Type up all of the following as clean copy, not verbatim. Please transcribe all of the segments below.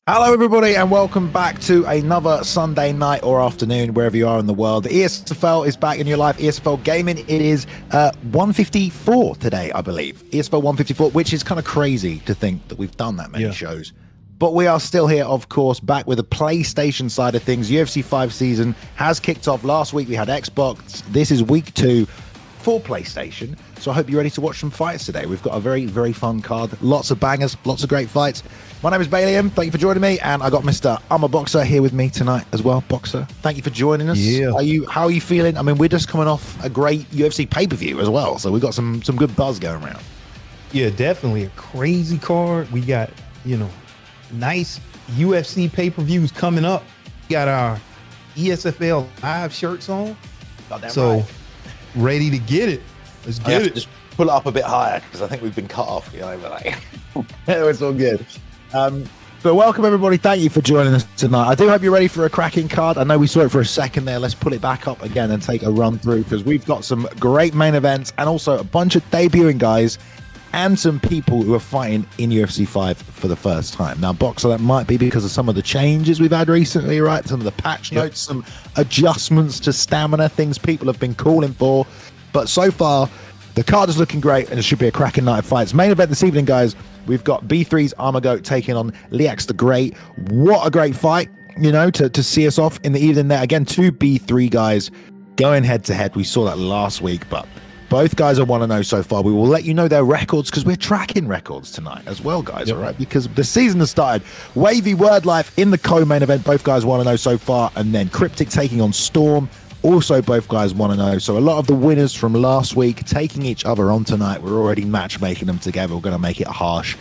Hello everybody and welcome back to another Sunday night or afternoon wherever you are in the world. The ESFL is back in your life. ESFL Gaming, it is 154 today, I believe. ESFL 154, which is kind of crazy to think that we've done that many shows. But we are still here, of course, back with the PlayStation side of things. UFC 5 season has kicked off. Last week we had Xbox. This is week 2 for PlayStation. So I hope you're ready to watch some fights today. We've got a very, very fun card. Lots of bangers, lots of great fights. My name is Bailey. Thank you for joining me. And I got Mr. I'm a Boxer here with me tonight as well. Boxer, thank you for joining us. Yeah. How are you feeling? I mean, we're just coming off a great UFC pay-per-view as well. So we've got some good buzz going around. Yeah, definitely a crazy card. We got, nice UFC pay-per-views coming up. We got our ESFL live shirts on. So right. Ready to get it. Let's get it. Just pull it up a bit higher because I think we've been cut off. But like, it's all good. But welcome everybody. Thank you for joining us tonight. I do hope you're ready for a cracking card. I know we saw it for a second there. Let's pull it back up again and take a run through because we've got some great main events and also a bunch of debuting guys and some people who are fighting in UFC 5 for the first time. Now, Boxer, that might be because of some of the changes we've had recently, right? Some of the patch notes, some adjustments to stamina, things people have been calling for. But so far, the card is looking great and it should be a cracking night of fights. Main event this evening, guys, we've got B3's ImTheGOAT taking on LeaxeTheGreat. What a great fight, to see us off in the evening there. Again, 2 B3 guys going head-to-head. We saw that last week, but both guys are 1-0 so far. We will let you know their records because we're tracking records tonight as well, guys, all right? Because the season has started. Wavvy, Wordlife in the co-main event. Both guys 1-0 so far. And then Cryptic taking on Storm. Also, both guys 1-0. So a lot of the winners from last week taking each other on tonight. We're already matchmaking them together. We're going to make it harsh.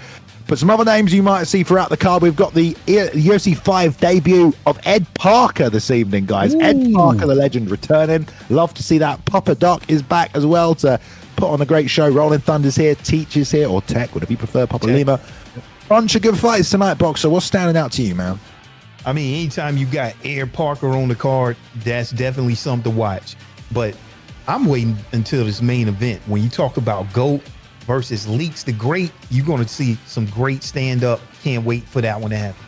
But some other names you might see throughout the card. We've got the UFC 5 debut of Ed Parker this evening, guys. Ooh. Ed Parker, the legend, returning. Love to see that. Papa Doc is back as well to put on a great show. Rolling Thunder's here. Teach is here. Or Tech, whatever you prefer. Papa Lima. Bunch of good fights tonight, Boxer. What's standing out to you, man? I mean, anytime you got Ed Parker on the card, that's definitely something to watch. But I'm waiting until this main event. When you talk about GOAT versus LeaxeTheGreat, you're going to see some great stand-up. Can't wait for that one to happen.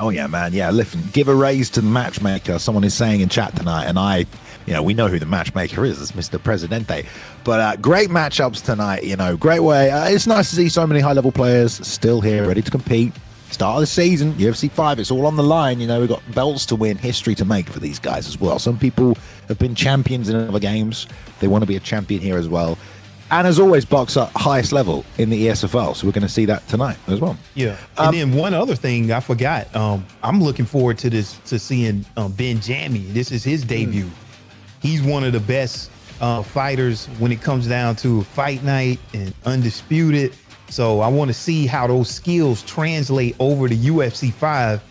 Oh, yeah, man. Yeah, listen, give a raise to the matchmaker. Someone is saying in chat tonight, and we know who the matchmaker is. It's Mr. Presidente. But great matchups tonight, great way. It's nice to see so many high-level players still here, ready to compete. Start of the season, UFC 5, it's all on the line. We've got belts to win, history to make for these guys as well. Some people have been champions in other games. They want to be a champion here as well. And as always, Boxer, highest level in the ESFL. So we're going to see that tonight as well. Yeah. And then one other thing I forgot. I'm looking forward to seeing Ben Jammy. This is his debut. He's one of the best fighters when it comes down to fight night and undisputed. So I want to see how those skills translate over to UFC 5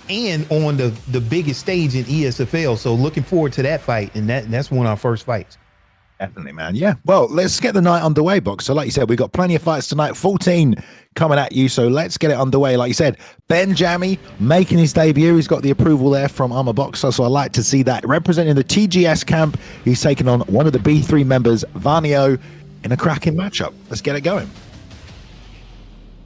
and on the biggest stage in ESFL. So looking forward to that fight. And that's one of our first fights. Definitely, man. Yeah. Well, let's get the night underway, Boxer. Like you said, we've got plenty of fights tonight, 14 coming at you. So let's get it underway. Like you said, Ben Jammy making his debut. He's got the approval there from I'm a Boxer. So I like to see that. Representing the TGS camp, he's taking on one of the B3 members, Vanio, in a cracking matchup. Let's get it going.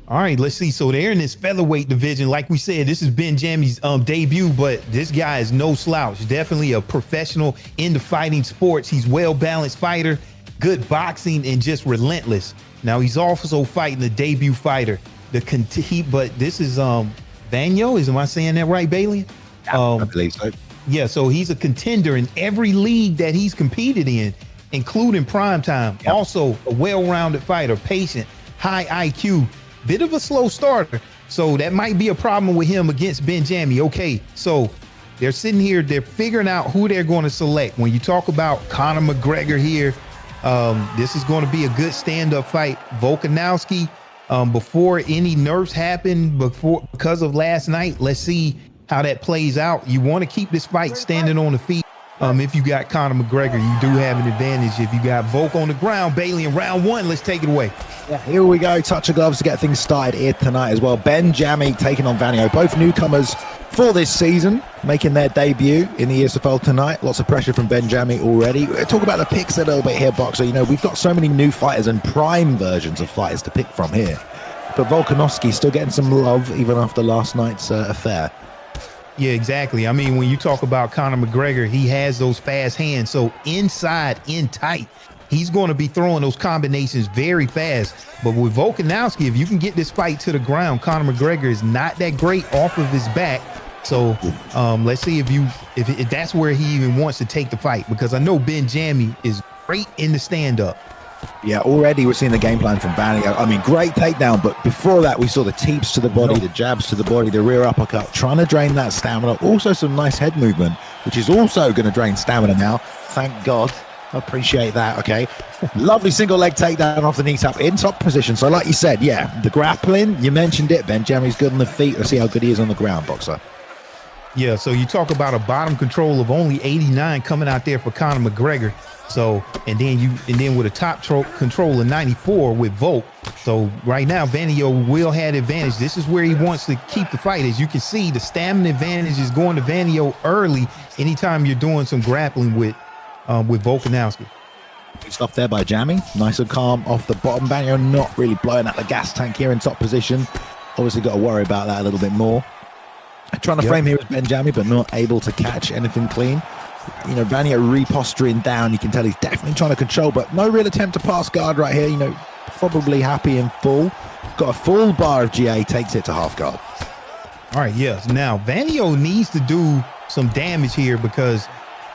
All right, let's see. So they're in this featherweight division. Like we said, this is Ben Jammy's debut, but this guy is no slouch. Definitely a professional in the fighting sports. He's well-balanced fighter, good boxing, and just relentless. Now, he's also fighting the debut fighter. But this is Vanio. Am I saying that right, Bailey? I believe so. Yeah, so he's a contender in every league that he's competed in, including primetime. Yep. Also, a well-rounded fighter, patient, high IQ. Bit of a slow starter, so that might be a problem with him against Ben Jammy. Okay, so they're sitting here, they're figuring out who they're going to select. When you talk about Conor McGregor here, this is going to be a good stand-up fight. Volkanovski, before any nerfs happen, because of last night, let's see how that plays out. You want to keep this fight standing on the feet. If you got Conor McGregor, you do have an advantage. If you got Volk on the ground, Bailey, in round 1, let's take it away. Yeah, here we go. Touch of gloves to get things started here tonight as well. Ben Jammy taking on Vanio. Both newcomers for this season, making their debut in the ESFL tonight. Lots of pressure from Ben Jammy already. Talk about the picks a little bit here, Boxer. We've got so many new fighters and prime versions of fighters to pick from here. but Volkanovski still getting some love even after last night's affair. Yeah, exactly. I mean, when you talk about Conor McGregor, he has those fast hands. So inside, in tight, he's going to be throwing those combinations very fast. But with Volkanovski, if you can get this fight to the ground, Conor McGregor is not that great off of his back. So let's see if that's where he even wants to take the fight, because I know Benjamie is great in the stand-up. Yeah, already we're seeing the game plan from Vanio. I mean, great takedown, but before that, we saw the teeps to the body, the jabs to the body, the rear uppercut, trying to drain that stamina. Also some nice head movement, which is also going to drain stamina now. Thank God. I appreciate that, okay? Lovely single leg takedown off the knee tap in top position. So like you said, yeah, the grappling, you mentioned it. Benjamie's good on the feet. Let's see how good he is on the ground, boxer. Yeah, so you talk about a bottom control of only 89 coming out there for Conor McGregor. So, and then with a top control of 94 with Volk. So right now, Vanio will have advantage. This is where he wants to keep the fight. As you can see, the stamina advantage is going to Vanio early anytime you're doing some grappling with Volkanovski. Stuff there by Jamie. Nice and calm off the bottom. Vanio not really blowing out the gas tank here in top position. Obviously got to worry about that a little bit more. Trying to frame here is Benjamie, but not able to catch anything clean. You know, Vanio reposturing down. You can tell he's definitely trying to control, but no real attempt to pass guard right here. You know, probably happy in full. Got a full bar of GA, takes it to half guard. All right, yes. Now, Vanio needs to do some damage here, because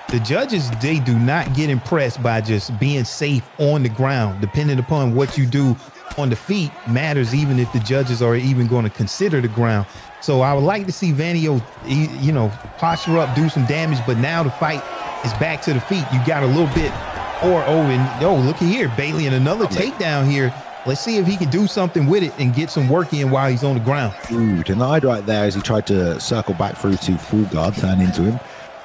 the judges, they do not get impressed by just being safe on the ground. Depending upon what you do on the feet matters, even if the judges are even going to consider the ground. So I would like to see Vanio, you know, posture up, do some damage, but now the fight is back to the feet. You got a little bit or look here, Bailey, and another takedown here. Let's see if he can do something with it and get some work in while he's on the ground. Ooh, denied right there as he tried to circle back through to full guard, turn into him.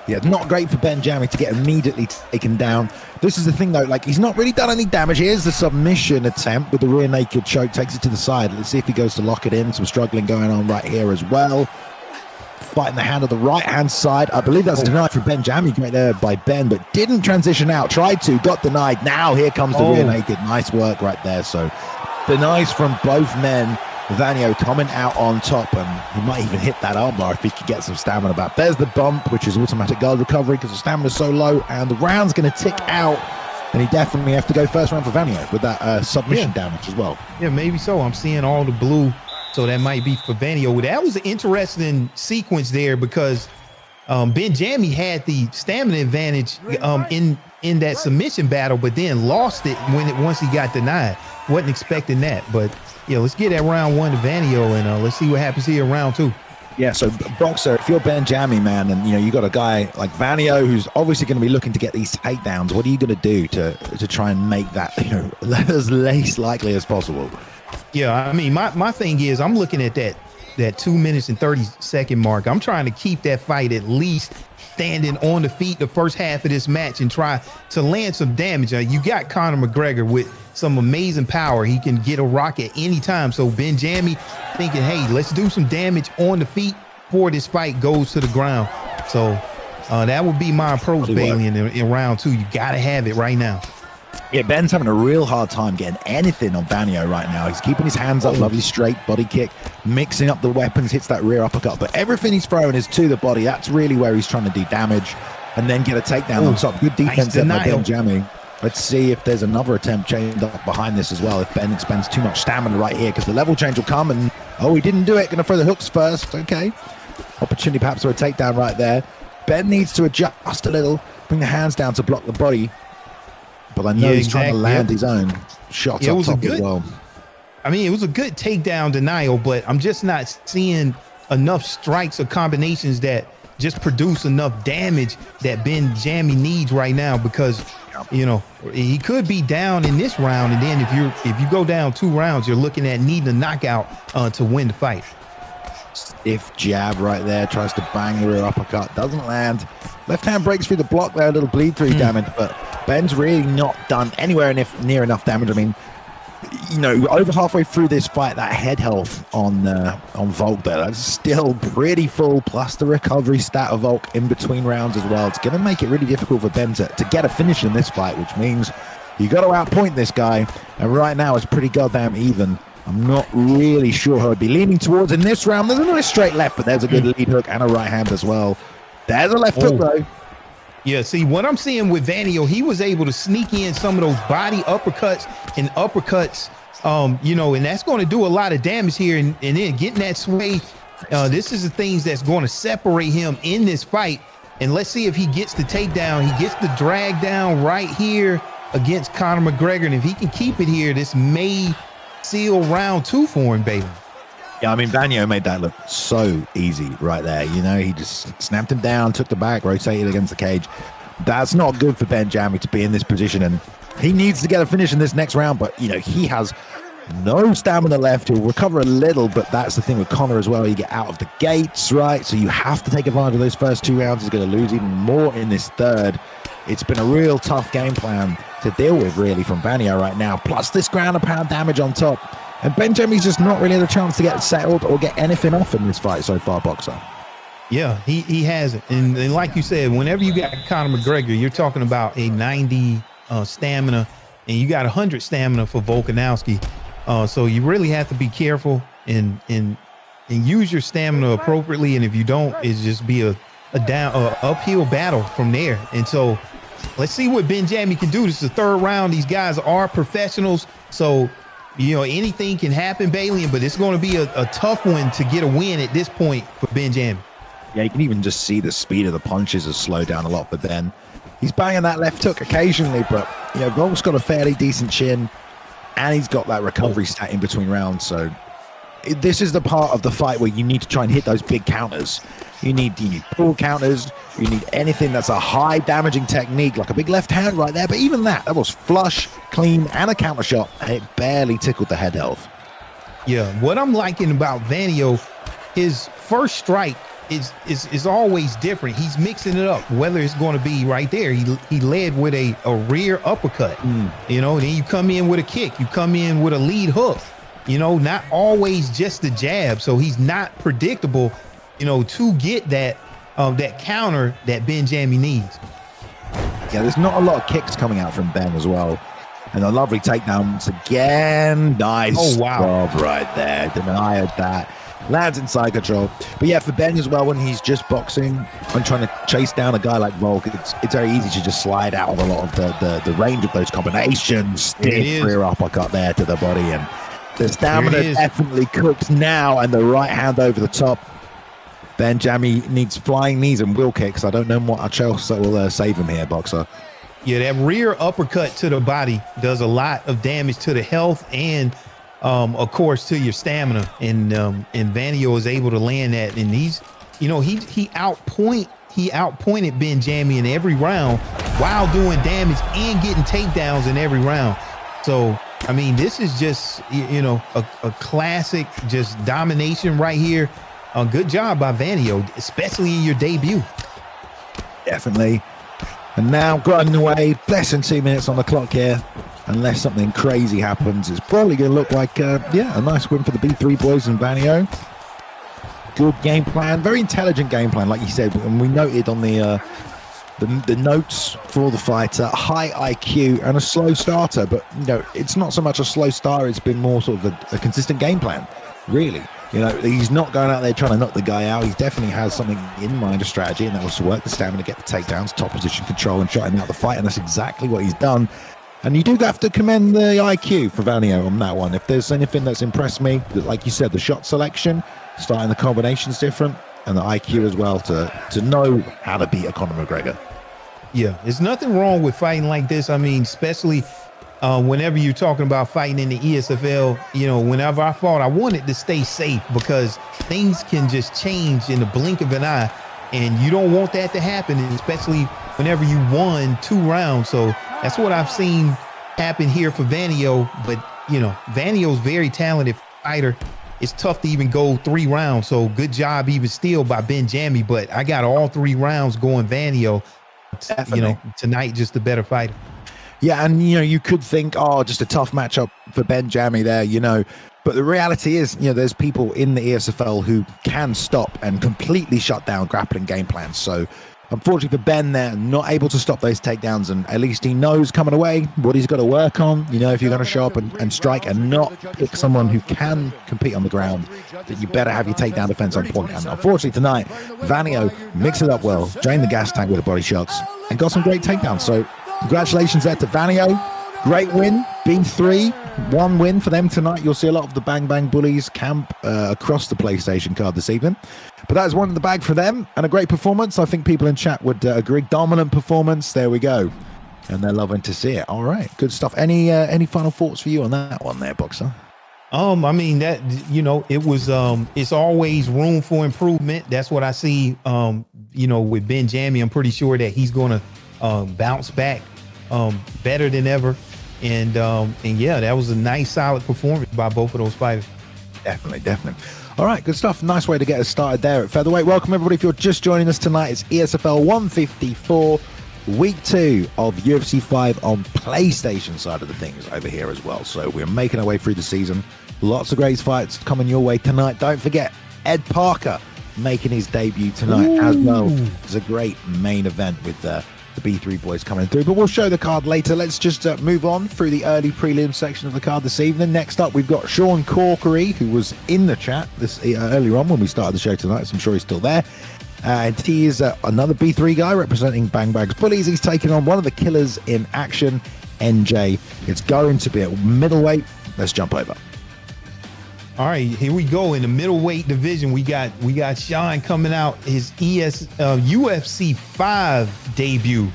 Yeah, not great for Benjamie to get immediately taken down. This is the thing, though. Like, he's not really done any damage. Here's the submission attempt with the rear naked choke. Takes it to the side. Let's see if he goes to lock it in. Some struggling going on right here as well. Fighting the hand of the right-hand side. I believe that's denied for Benjamie right there by Ben, but didn't transition out. Tried to, got denied. Now here comes the rear naked. Nice work right there. So denies from both men. Vanio coming out on top, and he might even hit that armbar if he could get some stamina back. There's the bump, which is automatic guard recovery because the stamina is so low, and the round's going to tick out, and he definitely have to go first round for Vanio with that submission damage as well. Yeah, maybe so. I'm seeing all the blue, so that might be for Vanio. That was an interesting sequence there, because Benjamie had the stamina advantage in that submission battle, but then lost it once he got denied. Wasn't expecting that, but yeah, let's get at round one to Vanio, and let's see what happens here in round two. Yeah, so boxer, if you're Benjamie, man, and you know you got a guy like Vanio who's obviously going to be looking to get these takedowns, what are you going to do to try and make that, you know, as least likely as possible? Yeah, I mean, my thing is, I'm looking at that 2 minutes and 30-second mark. I'm trying to keep that fight at least standing on the feet the first half of this match and try to land some damage. You got Conor McGregor with some amazing power. He can get a rock at any time. So Benjamie thinking, hey, let's do some damage on the feet before this fight goes to the ground. So that would be my approach, Bailey, in round two. You got to have it right now. Yeah, Ben's having a real hard time getting anything on Vanio right now. He's keeping his hands up, lovely straight body kick, mixing up the weapons, hits that rear uppercut, but everything he's throwing is to the body. That's really where he's trying to do damage and then get a takedown on top. Good defense there by Benjamie. Let's see if there's another attempt chained up behind this as well, if Ben expends too much stamina right here, because the level change will come, and he didn't do it. Going to throw the hooks first. Okay. Opportunity perhaps for a takedown right there. Ben needs to adjust a little, bring the hands down to block the body. But I know he's trying to land his own shots up top as well. I mean, it was a good takedown denial, but I'm just not seeing enough strikes or combinations that just produce enough damage that Benjamie needs right now, because, you know, he could be down in this round, and then if you go down 2 rounds, you're looking at needing a knockout to win the fight. Stiff jab right there, tries to bang the rear uppercut, doesn't land. Left hand breaks through the block there, a little bleed through damage, but Ben's really not done anywhere near enough damage. I mean, you know, over halfway through this fight, that head health on Volk there, that's still pretty full, plus the recovery stat of Volk in between rounds as well. It's going to make it really difficult for Ben to get a finish in this fight, which means you got to outpoint this guy, and right now it's pretty goddamn even. I'm not really sure who I'd be leaning towards in this round. There's a nice straight left, but there's a good lead hook and a right hand as well. There's a left hook, though. Yeah, see, what I'm seeing with Vanio, he was able to sneak in some of those body uppercuts, you know, and that's going to do a lot of damage here. And then getting that sway, this is the things that's going to separate him in this fight. And let's see if he gets the takedown. He gets the drag down right here against Conor McGregor. And if he can keep it here, this may seal round 2 for him, baby. Yeah, I mean, Vanio made that look so easy right there. You know, he just snapped him down, took the back, rotated against the cage. That's not good for Benjamie to be in this position, and he needs to get a finish in this next round. But, you know, he has no stamina left. He'll recover a little, but that's the thing with Conor as well. You get out of the gates, right? So you have to take advantage of those first 2 rounds. He's going to lose even more in this third. It's been a real tough game plan to deal with, really, from Vanio right now. Plus this ground and pound damage on top. And Benjamie's just not really had a chance to get settled or get anything off in this fight so far, Boxer. Yeah, he hasn't. And like you said, whenever you got Conor McGregor, you're talking about a 90 stamina, and you got 100 stamina for Volkanovski. So you really have to be careful and use your stamina appropriately. And if you don't, it's just be a uphill battle from there. And so let's see what Benjamie can do. This is the 3rd round. These guys are professionals. So, you know, anything can happen, Bailey, but it's going to be a tough one to get a win at this point for Benjamie. Yeah, you can even just see the speed of the punches has slowed down a lot, but then he's banging that left hook occasionally, but, you know, Volk's got a fairly decent chin, and he's got that recovery stat in between rounds, so this is the part of the fight where you need to try and hit those big counters. You need pull counters. You need anything that's a high damaging technique, like a big left hand right there. But even that was flush, clean, and a counter shot, and it barely tickled the head health. Yeah, what I'm liking about Vanio, his first strike is always different. He's mixing it up, whether it's going to be right there. He led with a rear uppercut, you know, then you come in with a kick, you come in with a lead hook, you know, not always just the jab. So he's not predictable, you know, to get that counter that Benjamie needs. Yeah, there's not a lot of kicks coming out from Ben as well. And a lovely takedown once again. Nice job right there. Denied that. Lands in side control. But yeah, for Ben as well, when he's just boxing and trying to chase down a guy like Volk, it's very easy to just slide out of a lot of the range of those combinations. Stiff rear uppercut there to the body. And the stamina definitely cooked now, and the right hand over the top. Benjamie needs flying knees and wheel kicks. I don't know what else that will save him here, Boxer. Yeah, that rear uppercut to the body does a lot of damage to the health and, of course, to your stamina. And Vanio is able to land that. And he's, you know, he outpointed Benjamie in every round while doing damage and getting takedowns in every round. So, I mean, this is just, you know, a classic just domination right here. A good job by Vanio, especially in your debut. Definitely. And now grinding away, less than 2 minutes on the clock here. Unless something crazy happens, it's probably going to look like, a nice win for the B3 boys and Vanio. Good game plan, very intelligent game plan, like you said. And we noted on the notes for the fighter, high IQ and a slow starter. But, you know, it's not so much a slow starter, it's been more sort of a consistent game plan, really. You know, he's not going out there trying to knock the guy out. He definitely has something in mind, a strategy, and that was to work the stamina, get the takedowns, top position control, and shut him out the fight. And that's exactly what he's done. And you do have to commend the IQ for Vanio on that one. If there's anything that's impressed me, like you said, the shot selection, starting the combinations different, and the IQ as well to know how to beat a Conor McGregor. Yeah, there's nothing wrong with fighting like this. I mean, especially whenever you're talking about fighting in the ESFL, you know, whenever I fought, I wanted to stay safe because things can just change in the blink of an eye, and you don't want that to happen, especially whenever you won 2 rounds. So that's what I've seen happen here for Vanio. But, you know, Vanio's very talented fighter. It's tough to even go 3 rounds. So good job even still by Benjamie. But I got all 3 rounds going Vanio. Definitely. You know, tonight, just a better fighter. Yeah, and, you know, you could think, oh, just a tough matchup for Benjamie there, you know. But the reality is, you know, there's people in the ESFL who can stop and completely shut down grappling game plans. So Unfortunately for Ben, they're not able to stop those takedowns, and at least he knows coming away what he's got to work on. You know, if you're going to show up and strike and not pick someone who can compete on the ground, that you better have your takedown defense on point. And unfortunately tonight, Vanio mixed it up well, drained the gas tank with the body shots, and got some great takedowns. So congratulations there to Vanio. Great win, B3, one win for them tonight. You'll see a lot of the Bang Bang Bullies camp across the PlayStation card this evening. But that is one in the bag for them, and a great performance. I think people in chat would agree. Dominant performance. There we go. And they're loving to see it. All right, good stuff. Any final thoughts for you on that one there, Boxer? I mean, that, you know, it was, it's always room for improvement. That's what I see, you know, with Ben Jammy. I'm pretty sure that he's going to bounce back better than ever. And yeah, that was a nice, solid performance by both of those fighters. Definitely. All right, good stuff. Nice way to get us started there at featherweight. Welcome, everybody. If you're just joining us tonight, it's ESFL 154, week 2 of UFC 5 on PlayStation side of the things over here as well. So we're making our way through the season. Lots of great fights coming your way tonight. Don't forget, Ed Parker making his debut tonight as well. It's a great main event with the B3 boys coming through, but we'll show the card later. Let's just move on through the early prelim section of the card this evening. Next up, we've got Sean Corkery, who was in the chat this earlier on when we started the show tonight, so I'm sure he's still there. And he is another B3 guy representing Bang Bang's Bullies. He's taking on one of the killers in action, NJ. It's going to be at middleweight. Let's jump over. All right, here we go. In the middleweight division, we got Sean coming out his UFC 5 debut,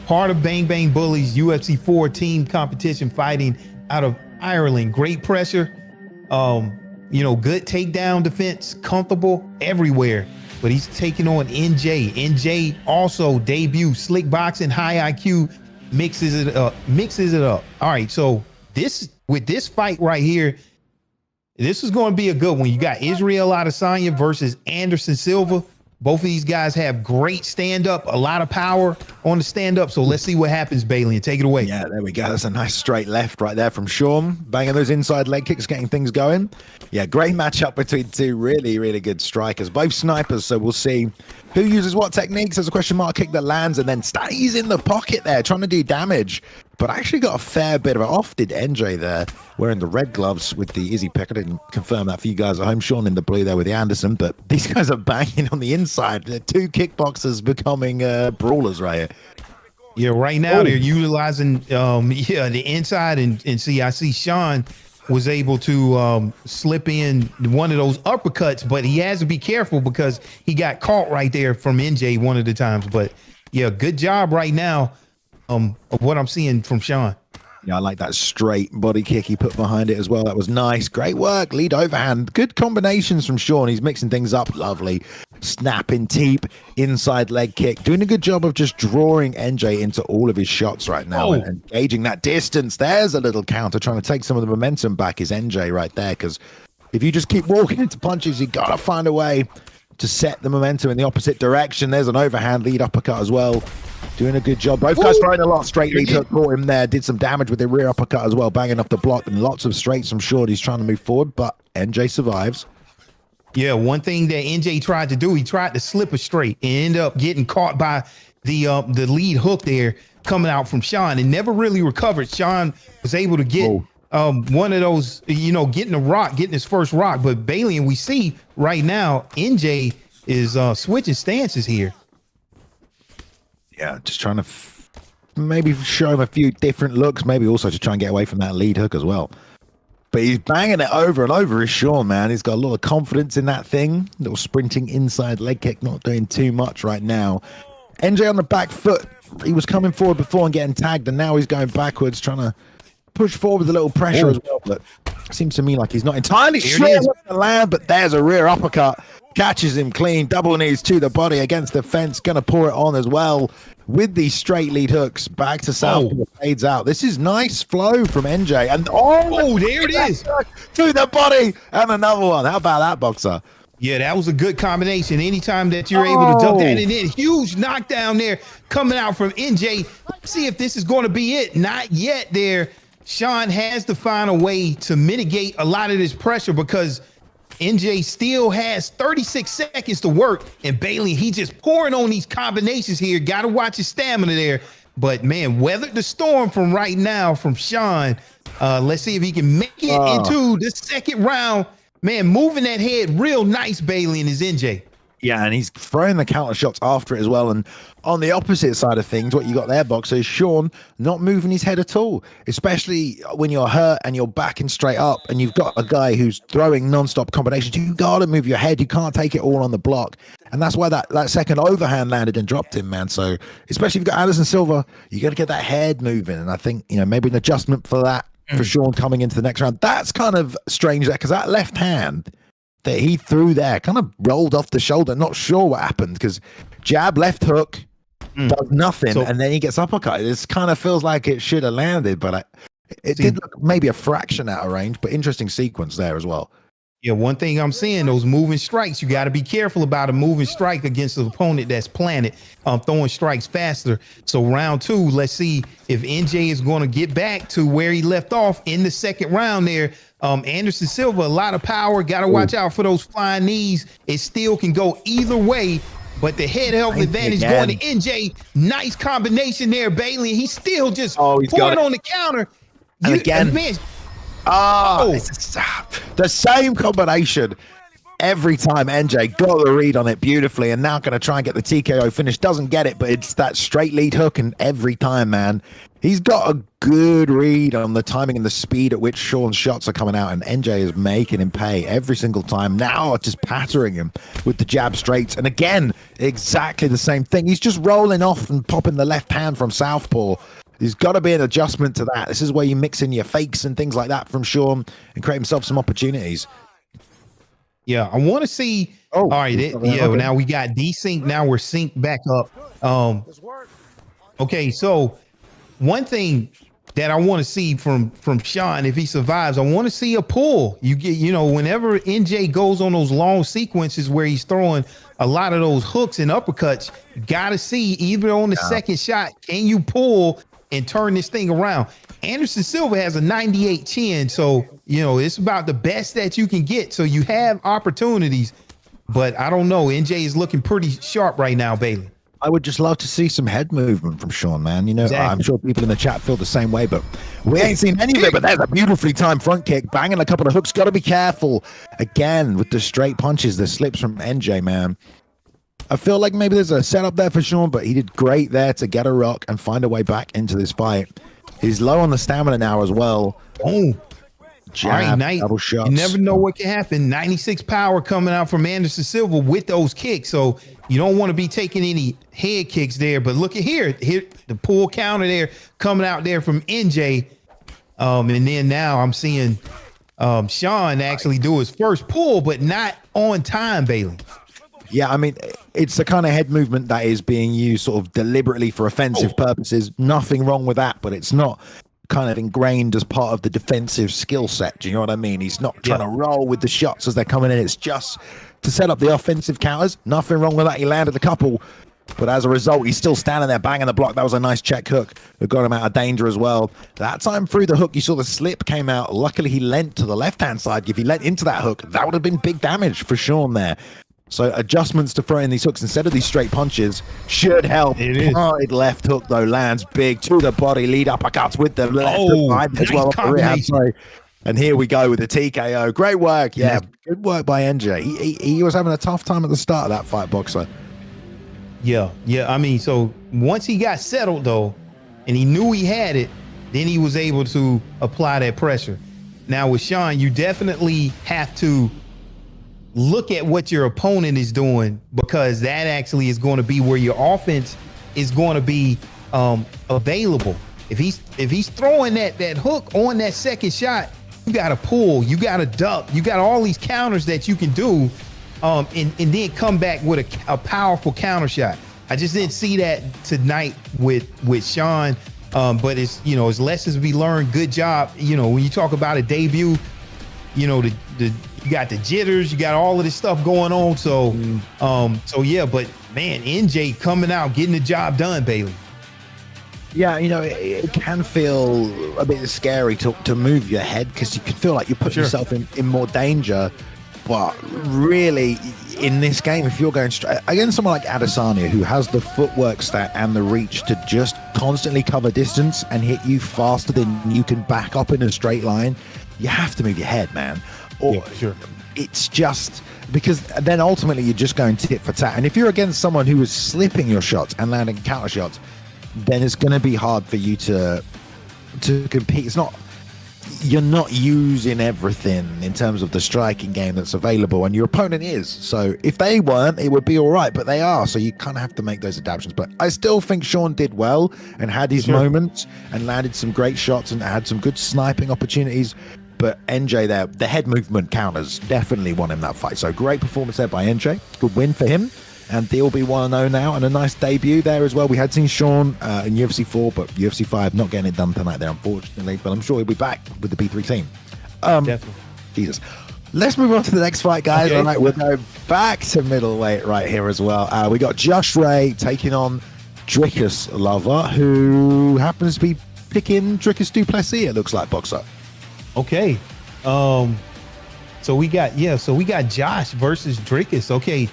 part of Bang Bang Bullies UFC 4 team competition, fighting out of Ireland. Great pressure, you know, good takedown defense, comfortable everywhere. But he's taking on NJ. NJ also debut, slick boxing, high IQ, mixes it up. All right, so with this fight right here, this is going to be a good one. You got Israel Adesanya versus Anderson Silva. Both of these guys have great stand-up, a lot of power on the stand-up. So let's see what happens, Bailey, and take it away. Yeah, there we go. That's a nice straight left right there from Sean. Banging those inside leg kicks, getting things going. Yeah, great matchup between two really, really good strikers. Both snipers, so we'll see who uses what techniques. There's a question mark kick that lands and then stays in the pocket there, trying to do damage. But I actually got a fair bit of it off, did NJ there, wearing the red gloves with the Izzy pick. I didn't confirm that for you guys at home. Sean in the blue there with the Anderson, but these guys are banging on the inside. They're two kickboxers becoming brawlers right here. Yeah, right now they're utilizing the inside, and see, I see Sean was able to slip in one of those uppercuts, but he has to be careful because he got caught right there from NJ one of the times. But yeah, good job right now of what I'm seeing from Sean. Yeah, I like that straight body kick he put behind it as well. That was nice. Great work. Lead overhand. Good combinations from Sean. He's mixing things up. Lovely. Snapping teep. Inside leg kick. Doing a good job of just drawing NJ into all of his shots right now and gauging that distance. There's a little counter. Trying to take some of the momentum back is NJ right there, because if you just keep walking into punches, you got to find a way to set the momentum in the opposite direction. There's an overhand lead uppercut as well. Doing a good job. Both guys throwing a lot. Straight lead hook caught him there. Did some damage with the rear uppercut as well. Banging off the block and lots of straights from Short. He's trying to move forward, but NJ survives. Yeah, one thing that NJ tried to do, he tried to slip a straight and ended up getting caught by the lead hook there coming out from Sean and never really recovered. Sean was able to get one of those, getting a rock, getting his first rock. But Bailey, and we see right now, NJ is switching stances here. Yeah, just trying to maybe show him a few different looks, maybe also to try and get away from that lead hook as well. But he's banging it over and over, is Sean, man. He's got a lot of confidence in that thing. Little sprinting inside leg kick, not doing too much right now. NJ on the back foot. He was coming forward before and getting tagged, and now he's going backwards, trying to push forward with a little pressure as well. But it seems to me like he's not entirely sure what's to land, but there's a rear uppercut. Catches him clean, double knees to the body against the fence, gonna pour it on as well with these straight lead hooks back to south. Fades out. This is nice flow from NJ, and there it is to the body, and another one. How about that, Boxer? Yeah, that was a good combination. Anytime that you're able to duck that, and then huge knockdown there coming out from NJ. Let's see if this is going to be it. Not yet there. Sean has to find a way to mitigate a lot of this pressure, because NJ still has 36 seconds to work, and Bailey, he just pouring on these combinations here. Got to watch his stamina there. But man, weathered the storm from right now from Sean. Let's see if he can make it into the second round. Man, moving that head real nice, Bailey, and his NJ. Yeah, and he's throwing the counter shots after it as well. And on the opposite side of things, what you got there, Boxer, is Sean not moving his head at all, especially when you're hurt and you're backing straight up and you've got a guy who's throwing non-stop combinations. You got to move your head. You can't take it all on the block. And that's why that second overhand landed and dropped him, man. So especially if you've got Anderson Silva, you got to get that head moving. And I think, maybe an adjustment for that for Sean coming into the next round. That's kind of strange there because that left hand that he threw there kind of rolled off the shoulder. Not sure what happened because jab, left hook, does nothing, and then he gets uppercut. This kind of feels like it should have landed, but it did look maybe a fraction out of range, but interesting sequence there as well. Yeah, one thing I'm seeing, those moving strikes, you got to be careful about a moving strike against an opponent that's planted, throwing strikes faster. So round two, let's see if NJ is going to get back to where he left off in the second round there. Anderson Silva, a lot of power. Got to watch out for those flying knees. It still can go either way, but the head health advantage going to NJ. Nice combination there, Bailey. He's still just pouring on the counter. And again, man, it's the same combination every time. NJ got the read on it beautifully and now going to try and get the TKO finish. Doesn't get it, but it's that straight lead hook, and every time, man, he's got a good read on the timing and the speed at which Sean's shots are coming out, and NJ is making him pay every single time. Now just pattering him with the jab straights, and again, exactly the same thing. He's just rolling off and popping the left hand from southpaw. There's got to be an adjustment to that. This is where you mix in your fakes and things like that from Sean and create himself some opportunities. Yeah, I want to see. All right, now we got desync. Now we're synced back up. Okay, so one thing that I want to see from Sean, if he survives, I want to see a pull. You get, whenever NJ goes on those long sequences where he's throwing a lot of those hooks and uppercuts, you got to see either on the second shot, can you pull and turn this thing around? Anderson Silva has a 98 chin, so it's about the best that you can get. So you have opportunities, but I don't know. NJ is looking pretty sharp right now, Bailey. I would just love to see some head movement from Sean, man. Exactly. I'm sure people in the chat feel the same way, but we ain't seen any of it. But there's a beautifully timed front kick, banging a couple of hooks. Got to be careful again with the straight punches, the slips from NJ, man. I feel like maybe there's a setup there for Sean, but he did great there to get a rock and find a way back into this fight. He's low on the stamina now as well. Jab, double shots. You never know what can happen. 96 power coming out from Anderson Silva with those kicks. So you don't want to be taking any head kicks there. But look at here the pull counter there coming out there from NJ. And then now I'm seeing Sean actually do his first pull, but not on time, Bailey. Yeah, I mean, it's the kind of head movement that is being used sort of deliberately for offensive purposes. Nothing wrong with that, but it's not kind of ingrained as part of the defensive skill set. Do you know what I mean? He's not trying to roll with the shots as they're coming in. It's just to set up the offensive counters. Nothing wrong with that. He landed a couple, but as a result, he's still standing there banging the block. That was a nice check hook that got him out of danger as well. That time through the hook, you saw the slip came out. Luckily, he leant to the left-hand side. If he leant into that hook, that would have been big damage for Sean there. So adjustments to throwing these hooks instead of these straight punches should help. Parted left hook, though, lands big to the body. Lead uppercuts with the left hook as well. And here we go with the TKO. Great work. Yeah, good work by NJ. He was having a tough time at the start of that fight, Boxer. Yeah. I mean, so once he got settled, though, and he knew he had it, then he was able to apply that pressure. Now with Sean, you definitely have to look at what your opponent is doing, because that actually is going to be where your offense is going to be available. If he's throwing that hook on that second shot, you got to pull, you got to duck, you got all these counters that you can do, and then come back with a powerful counter shot. I just didn't see that tonight with Sean, but it's it's lessons to be learned. Good job. When you talk about a debut, you got the jitters, you got all of this stuff going on. So, but man, NJ coming out, getting the job done, Bailey. Yeah, it can feel a bit scary to move your head, because you can feel like you put yourself in more danger But really, in this game, if you're going against someone like Adesanya, who has the footwork stat and the reach to just constantly cover distance and hit you faster than you can back up in a straight line, you have to move your head, man. Or Yeah, sure. it's just because then ultimately you're just going tit for tat. And if you're against someone who is slipping your shots and landing counter shots, then it's going to be hard for you to compete. You're not using everything in terms of the striking game that's available, and your opponent is. So if they weren't, it would be all right, but they are. So you kind of have to make those adaptations. But I still think Sean did well and had his moments and landed some great shots and had some good sniping opportunities. But NJ there, the head movement counters definitely won him that fight. So great performance there by NJ. Good win for him. And they'll be 1-0 now, and a nice debut there as well. We had seen Sean in UFC 4, but UFC 5 not getting it done tonight there, unfortunately. But I'm sure he'll be back with the B3 team. Definitely. Jesus. Let's move on to the next fight, guys. Okay. All right, we'll go back to middleweight right here as well. We got Josh Ray taking on Dricus Lover, who happens to be picking Dricus du Plessis, it looks like, boxer. Okay. So we got Josh versus Dricus. Okay.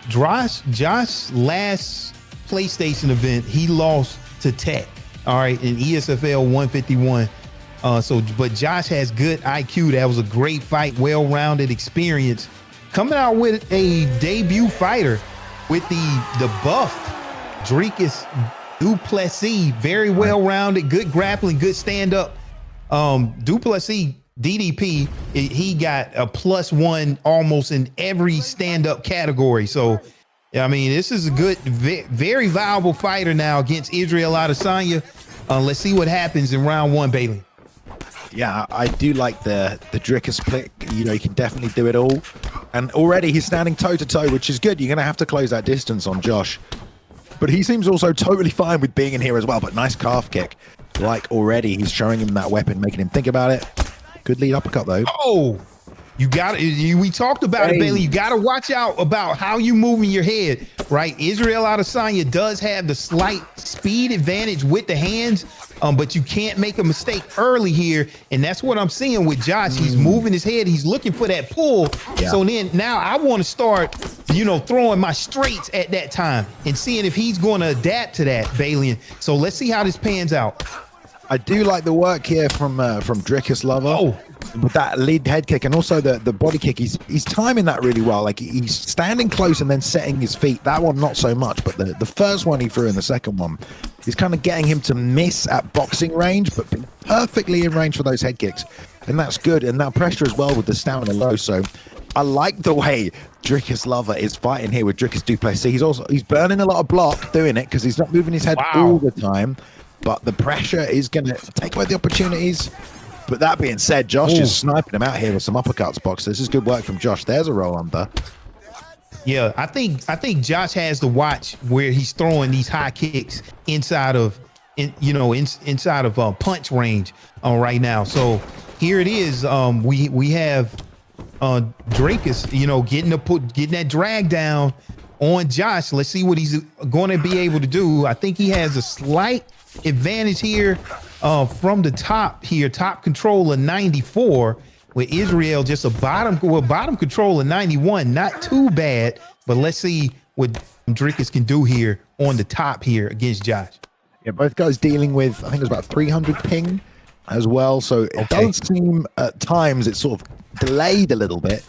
Josh last PlayStation event, he lost to Tech. All right, in ESFL 151. But Josh has good IQ. That was a great fight, well-rounded experience. Coming out with a debut fighter with the buffed Dricus du Plessis, very well-rounded, good grappling, good stand-up. Du Plessis, DDP, he got a +1 almost in every stand-up category. So, I mean, this is a good, very viable fighter now against Israel Adesanya. Let's see what happens in round 1, Bailey. Yeah, I do like the Dricus pick. You know, he can definitely do it all. And already he's standing toe-to-toe, which is good. You're going to have to close that distance on Josh. But he seems also totally fine with being in here as well. But nice calf kick. Like already, he's showing him that weapon, making him think about it. Good lead uppercut, though. Oh, you got it. We talked about it, Bailey. You got to watch out about how you moving your head, right? Israel Adesanya does have the slight speed advantage with the hands, but you can't make a mistake early here. And that's what I'm seeing with Josh. He's moving his head. He's looking for that pull. Yeah. So then now I want to start, throwing my straights at that time and seeing if he's going to adapt to that, Bailey. So let's see how this pans out. I do like the work here from Dricus Lover with that lead head kick and also the body kick. He's timing that really well. Like he's standing close and then setting his feet. That one not so much, but the first one he threw and the second one is kind of getting him to miss at boxing range, but be perfectly in range for those head kicks. And that's good. And that pressure as well with the stamina low. So I like the way Dricus Lover is fighting here with Dricus du Plessis. He's burning a lot of block doing it because he's not moving his head all the time. But the pressure is going to take away the opportunities. But that being said, Josh is sniping him out here with some uppercuts, box. This is good work from Josh. There's a roll under. Yeah, I think Josh has to watch where he's throwing these high kicks inside of punch range right now. So here it is. We have Dricus, getting that drag down on Josh. Let's see what he's going to be able to do. I think he has a slight advantage here from the top here. Top control of 94 with Israel just a bottom control of 91. Not too bad, but let's see what Dricus can do here on the top here against Josh. Yeah, both guys dealing with, I think it was about 300 ping as well. So it does seem at times it's sort of delayed a little bit.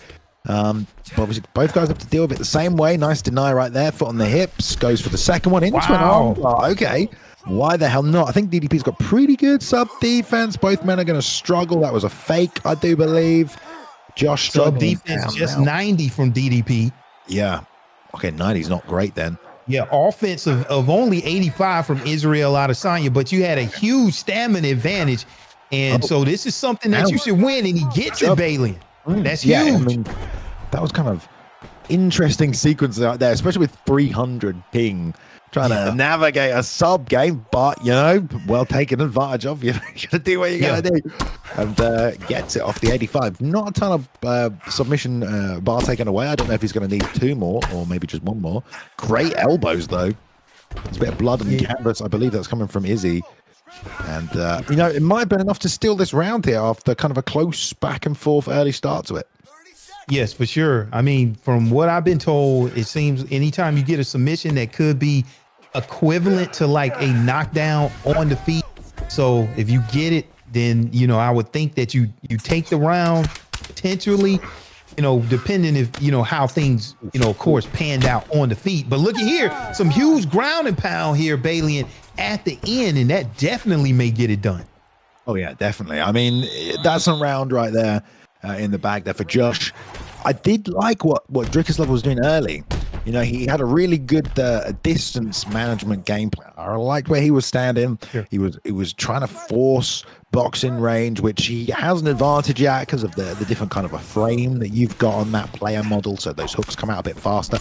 But obviously both guys have to deal with it the same way. Nice deny right there, foot on the hips, goes for the second one into an arm. Okay. Why the hell not? I think DDP's got pretty good sub defense. Both men are going to struggle. That was a fake, I do believe. Josh sub defense just now. 90 from DDP. Yeah. Okay, 90's not great then. Yeah, offense of only 85 from Israel Adesanya, but you had a huge stamina advantage. And so this is something that you should win, and he gets it, Bailey. That's huge. I mean, that was kind of interesting sequences out there, especially with 300 ping. Trying to navigate a sub game, but well taken advantage of. You gotta do what you gotta do, and gets it off the 85. Not a ton of submission bar taken away. I don't know if he's going to need 2 more or maybe just 1 more. Great elbows though. There's a bit of blood on the canvas. I believe that's coming from Izzy, and it might have been enough to steal this round here after kind of a close back and forth early start to it. Yes, for sure. I mean, from what I've been told, it seems anytime you get a submission that could be equivalent to like a knockdown on the feet. So if you get it, then I would think that you take the round potentially, depending if how things of course panned out on the feet. But look at here, some huge ground and pound here, Bailey, at the end, and that definitely may get it done. Oh yeah, definitely. I mean, that's a round right there in the bag there for Josh. I did like what Drickislav was doing early. He had a really good distance management game plan. I liked where he was standing. Sure. He was trying to force boxing range, which he has an advantage at because of the different kind of a frame that you've got on that player model. So those hooks come out a bit faster.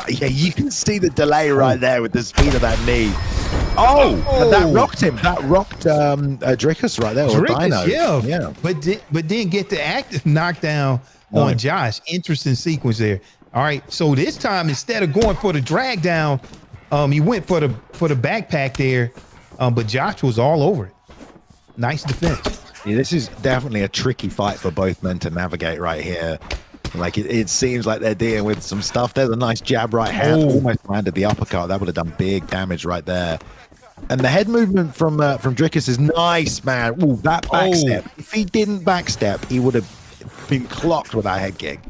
Yeah, you can see the delay right there with the speed of that knee. Oh, that rocked him. That rocked Drickus right there. Drickus, yeah. But didn't get the active knockdown on Josh. Interesting sequence there. All right, so this time instead of going for the drag down, he went for the backpack there, but Josh was all over it. Nice defense. Yeah, this is definitely a tricky fight for both men to navigate right here. Like it seems like they're dealing with some stuff. There's a nice jab right hand, almost landed the uppercut. That would have done big damage right there. And the head movement from Drickus is nice, man. Ooh, that backstep. If he didn't backstep, he would have been clocked with that head kick.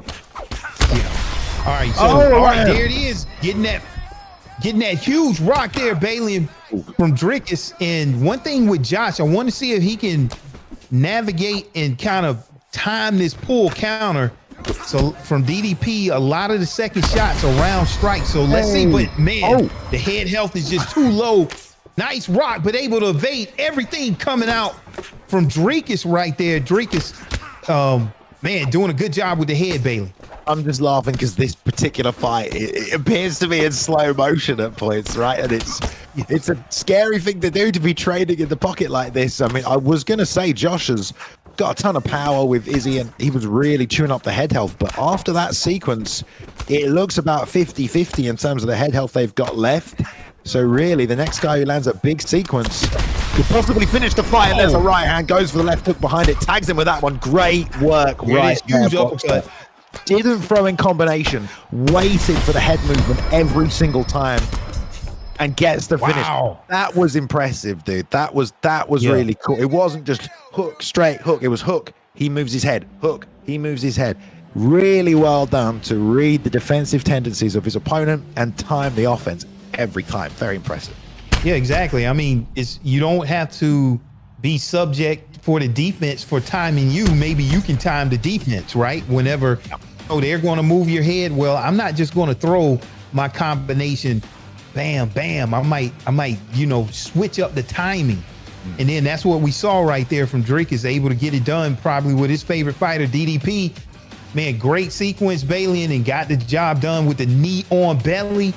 Yeah. All right, so all right, there it is. Getting that huge rock there, Bailey, from Drickus. And one thing with Josh, I want to see if he can navigate and kind of time this pull counter. So from DDP, a lot of the second shots are round strikes. So let's see. But man, the head health is just too low. Nice rock, but able to evade everything coming out from Drickus right there. Drickus, man, doing a good job with the head, Bailey. I'm just laughing because this particular fight, it appears to be in slow motion at points, right? And it's a scary thing to do, to be trading in the pocket like this. I mean, I was going to say Josh has got a ton of power with Izzy, and he was really chewing up the head health. But after that sequence, it looks about 50-50 in terms of the head health they've got left. So really, the next guy who lands a big sequence could possibly finish the fight. And there's a right hand, goes for the left hook behind it, tags him with that one. Great work. Right, huge uppercut. Didn't throw in combination, waited for the head movement every single time, and gets the finish. That was impressive, dude. That was really cool. It wasn't just hook, straight hook. It was hook, he moves his head, hook, he moves his head. Really well done to read the defensive tendencies of his opponent and time the offense every time. Very impressive. Yeah, exactly. I mean, you don't have to be subject for the defense for timing you. Maybe you can time the defense, right? Whenever they're going to move your head. Well, I'm not just going to throw my combination, bam, bam. I might, switch up the timing. And then that's what we saw right there from Drake, is able to get it done probably with his favorite fighter, DDP. Man, great sequence, Bailey, and got the job done with the knee on belly.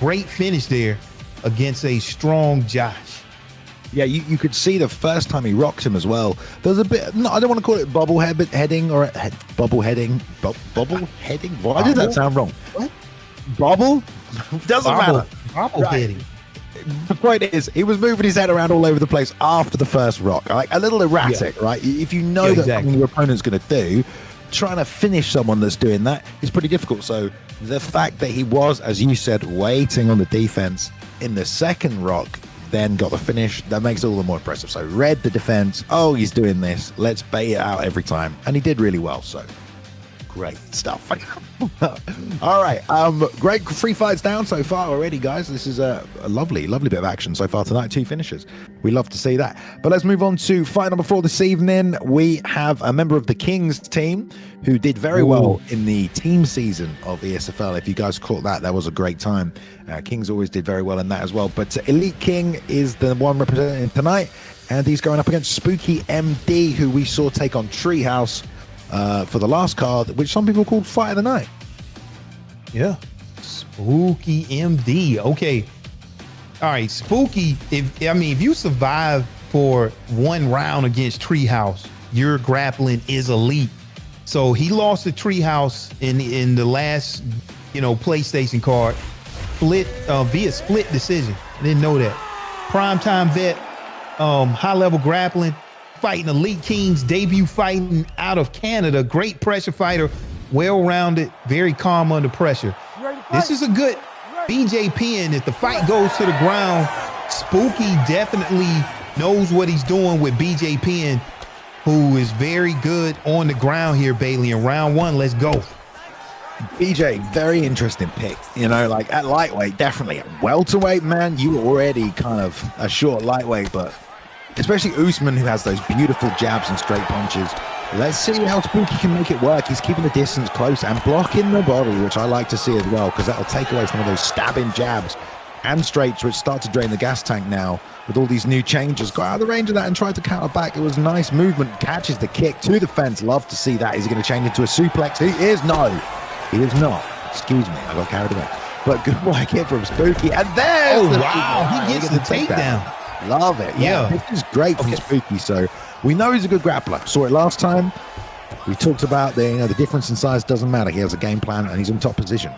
Great finish there against a strong Josh. Yeah, you could see the first time he rocked him as well. There's a bit, no, I don't want to call it bubble heading or bubble heading. Why did that sound wrong? What? Bubble? Doesn't matter. Bubble heading. The point is, he was moving his head around all over the place after the first rock. Like a little erratic, right? If you know that something your opponent's going to do, trying to finish someone that's doing that is pretty difficult. So the fact that he was, as you said, waiting on the defense in the second rock, then got the finish, that makes it all the more impressive. So read the defense. Oh, he's doing this. Let's bait it out every time. And he did really well. So great stuff. All right. Great 3 fights down so far already, guys. This is a lovely bit of action so far tonight. 2 finishes. We love to see that. But let's move on to fight number 4 this evening. We have a member of the Kings team who did very well in the team season of ESFL. If you guys caught that was a great time. Kings always did very well in that as well. But Elite King is the one representing tonight, and he's going up against Spooky MD, who we saw take on Treehouse for the last card, which some people called Fight of the Night. Yeah, Spooky MD. Okay, all right, Spooky. If you survive for 1 round against Treehouse, your grappling is elite. So he lost to Treehouse in the last PlayStation card, via split decision. I didn't know that. Primetime vet, high level grappling. fighting Elite Kings, debut fighting out of Canada. Great pressure fighter, well-rounded, very calm under pressure. This is a good BJ Penn. If the fight goes to the ground, Spooky definitely knows what he's doing with BJ Penn, who is very good on the ground here, Bailey. In round one, let's go. BJ, very interesting pick. You know, like at lightweight, definitely. At welterweight, man, you were already kind of a short lightweight, but especially Usman, who has those beautiful jabs and straight punches. Let's see how Spooky can make it work. He's keeping the distance close and blocking the body, which I like to see as well, because that'll take away some of those stabbing jabs and straights, which start to drain the gas tank now with all these new changes. Got out of the range of that and tried to counter back. It was nice movement. Catches the kick to the fence. Love to see that. Is he going to change into a suplex? He is. No, he is not. Excuse me, I got carried away. But good work here from Spooky. And there's he gets the takedown. Love it. Yeah, this is great from Spooky. So we know he's a good grappler. Saw it last time. We talked about the difference in size doesn't matter. He has a game plan and he's in top position.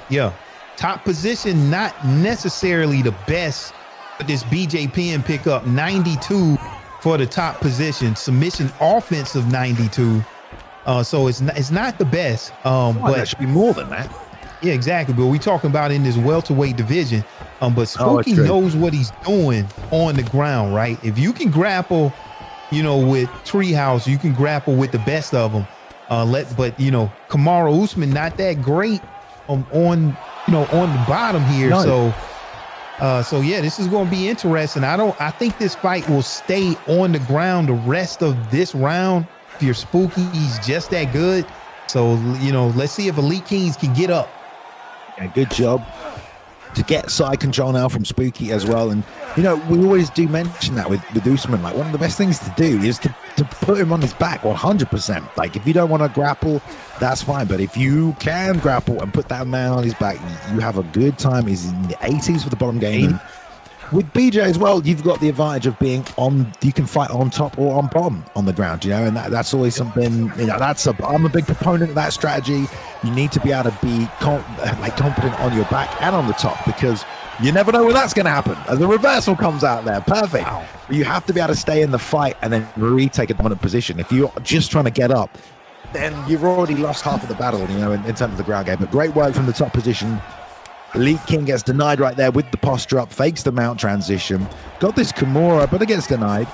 Yeah, top position, not necessarily the best, but this BJ Penn pickup 92 for the top position. Submission offensive 92. So it's not the best. But that should be more than that. Yeah, exactly. But we talking about in this welterweight division. But Spooky knows what he's doing on the ground, right? If you can grapple, with Treehouse, you can grapple with the best of them. But Kamaru Usman not that great on the bottom here. No. So yeah, this is going to be interesting. I think this fight will stay on the ground the rest of this round. If you're Spooky, he's just that good. So let's see if Elite Kings can get up. Yeah, good job to get side control now from Spooky as well. And we always do mention that with Usman, like one of the best things to do is to put him on his back 100%. Like if you don't want to grapple, that's fine, but if you can grapple and put that man on his back, you have a good time. He's in the 80s for the bottom game. And with BJ as well, you've got the advantage of being you can fight on top or on bottom on the ground, and that's always something, I'm a big proponent of that strategy. You need to be able to be confident on your back and on the top, because you never know when that's going to happen. And the reversal comes out there. Perfect. Wow. You have to be able to stay in the fight and then retake a dominant position. If you're just trying to get up, then you've already lost half of the battle, in terms of the ground game. But great work from the top position. Elite King gets denied right there with the posture up, fakes the mount transition. Got this Kimura, but it gets denied.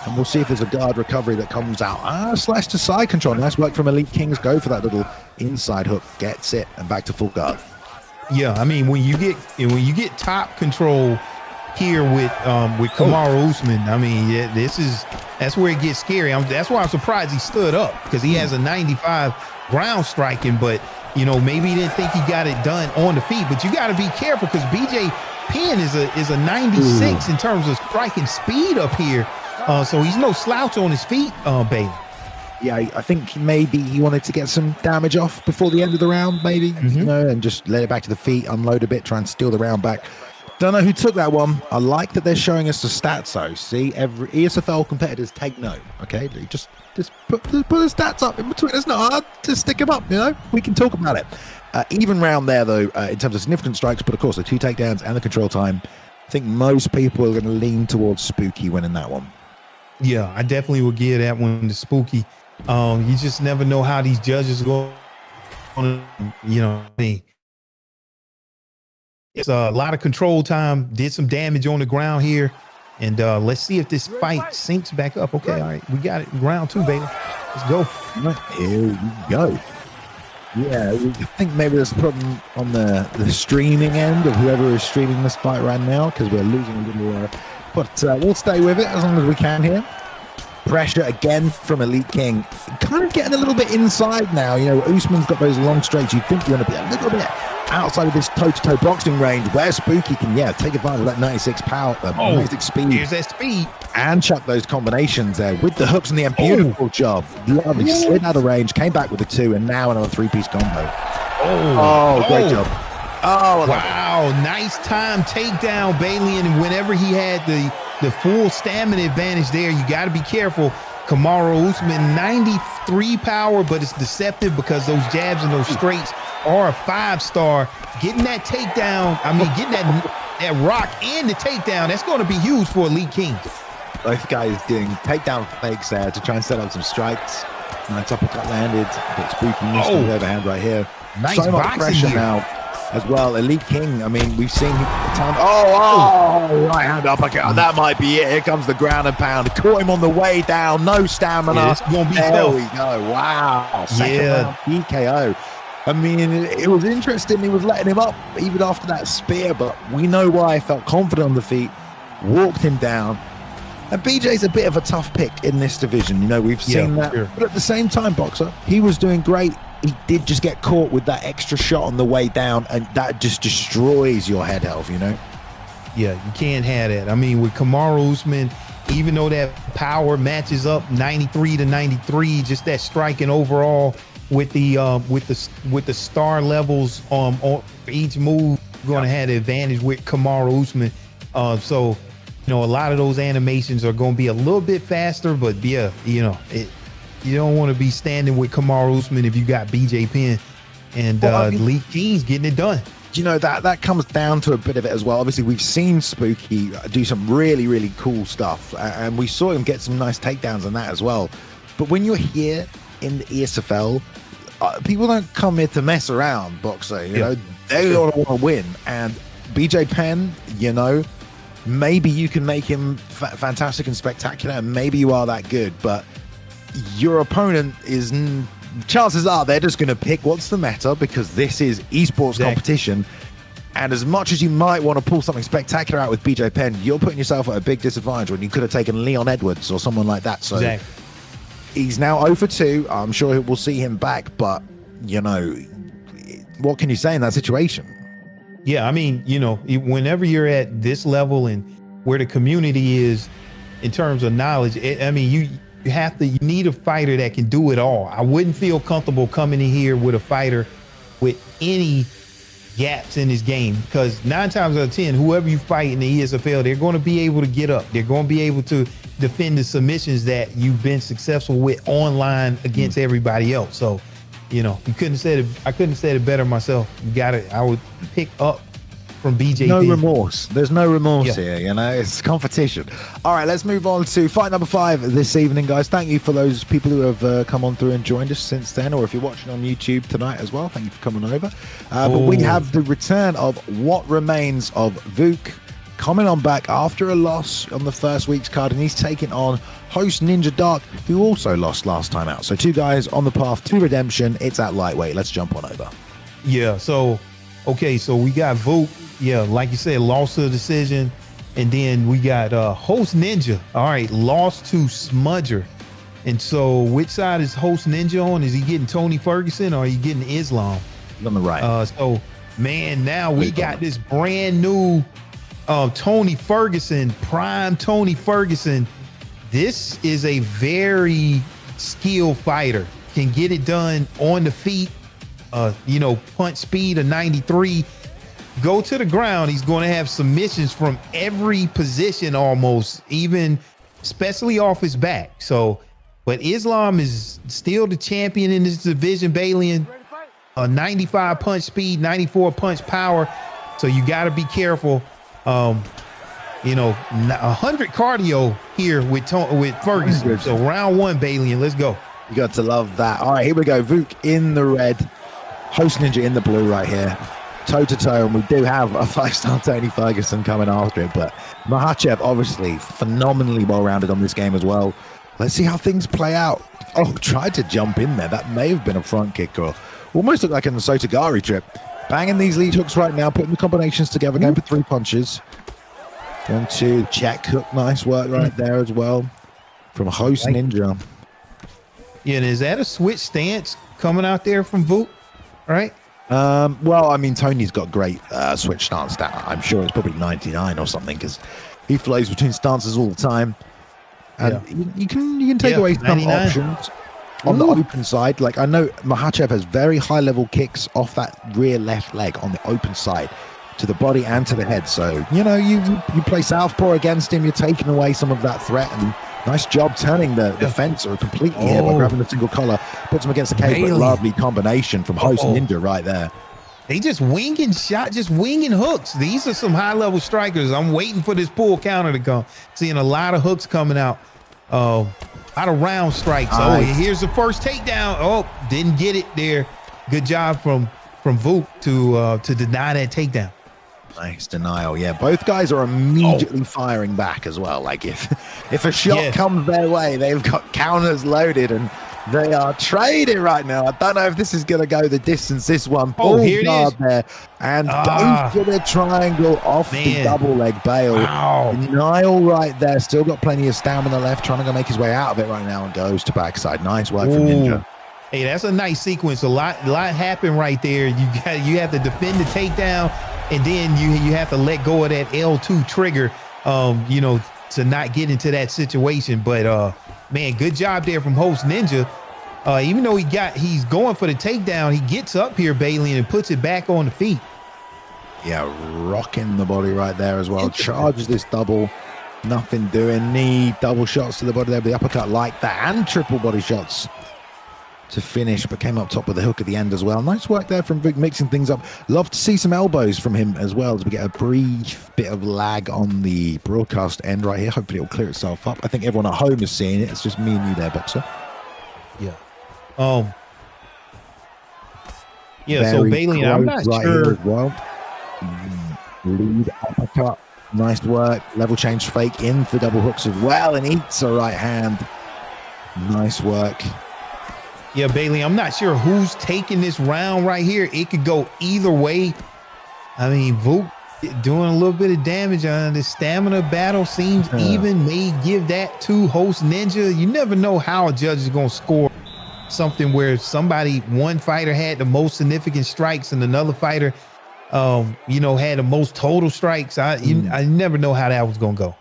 And we'll see if there's a guard recovery that comes out. Slash to side control. Nice work from Elite Kings. Go for that little inside hook. Gets it and back to full guard. Yeah, I mean, when you get top control here with Kamaru Usman, I mean, that's where it gets scary. That's why I'm surprised he stood up, because he has a 95 ground striking, but maybe he didn't think he got it done on the feet. But you got to be careful, because BJ Penn is a 96 in terms of striking speed up here. So he's no slouch on his feet, Bailey. Yeah, I think maybe he wanted to get some damage off before the end of the round, maybe, and just let it back to the feet, unload a bit, try and steal the round back. Don't know who took that one. I like that they're showing us the stats, though. See, every ESFL competitors take note, okay? Just put the stats up in between. It's not hard to stick them up, We can talk about it. Even round there, though, in terms of significant strikes, but of course, the 2 takedowns and the control time. I think most people are going to lean towards Spooky winning that one. Yeah, I definitely would give that one to Spooky. You just never know how these judges go on, It's a lot of control time, did some damage on the ground here. And let's see if this fight sinks back up. Okay, all right, we got it. Round 2, baby. Let's go. Here we go. Yeah, I think maybe there's a problem on the streaming end of whoever is streaming this fight right now, because we're losing a little. But we'll stay with it as long as we can here. Pressure again from Elite King. Kind of getting a little bit inside now. Usman's got those long straights. You'd think you want to be a little bit outside of this toe-to-toe boxing range, where Spooky can, take advantage of that 96 power, 96 speed. Here's that speed. And chuck those combinations there with the hooks and the end. Beautiful job. Lovely. Slid out of range, came back with the 2, and now another 3-piece combo. Great job. Wow. Nice time takedown, Bailey. And whenever he had the full stamina advantage there, you got to be careful. Kamaru Usman, 93 power, but it's deceptive because those jabs and those straights are a 5-star. Getting that takedown, getting that rock and the takedown, that's going to be huge for Elite Kings. Both guys doing takedown fakes there to try and set up some strikes. Nice uppercut landed. Bit spooky, missed the overhand right here. Nice so much boxing pressure here. now as well. Elite King, I mean, we've seen a ton. Oh, right hand uppercut. That might be it. Here comes the ground and pound. Caught him on the way down. No stamina. Yeah, it's gonna be there tough. we go. Wow. Second round PKO. I mean, it was interesting. He was letting him up even after that spear, but we know why. Felt confident on the feet, walked him down. And BJ's a bit of a tough pick in this division. You know, we've seen that. Sure. But at the same time, Boxer, he was doing great. He did just get caught with that extra shot on the way down, and that just destroys your head health, you know? Yeah, you can't have that. I mean, with Kamaru Usman, even though that power matches up 93 to 93, just that striking overall with the star levels on each move, going to have the advantage with Kamaru Usman. So, you know, a lot of those animations are going to be a little bit faster, but yeah, you know, you don't want to be standing with Kamaru Usman if you got BJ Penn and Lee King's getting it done. You know, that comes down to a bit of it as well. Obviously, we've seen Spooky do some really, really cool stuff, and we saw him get some nice takedowns on that as well. But when you're here in the ESFL, people don't come here to mess around, Boxer. You know, they want to win. And BJ Penn, you know, maybe you can make him fantastic and spectacular, and maybe you are that good, but your opponent is chances are they're just going to pick what's the meta, because this is esports competition. And as much as you might want to pull something spectacular out with BJ Penn, you're putting yourself at a big disadvantage when you could have taken Leon Edwards or someone like that. So he's now 0 for 2. I'm sure we'll see him back, but you know, what can you say in that situation? Yeah, I mean, you know, whenever you're at this level and where the community is in terms of knowledge, I mean, you need a fighter that can do it all. I wouldn't feel comfortable coming in here with a fighter with any gaps in his game, because 9 times out of 10, whoever you fight in the ESFL, they're going to be able to get up. They're going to be able to defend the submissions that you've been successful with online against everybody else. So, you know, I couldn't have said it better myself. I would pick up from BJ. No remorse. There's no remorse here, you know, it's competition. All right, let's move on to fight number 5 this evening, guys. Thank you for those people who have come on through and joined us since then, or if you're watching on YouTube tonight as well, thank you for coming over. But we have the return of what remains of Vuk coming on back after a loss on the first week's card, and he's taking on host Ninja Dark, who also lost last time out. So 2 guys on the path to redemption. It's at lightweight. Let's jump on over. Yeah, so okay, so we got Vuk, like you said, lost to the decision. And then we got host Ninja, all right, lost to Smudger. And so which side is host Ninja on? Is he getting Tony Ferguson or are you getting Islam? On the right. So man, now we got this brand new Tony Ferguson, prime Tony Ferguson. This is a very skilled fighter, can get it done on the feet. You know, punch speed of 93, go to the ground. He's going to have submissions from every position almost, even especially off his back. So, but Islam is still the champion in this division, Balian. 95 punch speed, 94 punch power. So you got to be careful. You know, 100 cardio here with Ferguson. So round 1, Balian, let's go. You got to love that. All right, here we go. Vuk in the red, host Ninja in the blue right here, toe to toe, and we do have a 5-star Tony Ferguson coming after it. But Makhachev obviously phenomenally well-rounded on this game as well. Let's see how things play out. Oh, tried to jump in there. That may have been a front kick, or almost looked like an Sotogari trip. Banging these lead hooks right now, putting the combinations together, going for 3 punches. 1, 2, check hook. Nice work right there as well from host Ninja. Yeah, and is that a switch stance coming out there from Vuk? Right? Well, I mean, Tony's got great switch stance stat. I'm sure it's probably 99 or something, because he flows between stances all the time. And you can take away some 99 options on the open side. Like, I know Makhachev has very high level kicks off that rear left leg on the open side to the body and to the head. So, you know, you play southpaw against him, you're taking away some of that threat, and nice job turning the fence or completely here by grabbing the single collar. Puts him against the cage, but lovely combination from host Ninja right there. They just winging shot, just winging hooks. These are some high level strikers. I'm waiting for this pull counter to come. Seeing a lot of hooks coming out. A lot of round strikes. Oh, here's the first takedown. Oh, didn't get it there. Good job from Vuk to deny that takedown. Nice denial. Yeah, both guys are immediately firing back as well. Like if a shot comes their way, they've got counters loaded and they are trading right now. I don't know if this is going to go the distance. This one, here it is. There, and goes to the triangle off the double leg bail. Wow. Denial right there. Still got plenty of stamina left. Trying to go make his way out of it right now and goes to backside. Nice work from Ninja. Hey, that's a nice sequence. A lot happened right there. You have to defend the takedown, and then you have to let go of that L2 trigger, to not get into that situation. But man, good job there from Host Ninja. Even though he's going for the takedown, he gets up here, Bailey, and puts it back on the feet. Yeah, rocking the body right there as well. Charges this double. Nothing doing. Knee, double shots to the body there. The uppercut like that, and triple body shots to finish, but came up top with the hook at the end as well. Nice work there from Vuk, mixing things up. Love to see some elbows from him as well, as we get a brief bit of lag on the broadcast end right here. Hopefully it'll clear itself up. I think everyone at home is seeing it. It's just me and you there, Boxer. Yeah. So Bailey, I'm not sure. As well. Lead uppercut. Nice work. Level change fake in for double hooks as well, and eats a right hand. Nice work. Yeah, Bailey, I'm not sure who's taking this round right here. It could go either way. I mean, Vuk doing a little bit of damage on the stamina battle seems even. May give that to Host Ninja. You never know how a judge is going to score something where one fighter had the most significant strikes and another fighter, had the most total strikes. I never know how that was going to go.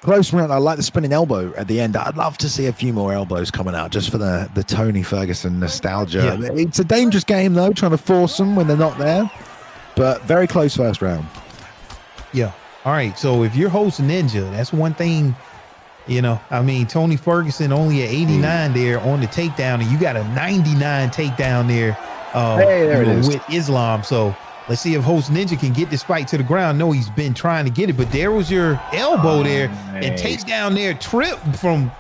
Close round. I like the spinning elbow at the end. I'd love to see a few more elbows coming out just for the Tony Ferguson nostalgia. Yeah. It's a dangerous game, though, trying to force them when they're not there. But very close first round. Yeah. All right. So if you're Host Ninja, that's one thing, Tony Ferguson only at 89 there on the takedown, and you got a 99 takedown there, there it is. With Islam. So let's see if Host Ninja can get this fight to the ground. No, he's been trying to get it, but there was your elbow there and takedown there, trip from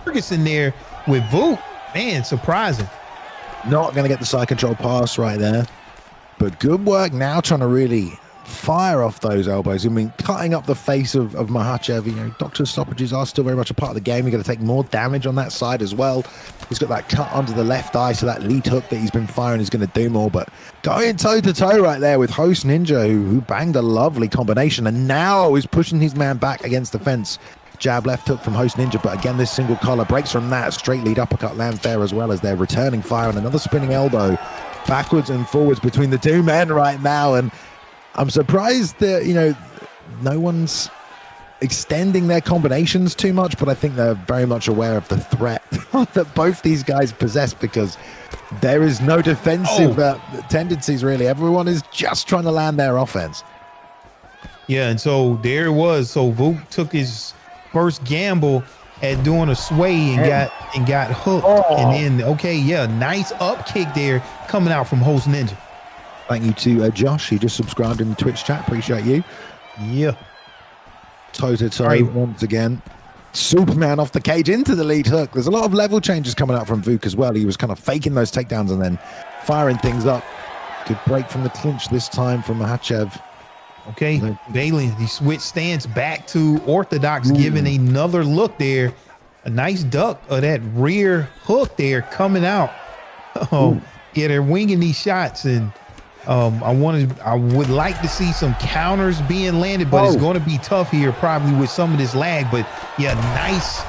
Ferguson there with Vuk. Man, surprising. Not going to get the side control pass right there, but good work now trying to really fire off those elbows. I mean, cutting up the face of Makhachev. Doctor's stoppages are still very much a part of the game. You're going to take more damage on that side as well. He's got that cut under the left eye, so that lead hook that he's been firing is going to do more. But going toe-to-toe right there with Host Ninja, who banged a lovely combination and now is pushing his man back against the fence. Jab left hook from Host Ninja, but again, this single collar breaks from that. Straight lead uppercut lands there as well as they're returning fire, and another spinning elbow backwards and forwards between the two men right now. And I'm surprised that, no one's extending their combinations too much, but I think they're very much aware of the threat that both these guys possess, because there is no defensive tendencies, really. Everyone is just trying to land their offense. Yeah, and so there it was. So Vuk took his first gamble at doing a sway and got hooked. And then, nice up kick there coming out from Host Ninja. Thank you to Josh. He just subscribed in the Twitch chat. Appreciate you. Yeah. Toe-to-toe once again. Superman off the cage into the lead hook. There's a lot of level changes coming out from Vuk as well. He was kind of faking those takedowns and then firing things up. Good break from the clinch this time from Makhachev. Okay, Bailey, he switched stance back to orthodox, giving another look there. A nice duck of that rear hook there coming out. They're winging these shots, and I would like to see some counters being landed, but it's going to be tough here probably with some of this lag. But yeah, nice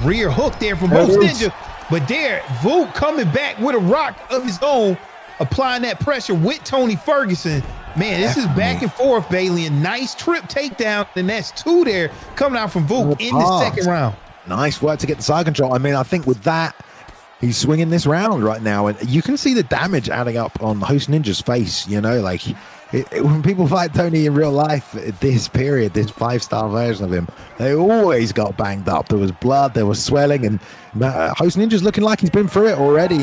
rear hook there from Host Ninja. But there, Vuk coming back with a rock of his own, applying that pressure with Tony Ferguson. Man, this is back and forth, Bailey. A nice trip takedown, and that's two there coming out from Vuk in the second round. Nice work to get the side control. I mean, I think with that, he's swinging this round right now, and you can see the damage adding up on Host Ninja's face. When people fight Tony in real life, this 5-star version of him, they always got banged up. There was blood, there was swelling, and Host Ninja's looking like he's been through it already.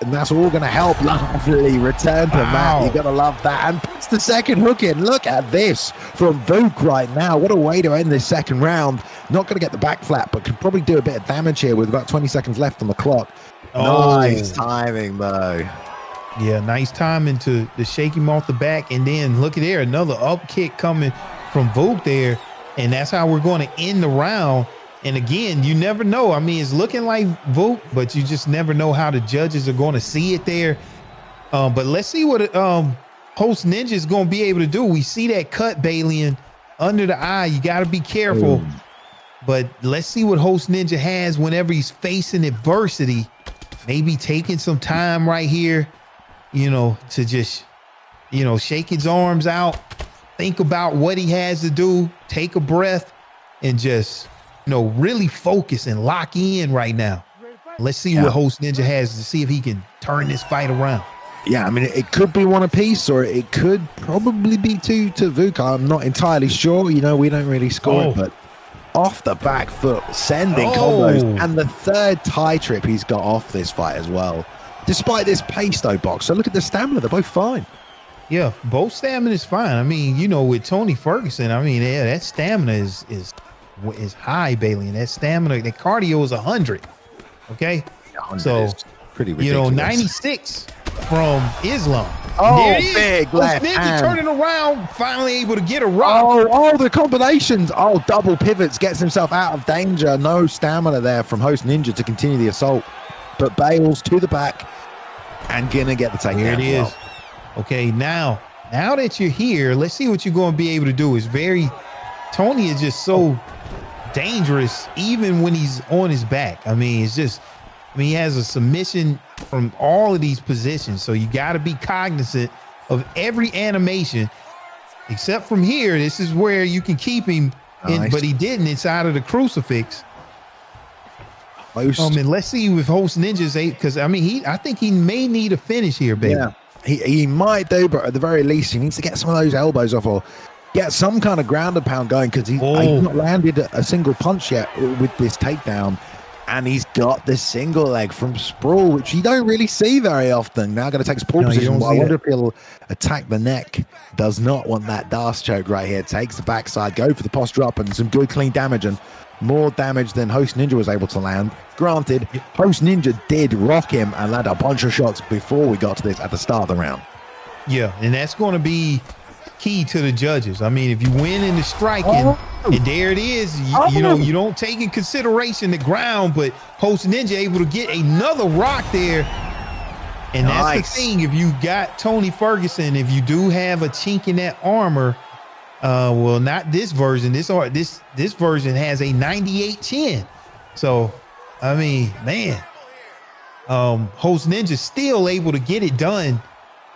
and that's all going to help. Lovely return to Matt. You're going to love that. And puts the second hook in. Look at this from Vuk right now. What a way to end this second round. Not going to get the back flat, but could probably do a bit of damage here with about 20 seconds left on the clock. Nice timing, though. Yeah, nice timing to shake him off the back. And then look at there, another up kick coming from Vuk there. And that's how we're going to end the round. And again, you never know. I mean, it's looking like Vuk, but you just never know how the judges are going to see it there. But let's see what Host Ninja is going to be able to do. We see that cut, Balian, under the eye. You got to be careful. Ooh. But let's see what Host Ninja has whenever he's facing adversity. Maybe taking some time right here, to just, shake his arms out, think about what he has to do, take a breath, and just, really focus and lock in right now. Let's see what Host Ninja has to see if he can turn this fight around. Yeah, I mean, it could be one apiece, or it could probably be two to Vuk. I'm not entirely sure. We don't really score it, but off the back foot, sending combos, and the third tie trip he's got off this fight as well. Despite this pace, though, Boxer, look at the stamina. They're both fine. Yeah, both stamina is fine. I mean, with Tony Ferguson, I mean, that stamina is high, Bailey, and that stamina, the cardio is 100. Okay, 100 so pretty ridiculous. 96 from Islam. Oh, big left hand. Turning around, finally able to get a rock. Oh, the combinations. Oh, double pivots, gets himself out of danger. No stamina there from Host Ninja to continue the assault, but bails to the back and gonna get the takedown. Here it is. Okay, now that you're here, let's see what you're going to be able to do. Tony is just so dangerous, even when he's on his back. I mean, he has a submission from all of these positions. So you got to be cognizant of every animation, except from here. This is where you can keep him, but he didn't inside of the crucifix. And let's see if Host Ninja's because I think he may need a finish here, baby. Yeah, he might do, but at the very least, he needs to get some of those elbows off or get some kind of ground and pound going, because he's not landed a single punch yet with this takedown. And he's got the single leg from Sprawl, which you don't really see very often. Now going to take his paw position. I wonder if he'll attack the neck. Does not want that Darce choke right here. Takes the backside, go for the posture up, and some good clean damage, and more damage than Host Ninja was able to land. Granted, Host Ninja did rock him and land a bunch of shots before we got to this at the start of the round. Yeah, and that's going to be key to the judges. I mean, if you win in the striking, and there it is, you don't take in consideration the ground, but Host Ninja able to get another rock there. And that's the thing. If you got Tony Ferguson, if you do have a chink in that armor, well, not this version. This version has a 98 chin. So, I mean, man, Host Ninja still able to get it done,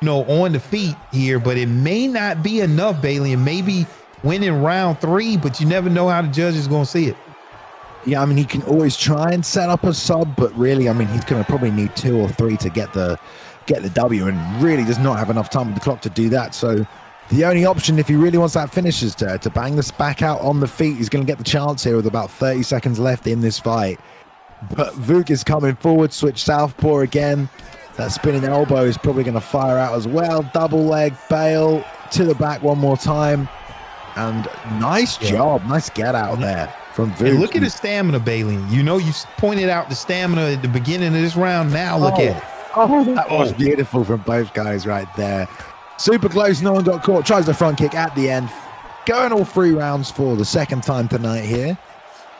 on the feet here, but it may not be enough, Bailey, and maybe winning round 3, but you never know how the judge is going to see it. Yeah, I mean, he can always try and set up a sub, but really, I mean, he's going to probably need 2 or 3 to get the W, and really does not have enough time on the clock to do that. So the only option, if he really wants that finish, is to bang this back out on the feet. He's going to get the chance here with about 30 seconds left in this fight. But Vuk is coming forward, switch southpaw again. That spinning elbow is probably going to fire out as well. Double leg bail to the back one more time. And nice job. Nice get out there from Vuk. And look at the stamina, Bailey. You pointed out the stamina at the beginning of this round. Now look at it. Oh, that was beautiful from both guys right there. Super close. No one got caught. Tries the front kick at the end. Going all 3 rounds for the second time tonight here.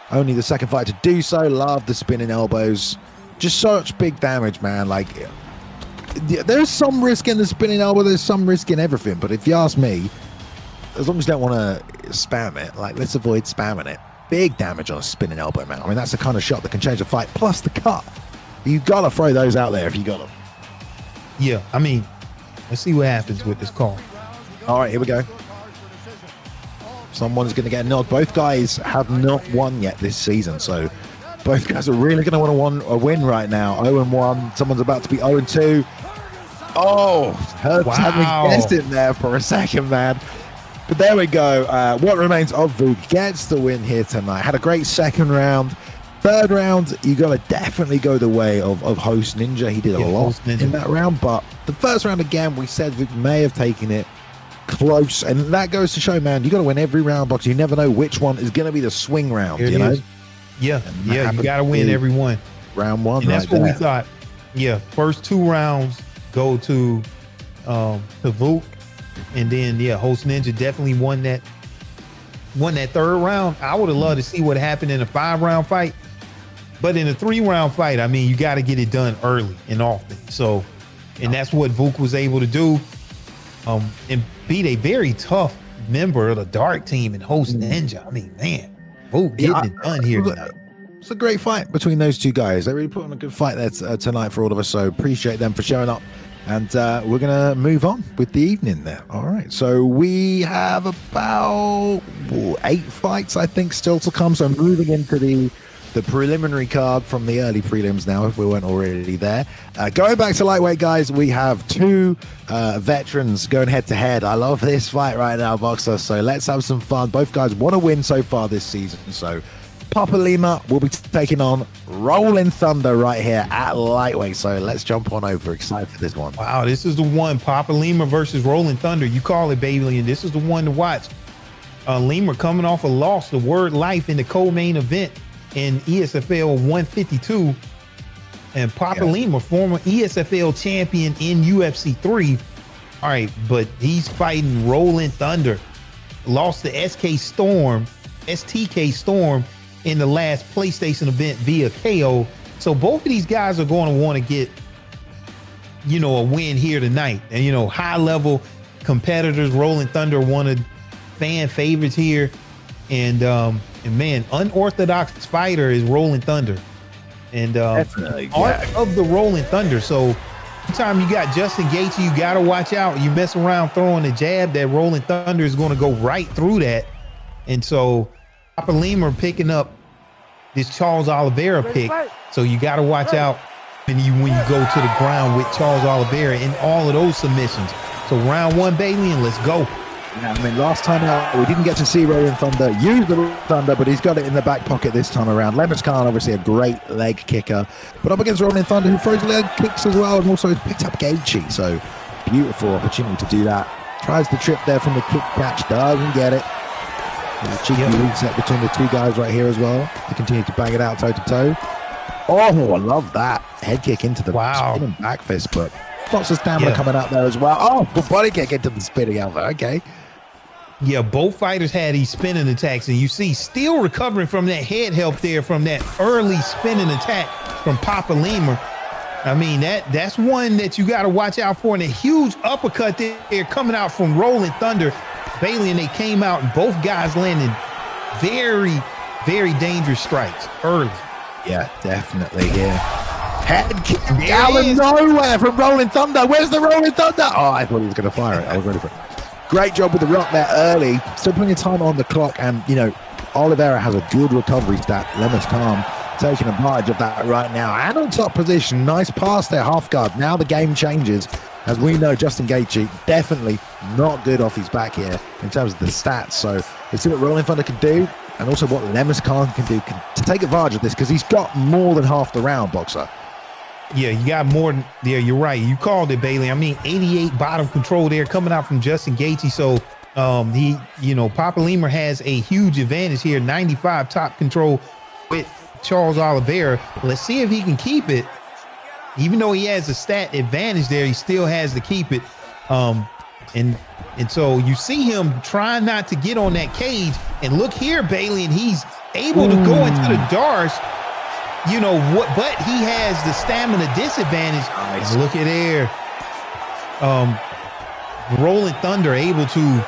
Only the second fight to do so. Love the spinning elbows. Just such big damage, man. Like, there's some risk in the spinning elbow. There's some risk in everything. But if you ask me, as long as you don't want to spam it, let's avoid spamming it. Big damage on a spinning elbow, man. I mean, that's the kind of shot that can change a fight. Plus the cut. You've got to throw those out there if you got them. Yeah, I mean, let's see what happens with this call. All right, here we go. Someone's going to get a nod. Both guys have not won yet this season, so both guys are really going to want a win right now. 0-1. Someone's about to be 0-2. Oh, Herb's having guessed it there for a second, man. But there we go. What remains of Vuk gets the win here tonight. Had a great second round. Third round, you got to definitely go the way of Host Ninja. He did a lot in that round, but the first round, again, we said Vic may have taken it close, and that goes to show, man, you got to win every round, box. You never know which one is going to be the swing round, you know? Yeah, you got to win every one. Round one, and that's what we thought. Yeah, first 2 rounds go to Vuk, and then Host Ninja definitely won that third round. I would have loved to see what happened in a 5-round fight, but in a 3-round fight, I mean, you got to get it done early and often. So, and that's what Vuk was able to do, and beat a very tough member of the Dark Team and Host Ninja. I mean, man, Vuk getting it done here tonight. It's a great fight between those two guys. They really put on a good fight there tonight for all of us. So appreciate them for showing up. And we're going to move on with the evening there. All right. So we have about 8 fights, I think, still to come. So moving into the preliminary card from the early prelims now, if we weren't already there. Going back to lightweight, guys, we have 2 veterans going head-to-head. I love this fight right now, Boxer. So let's have some fun. Both guys want to win so far this season. So Papa Lima will be taking on Rolling Thunder right here at lightweight. So let's jump on over. Excited for this one. Wow, this is the one. Papa Lima versus Rolling Thunder. You call it, baby, and this is the one to watch. Lima coming off a loss to Wordlife in the co-main event in ESFL 152. And Papa Lima, former ESFL champion in UFC 3. All right, but he's fighting Rolling Thunder. Lost to STK Storm in the last PlayStation event via KO. So both of these guys are going to want to get, a win here tonight. And, high level competitors. Rolling Thunder, one of fan favorites here. And man, unorthodox fighter is Rolling Thunder. And art of the Rolling Thunder. So anytime you got Justin Gaethje, you got to watch out. You mess around throwing a jab, that Rolling Thunder is going to go right through that. And so Papa Lima picking up this Charles Oliveira pick. So you got to watch out when you go to the ground with Charles Oliveira in all of those submissions. So round 1, Bailey, and let's go. Yeah, I mean, last time out, we didn't get to see Rolling Thunder use the Thunder, but he's got it in the back pocket this time around. Lemus Khan, obviously a great leg kicker, but up against Rolling Thunder, who throws leg kicks as well, and also picked up Gaethje. So beautiful opportunity to do that. Tries the trip there from the kick catch, doesn't get it. There's a cheeky reset between the two guys right here as well. They continue to bang it out toe to toe. Oh, I love that head kick into the spinning back fist, but lots of stamina coming out there as well. Oh, body kick into the spinning elbow. Okay. Yeah, both fighters had these spinning attacks, and you see still recovering from that head help there from that early spinning attack from Papa Lima. I mean, that's one that you got to watch out for, and a huge uppercut there coming out from Rolling Thunder. Bailey, and they came out, and both guys landed very, very dangerous strikes early. Yeah, definitely. Yeah. Head kick out of nowhere from Rolling Thunder. Where's the Rolling Thunder? Oh, I thought he was going to fire it. I was ready for it. Great job with the rock there early. Still plenty of time on the clock. And, Oliveira has a good recovery stat. Lemus Khan taking advantage of that right now. And on top position. Nice pass there, half guard. Now the game changes. As we know, Justin Gaethje definitely not good off his back here in terms of the stats. So let's see what Rolling Thunder can do. And also what Lemus Khan can do to take advantage of this, because he's got more than half the round, Boxer. Yeah, you got more than, you're right. You called it, Bailey. I mean, 88 bottom control there coming out from Justin Gaethje. So Papa Lima has a huge advantage here, 95 top control with Charles Oliveira. Let's see if he can keep it. Even though he has a stat advantage there, he still has to keep it. And so you see him trying not to get on that cage. And look here, Bailey, and he's able to go into the darts. But he has the stamina disadvantage. Nice. Look at there. Rolling Thunder able to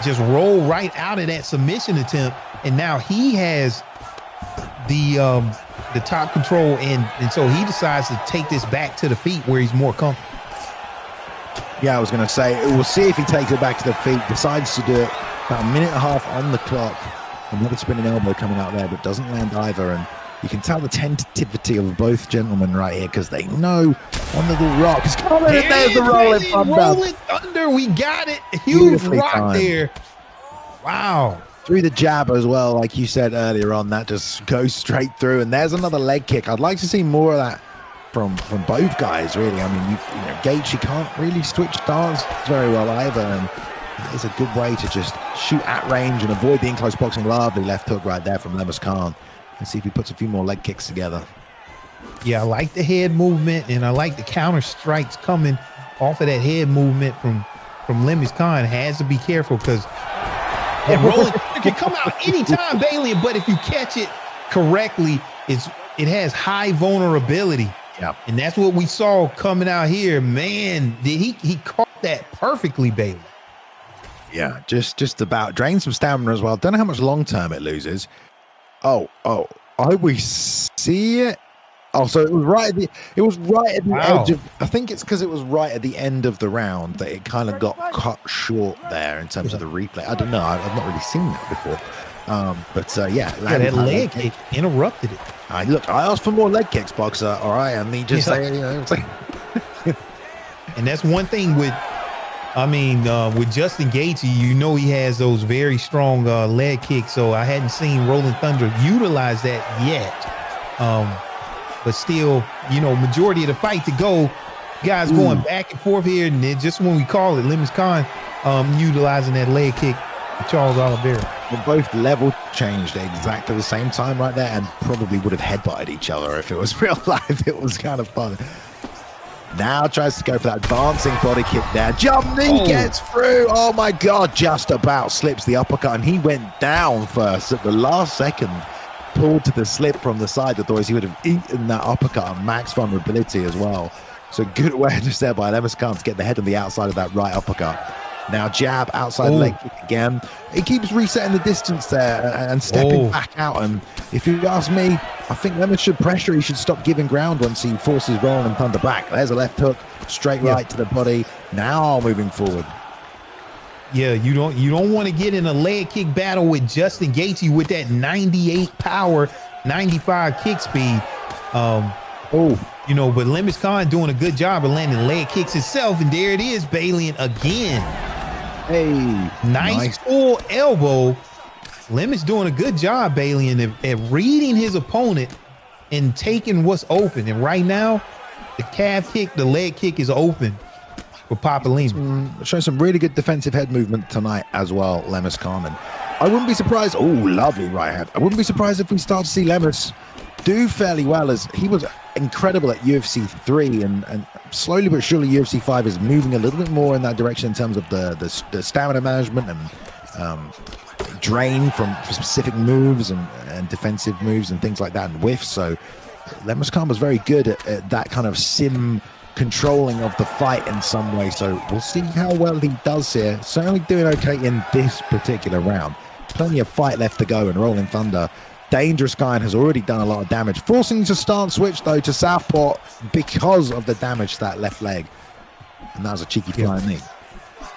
just roll right out of that submission attempt. And now he has the top control, and so he decides to take this back to the feet where he's more comfortable. Yeah, I was going to say, we'll see if he takes it back to the feet, decides to do it. About a minute and a half on the clock. Another spinning elbow coming out there, but doesn't land either. And you can tell the tentativity of both gentlemen right here, because they know one of the rocks coming, and there's the Rolling Thunder. Rolling Thunder, we got it. Huge rock there. Wow. through the jab as well, like you said earlier on, that just goes straight through. And there's another leg kick. I'd like to see more of that from both guys, really. I mean, you know, Gaethje can't really switch stance very well either, and it's a good way to just shoot at range and avoid the in-close boxing. Lovely left hook right there from Lemus Khan. Let's see if he puts a few more leg kicks together. Yeah, I like the head movement, and I like the counter strikes coming off of that head movement from Lemus Khan. Has to be careful because that rolling can come out anytime, Bailey. But if you catch it correctly, it has high vulnerability. Yeah, and that's what we saw coming out here. Man, did he caught that perfectly, Bailey. Yeah, just about drain some stamina as well. Don't know how much long term it loses. Oh, we see it. Oh, so it was right at the edge of. I think it's because it was right at the end of the round that it kind of got cut short there in terms of the replay. I don't know. I've not really seen that before. That leg kick interrupted it. I asked for more leg kicks, boxer. All right, and he just say, you know, it's like. And that's one thing with Justin Gaethje. You know, he has those very strong leg kicks. So I hadn't seen Rolling Thunder utilize that yet. But still, you know, majority of the fight to go, guys going back and forth here, and then just when we call it, Lemus Khan utilizing that leg kick, Charles Oliveira. Well, both level changed at exactly the same time right there, and probably would have headbutted each other if it was real life. It was kind of fun. Now tries to go for that advancing body kick there. Jump knee gets through. Oh my God, just about slips the uppercut, and he went down first at the last second. Pulled to the slip from the side. Otherwise he would have eaten that uppercut at max vulnerability as well. So good awareness there by Lemus Khan to get the head on the outside of that right uppercut. Now jab, outside leg kick again. He keeps resetting the distance there and stepping back out. And if you ask me, I think Lemus should pressure. He should stop giving ground once he forces Rolling Thunder back. There's a left hook, straight right to the body. Now moving forward. Yeah, you don't want to get in a leg kick battle with Justin Gaethje with that 98 power, 95 kick speed. You know, but Lemus Khan doing a good job of landing leg kicks himself, and there it is, Bailey again. Hey, nice full elbow. Lemus doing a good job, Bailey, at reading his opponent and taking what's open. And right now, the calf kick, the leg kick is open for Papalima. Showing some really good defensive head movement tonight as well, Lemus Khan. And I wouldn't be surprised. Oh, lovely right hand. I wouldn't be surprised if we start to see Lemus do fairly well, as he was incredible at UFC 3, and slowly but surely UFC 5 is moving a little bit more in that direction in terms of the stamina management and drain from specific moves and defensive moves and things like that, and whiffs. So Lemus Khan was very good at that kind of sim controlling of the fight in some way. So we'll see how well he does here. Certainly doing okay in this particular round. Plenty of fight left to go, and Rolling Thunder, dangerous guy, and has already done a lot of damage. Forcing to stance switch though to southpaw because of the damage to that left leg. And that was a cheeky flying knee.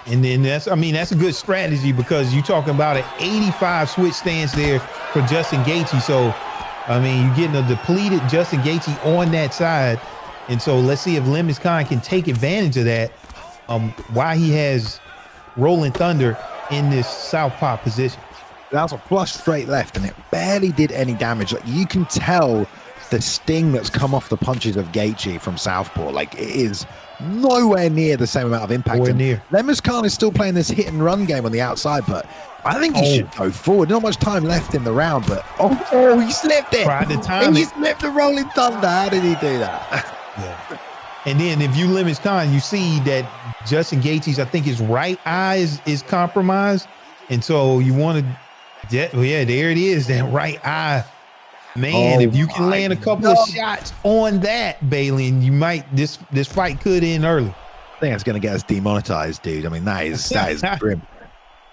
And then that's a good strategy, because you're talking about an 85 switch stance there for Justin Gaethje. So, I mean, you're getting a depleted Justin Gaethje on that side. And so let's see if Lemus Khan can take advantage of that while he has Rolling Thunder in this southpaw position. That was a flush straight left, and it barely did any damage. Like, you can tell the sting that's come off the punches of Gaethje from southpaw. Like, it is nowhere near the same amount of impact. Nowhere near. Lemus Khan is still playing this hit and run game on the outside, but I think he should go forward. Not much time left in the round, but he slipped it. Tried to time he slipped the Rolling Thunder. How did he do that? Yeah. And then if you Lemus Khan, you see that Justin Gaethje's, I think his right eye is compromised. And so you want to, there it is, that right eye. Man, if you can land a couple of shots on that, Bailey, and you might, this fight could end early. I think it's going to get us demonetized, dude. I mean, that is grim.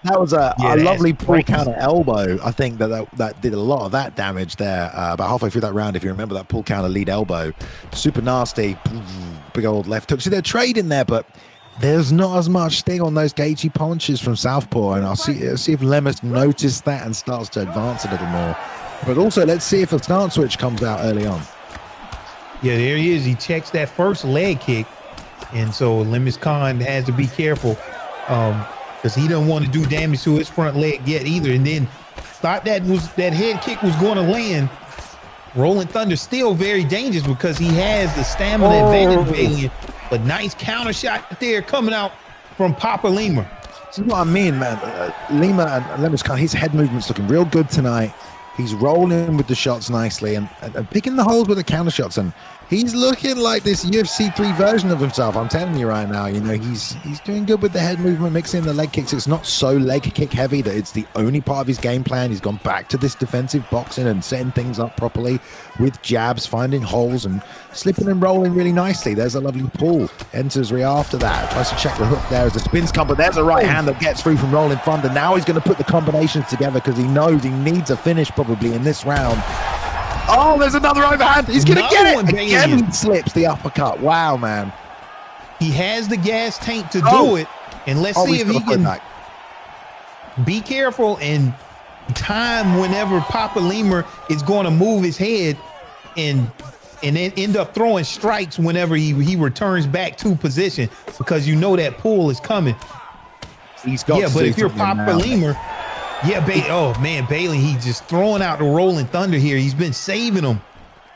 That was a lovely pull counter elbow. I think that did a lot of that damage there about halfway through that round. If you remember that pull counter lead elbow, super nasty, big old left hook. See, they're trading there, but there's not as much sting on those Gaethje punches from southpaw. And I'll see if Lemus noticed that and starts to advance a little more. But also, let's see if a stance switch comes out early on. Yeah, there he is. He checks that first leg kick, and so Lemus Khan has to be careful. Because he doesn't want to do damage to his front leg yet either. And then Thought that head kick was going to land. Rolling Thunder still very dangerous because he has the stamina advantage, Balian. But nice counter shot there coming out from Papa Lima. This is what I mean, man. Lima and Lemmer's Khan, his head movement's looking real good tonight. He's rolling with the shots nicely and picking the holes with the counter shots. And he's looking like this UFC 3 version of himself. I'm telling you right now, you know, he's doing good with the head movement, mixing the leg kicks. It's not so leg kick heavy that it's the only part of his game plan. He's gone back to this defensive boxing and setting things up properly with jabs, finding holes and slipping and rolling really nicely. There's a lovely pull. Enters right after that. Tries to check the hook there as the spins come, but there's a right hand that gets through from Rolling Thunder. Now he's going to put the combinations together because he knows he needs a finish probably in this round. Oh, there's another overhand. He's going to get it. Again, he slips the uppercut. Wow, man. He has the gas tank to do it. And let's see if he can be careful and time whenever Papa Lima is going to move his head and then end up throwing strikes whenever he returns back to position, because you know that pull is coming. He's got but if you're Papa Lima, Bailey, he's just throwing out the Rolling Thunder here. He's been saving them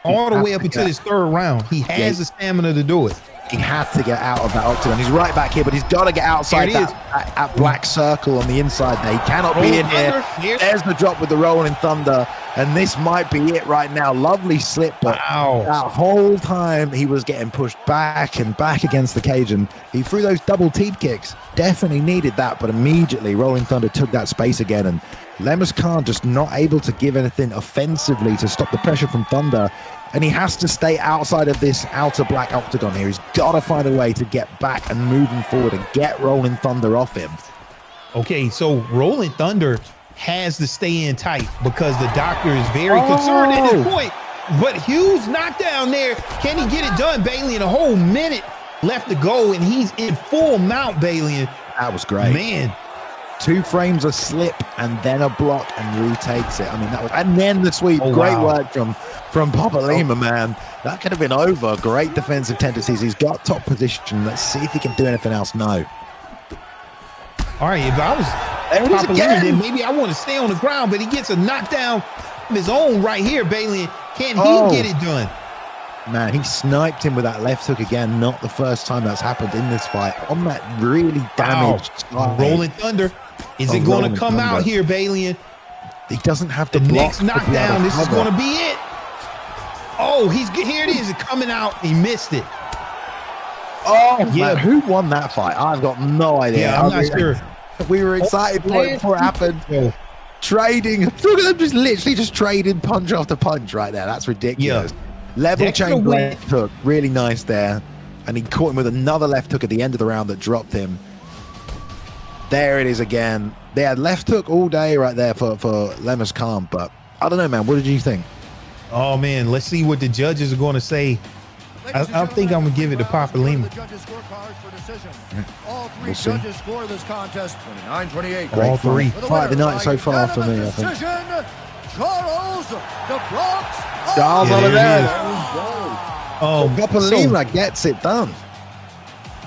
all the way up until this third round. He has the stamina to do it. He had to get out of that octagon. He's right back here, but he's got to get outside that black circle on the inside there. He cannot be in here. There's the drop with the Rolling Thunder, and this might be it right now. Lovely slip, but that whole time he was getting pushed back and back against the cage, and he threw those double teep kicks. Definitely needed that, but immediately Rolling Thunder took that space again, and Lemmer's Khan just not able to give anything offensively to stop the pressure from Thunder. And he has to stay outside of this outer black octagon here. He's got to find a way to get back and moving forward and get Rolling Thunder off him. Okay, so Rolling Thunder has to stay in tight because the doctor is very concerned at this point. But huge knockdown there. Can he get it done, Bailey? In a whole minute left to go, and he's in full mount, Bailey. That was great. Man. 2 frames of slip and then a block and retakes it. I mean, that was, and then the sweep. Great work from Papa Lima, man. That could have been over. Great defensive tendencies. He's got top position. Let's see if he can do anything else. No. All right, if I was Papa Lima, then maybe I want to stay on the ground, but he gets a knockdown of his own right here, Bailey. Can he get it done? Man, he sniped him with that left hook again. Not the first time that's happened in this fight. On that really damaged side. Rolling Thunder. Is it going to come out here, Bailey? He doesn't have to the block next knockdown. This is going to be it. Oh, here it is. It's coming out. He missed it. Oh, yeah. Man, who won that fight? I've got no idea. Yeah, I'm not sure. We were excited for it before it happened. Trading. Look at them just literally just trading punch after punch right there. That's ridiculous. Yeah. Level change left hook. Really nice there. And he caught him with another left hook at the end of the round that dropped him. There it is again. They had left hook all day right there for Lemmer's Khan, but I don't know, man. What did you think? Oh, man. Let's see what the judges are going to say. I think I'm going to give it to Papa Lima. All 3 judges score this contest 29-28. All 3. Fight of the night so far for me, I think. Charles Oliveira. Papa Lima gets it done.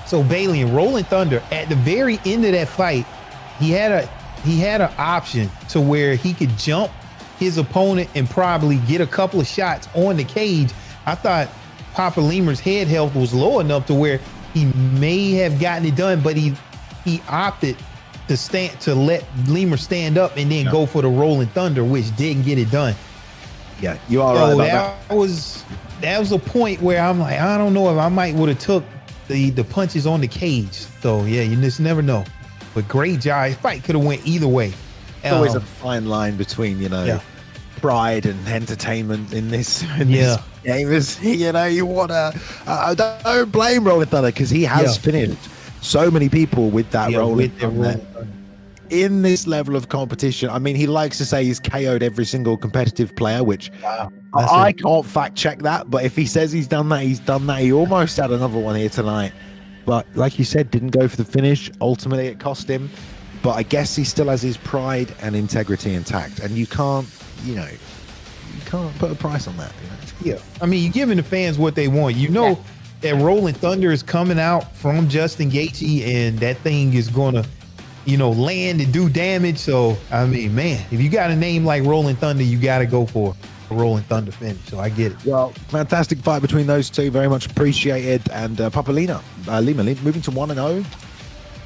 So Bailey and Rolling Thunder at the very end of that fight, he had an option to where he could jump his opponent and probably get a couple of shots on the cage. I thought Papa Lima's head health was low enough to where he may have gotten it done, but he opted to let Lima stand up and then go for the Rolling Thunder, which didn't get it done. Yeah, you are right about that. That was a point where I'm like, I don't know if I might would have took the punches on the cage. So yeah, you just never know. But great job. Fight could have went either way. It's always a fine line between, pride and entertainment in this game. Is, you want to. I don't blame Rolling Thunder because he has finished so many people with that Rolling Thunder. In this level of competition, I mean, he likes to say he's KO'd every single competitive player, which I can't fact check that. But if he says he's done that, he's done that. He almost had another one here tonight. But like you said, didn't go for the finish. Ultimately, it cost him. But I guess he still has his pride and integrity intact. And you can't put a price on that. Yeah. I mean, you're giving the fans what they want. That Rolling Thunder is coming out from Justin Gaethje, and that thing is going to land and do damage. So, I mean, man, if you got a name like Rolling Thunder, you got to go for a Rolling Thunder finish. So I get it. Well, fantastic fight between those two. Very much appreciated. And Papalina, Lima moving to 1-0.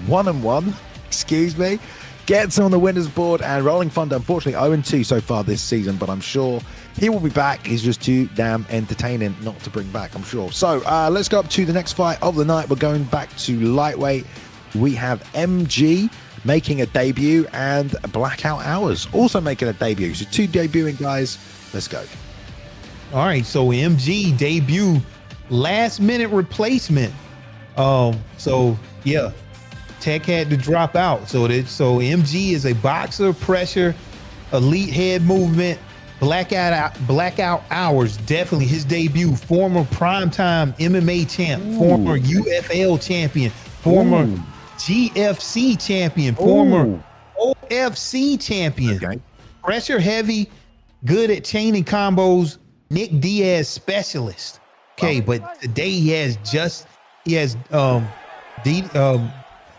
1-1, excuse me. Gets on the winners board, and Rolling Thunder, unfortunately, 0-2 so far this season, but I'm sure he will be back. He's just too damn entertaining not to bring back, I'm sure. So let's go up to the next fight of the night. We're going back to lightweight. We have MG making a debut, and Blackout Hours also making a debut. So two debuting guys. Let's go. All right, so MG debut, last minute replacement. So yeah, Tech had to drop out. So MG is a boxer, pressure, elite head movement, blackout hours. Definitely his debut. Former primetime MMA champ, former UFL champion, former GFC champion, former OFC champion. Okay. Pressure heavy, good at chaining combos. Nick Diaz specialist. Okay, but today he has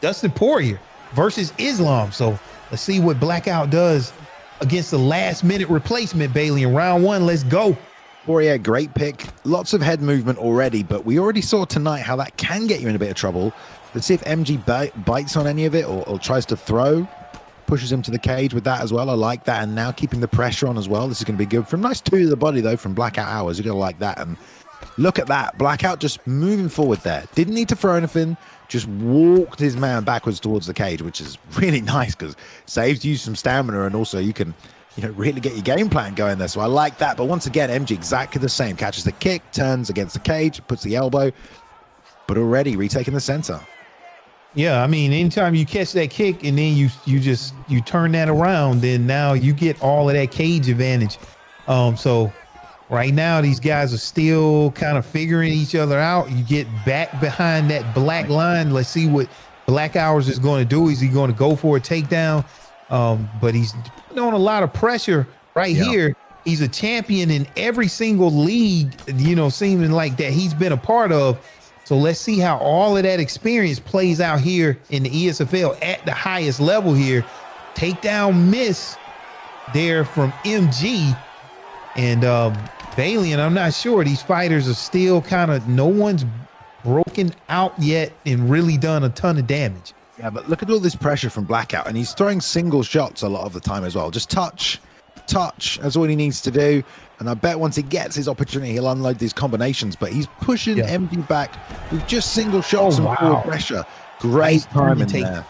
Dustin Poirier versus Islam. So let's see what Blackout does against the last minute replacement, Bailey, in round one. Let's go. Poirier, great pick. Lots of head movement already, but we already saw tonight how that can get you in a bit of trouble. Let's see if MG bites on any of it or tries to throw. Pushes him to the cage with that as well. I like that. And now keeping the pressure on as well. This is going to be good. From nice two to the body, though, from Blackout Hours. You're going to like that. And look at that. Blackout just moving forward there. Didn't need to throw anything. Just walked his man backwards towards the cage, which is really nice because saves you some stamina, and also you can, really get your game plan going there. So I like that. But once again, MG exactly the same. Catches the kick, turns against the cage, puts the elbow, but already retaking the center. Yeah, I mean, anytime you catch that kick and then you turn that around, then now you get all of that cage advantage. So right now these guys are still kind of figuring each other out. You get back behind that black line. Let's see what Black Hours is going to do. Is he going to go for a takedown? But he's putting on a lot of pressure right here. He's a champion in every single league, seeming like that he's been a part of. So let's see how all of that experience plays out here in the ESFL at the highest level here. Takedown miss there from MG. And Bailey, and I'm not sure, these fighters are still no one's broken out yet and really done a ton of damage. Yeah, but look at all this pressure from Blackout, and he's throwing single shots a lot of the time as well. Just touch. That's all he needs to do. And I bet once he gets his opportunity, he'll unload these combinations. But he's pushing MD back with just single shots and forward pressure. Great timing there.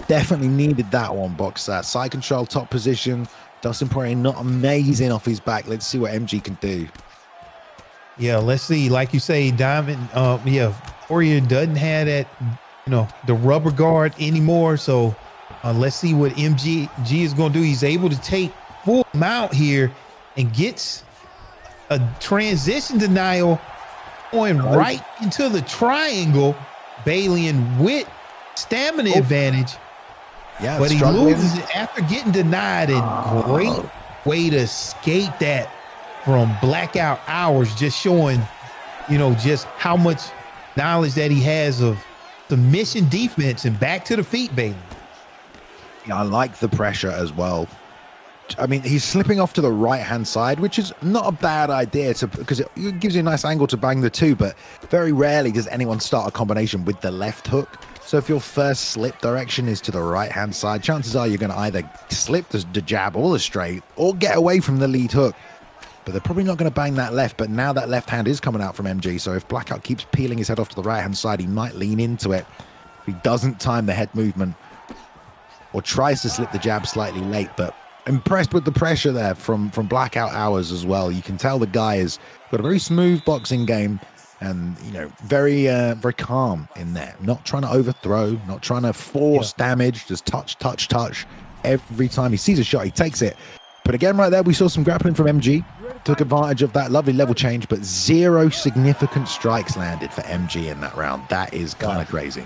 Definitely needed that one, boxer. Side control, top position. Dustin Poirier not amazing off his back. Let's see what MG can do. Yeah, let's see. Like you say, Diamond. Poirier doesn't have that, the rubber guard anymore. So let's see what MG is going to do. He's able to take full mount here and gets a transition denial going right into the triangle. Bailey and with stamina advantage. Yeah, but he loses it after getting denied, and great way to escape that from Blackout Hours, just showing, just how much knowledge that he has of submission defense and back to the feet, Bailey. Yeah, I like the pressure as well. I mean, he's slipping off to the right-hand side, which is not a bad idea because it gives you a nice angle to bang the two, but very rarely does anyone start a combination with the left hook. So if your first slip direction is to the right-hand side, chances are you're going to either slip the jab or the straight or get away from the lead hook. But they're probably not going to bang that left, but now that left hand is coming out from MG, so if Blackout keeps peeling his head off to the right-hand side, he might lean into it. If he doesn't time the head movement or tries to slip the jab slightly late, but impressed with the pressure there from Blackout Hours as well. You can tell the guy has got a very smooth boxing game and, very calm in there. Not trying to overthrow, not trying to force damage, just touch. Every time he sees a shot, he takes it. But again, right there, we saw some grappling from MG. Took advantage of that lovely level change, but 0 significant strikes landed for MG in that round. That is kind of crazy.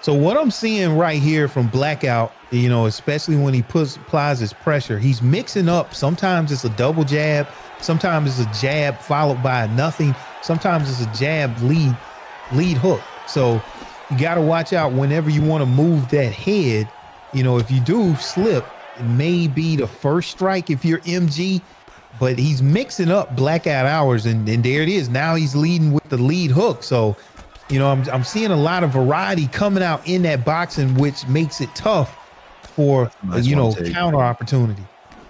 So what I'm seeing right here from Blackout, especially when he applies his pressure, he's mixing up. Sometimes it's a double jab. Sometimes it's a jab followed by a nothing. Sometimes it's a jab lead hook. So you got to watch out whenever you want to move that head. you know, if you do slip, it may be the first strike if you're MG, but he's mixing up blackout hours, and there it is. Now he's leading with the lead hook. So, you know, I'm seeing a lot of variety coming out in that boxing, which makes it tough for, nice you know, too. counter opportunity.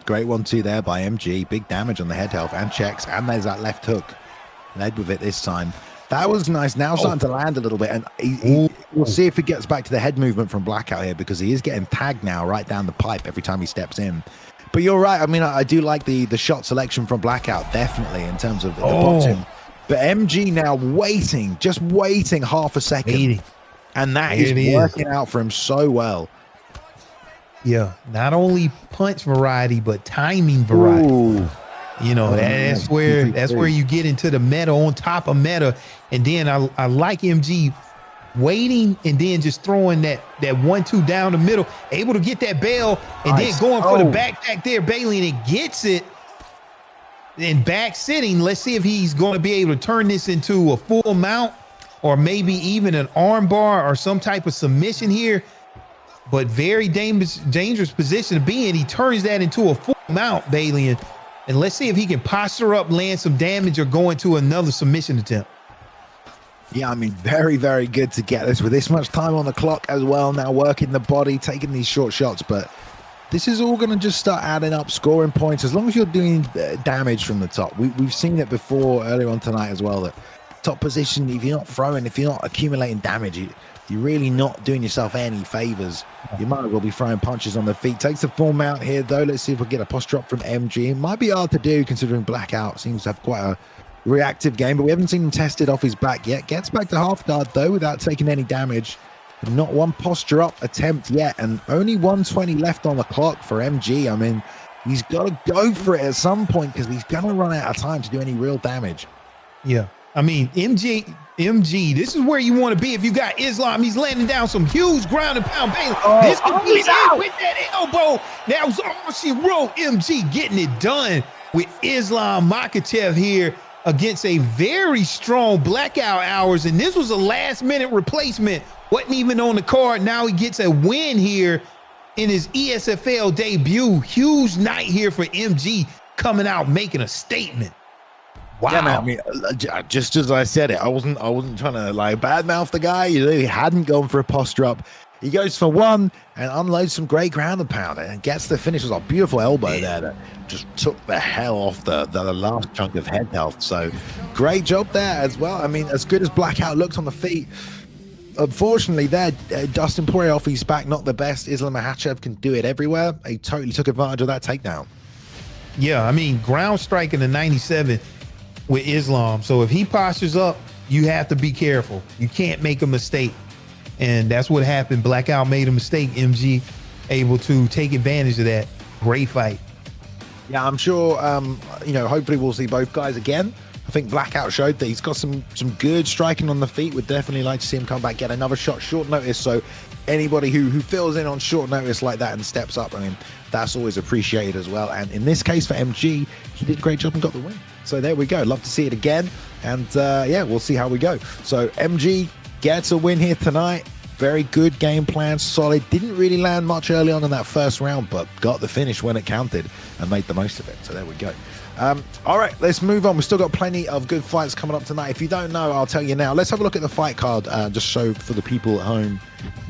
Great 1-2 there by MG. Big damage on the head health and checks, and there's that left hook. Led with it this time. That was nice. Now starting to land a little bit, and we'll see if he gets back to the head movement from Blackout here, because he is getting tagged now right down the pipe every time he steps in. But you're right. I mean, I do like the shot selection from Blackout, definitely, in terms of the boxing. But MG now waiting, just waiting half a second. And that is working out for him so well. Yeah, not only punch variety, but timing variety. Ooh. You know, that's where you get into the meta on top of meta. And then I like MG waiting and then just throwing that 1-2 down the middle, able to get that bail, and then going for the backpack there, Bailey, and it gets it. And back sitting, let's see if he's going to be able to turn this into a full mount, or maybe even an arm bar or some type of submission here. But very dangerous position to be in. He turns that into a full mount, Bailey, and let's see if he can posture up, land some damage, or go into another submission attempt. Yeah, I mean, very, very good to get this with this much time on the clock as well. Now working the body, taking these short shots, but this is all going to just start adding up scoring points as long as you're doing damage from the top. We've seen it before earlier on tonight as well, that top position, if you're not throwing, if you're not accumulating damage, you're really not doing yourself any favors. You might as well be throwing punches on the feet. Takes the full mount here, though. Let's see if we get a posture up from MG. It might be hard to do considering Blackout seems to have quite a reactive game, but we haven't seen him tested off his back yet. Gets back to half guard, though, without taking any damage. Not one posture up attempt yet, and only 120 left on the clock for MG. I mean, he's got to go for it at some point because he's going to run out of time to do any real damage. Yeah. I mean, MG, this is where you want to be if you got Islam. He's landing down some huge ground and pound. Bailey. This could be it with that elbow. That was all she wrote. MG getting it done with Islam Makhachev here against a very strong Blackout Hours. And this was a last-minute replacement. Wasn't even on the card. Now he gets a win here in his ESFL debut. Huge night here for MG, coming out making a statement. Wow. Yeah, man, I mean, just as I said it, I wasn't trying to like badmouth the guy. He hadn't gone for a posture up. He goes for one and unloads some great ground and pound and gets the finish. It was a beautiful elbow there that just took the hell off the last chunk of head health. So great job there as well. I mean, as good as Blackout looks on the feet, unfortunately there, Dustin Poirier off his back, not the best. Islam Makhachev can do it everywhere. He totally took advantage of that takedown. Yeah, I mean, ground strike in the 97 with Islam. So if he postures up, you have to be careful. You can't make a mistake. And that's what happened. Blackout made a mistake. MG able to take advantage of that. Great fight. Yeah, I'm sure, you know, hopefully we'll see both guys again. I think Blackout showed that he's got some good striking on the feet. Would definitely like to see him come back, get another shot short notice. So anybody who fills in on short notice like that and steps up, I mean, that's always appreciated as well. And in this case for MG, he did a great job and got the win. So there we go. Love to see it again. And yeah, we'll see how we go. So MG gets a win here tonight. Very good game plan, solid. Didn't really land much early on in that first round, but got the finish when it counted and made the most of it. So there we go. All right, let's move on. We've still got plenty of good fights coming up tonight. If you don't know, I'll tell you now. Let's have a look at the fight card, just show for the people at home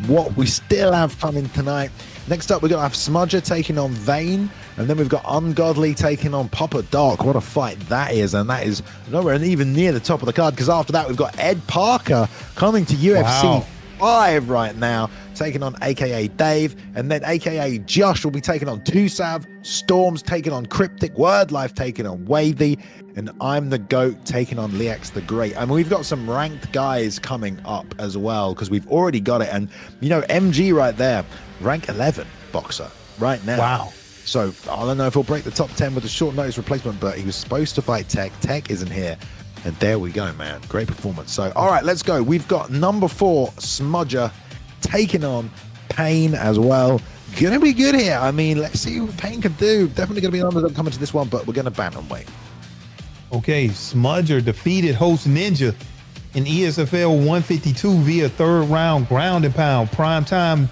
what we still have coming tonight. Next up, we're going to have Smudger taking on Vane, and then we've got Ungodly taking on Papa Doc. What a fight that is, and that is nowhere even near the top of the card, because after that, we've got Ed Parker coming to UFC 5 right now, taking on AKA Dave, and then AKA Josh will be taking on Tusav, Storms taking on Cryptic, Wordlife taking on Wavvy, and ImTheGOAT taking on LeaxeTheGreat. I mean, we've got some ranked guys coming up as well, because we've already got it. And you know, MG right there, rank 11 boxer right now. Wow. So I don't know if he'll break the top 10 with a short notice replacement, but he was supposed to fight Tech. Tech isn't here. And there we go, man. Great performance. So, all right, let's go. We've got number 4, Smudger, taking on Payne as well. Gonna be good here. I mean, let's see what Payne can do. Definitely gonna be an underdog coming to this one, but we're gonna bantamweight. Okay, Smudger defeated host Ninja in ESFL 152 via third round ground and pound. Prime time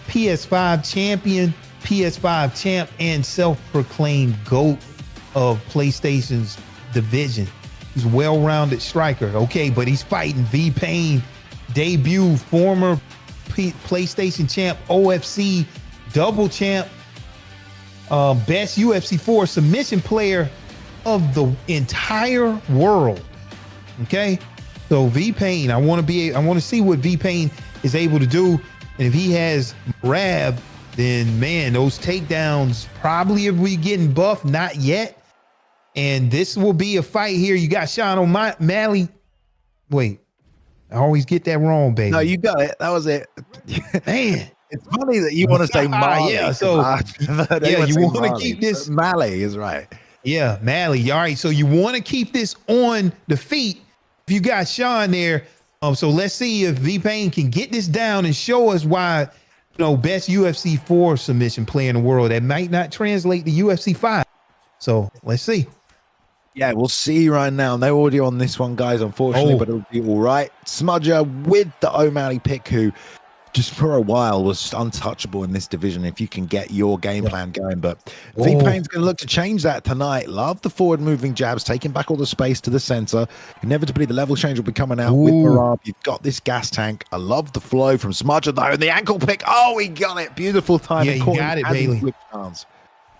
PS5 champion, PS5 champ, and self-proclaimed GOAT of PlayStation's division. He's a well-rounded striker. Okay, but he's fighting V-Pain, debut former PlayStation champ, OFC double champ, best UFC 4 submission player of the entire world. Okay, so V-Pain, I want to see what V-Pain is able to do, and if he has Rab, then man, those takedowns probably, if we getting buffed, not yet. And this will be a fight here. You got Sean O'Malley. Wait, I always get that wrong, baby. No, you got it. That was it. Man. It's funny that you want to say Marley. Yeah, so yeah, you want to keep this. Malley is right. Yeah, Malley. All right, so you want to keep this on the feet. If you got Sean there, so let's see if V-Pain can get this down and show us why, best UFC 4 submission player in the world. That might not translate to UFC 5. So let's see. Yeah, we'll see right now. No audio on this one, guys, unfortunately, but it'll be all right. Smudger with the O'Malley pick, who just for a while was untouchable in this division if you can get your game plan going. But V-Pain's going to look to change that tonight. Love the forward moving jabs, taking back all the space to the center. Inevitably, the level change will be coming out with Marab. You've got this gas tank. I love the flow from Smudger, though, and the ankle pick. Oh, he got it. Beautiful time. Yeah, you got it, Bailey.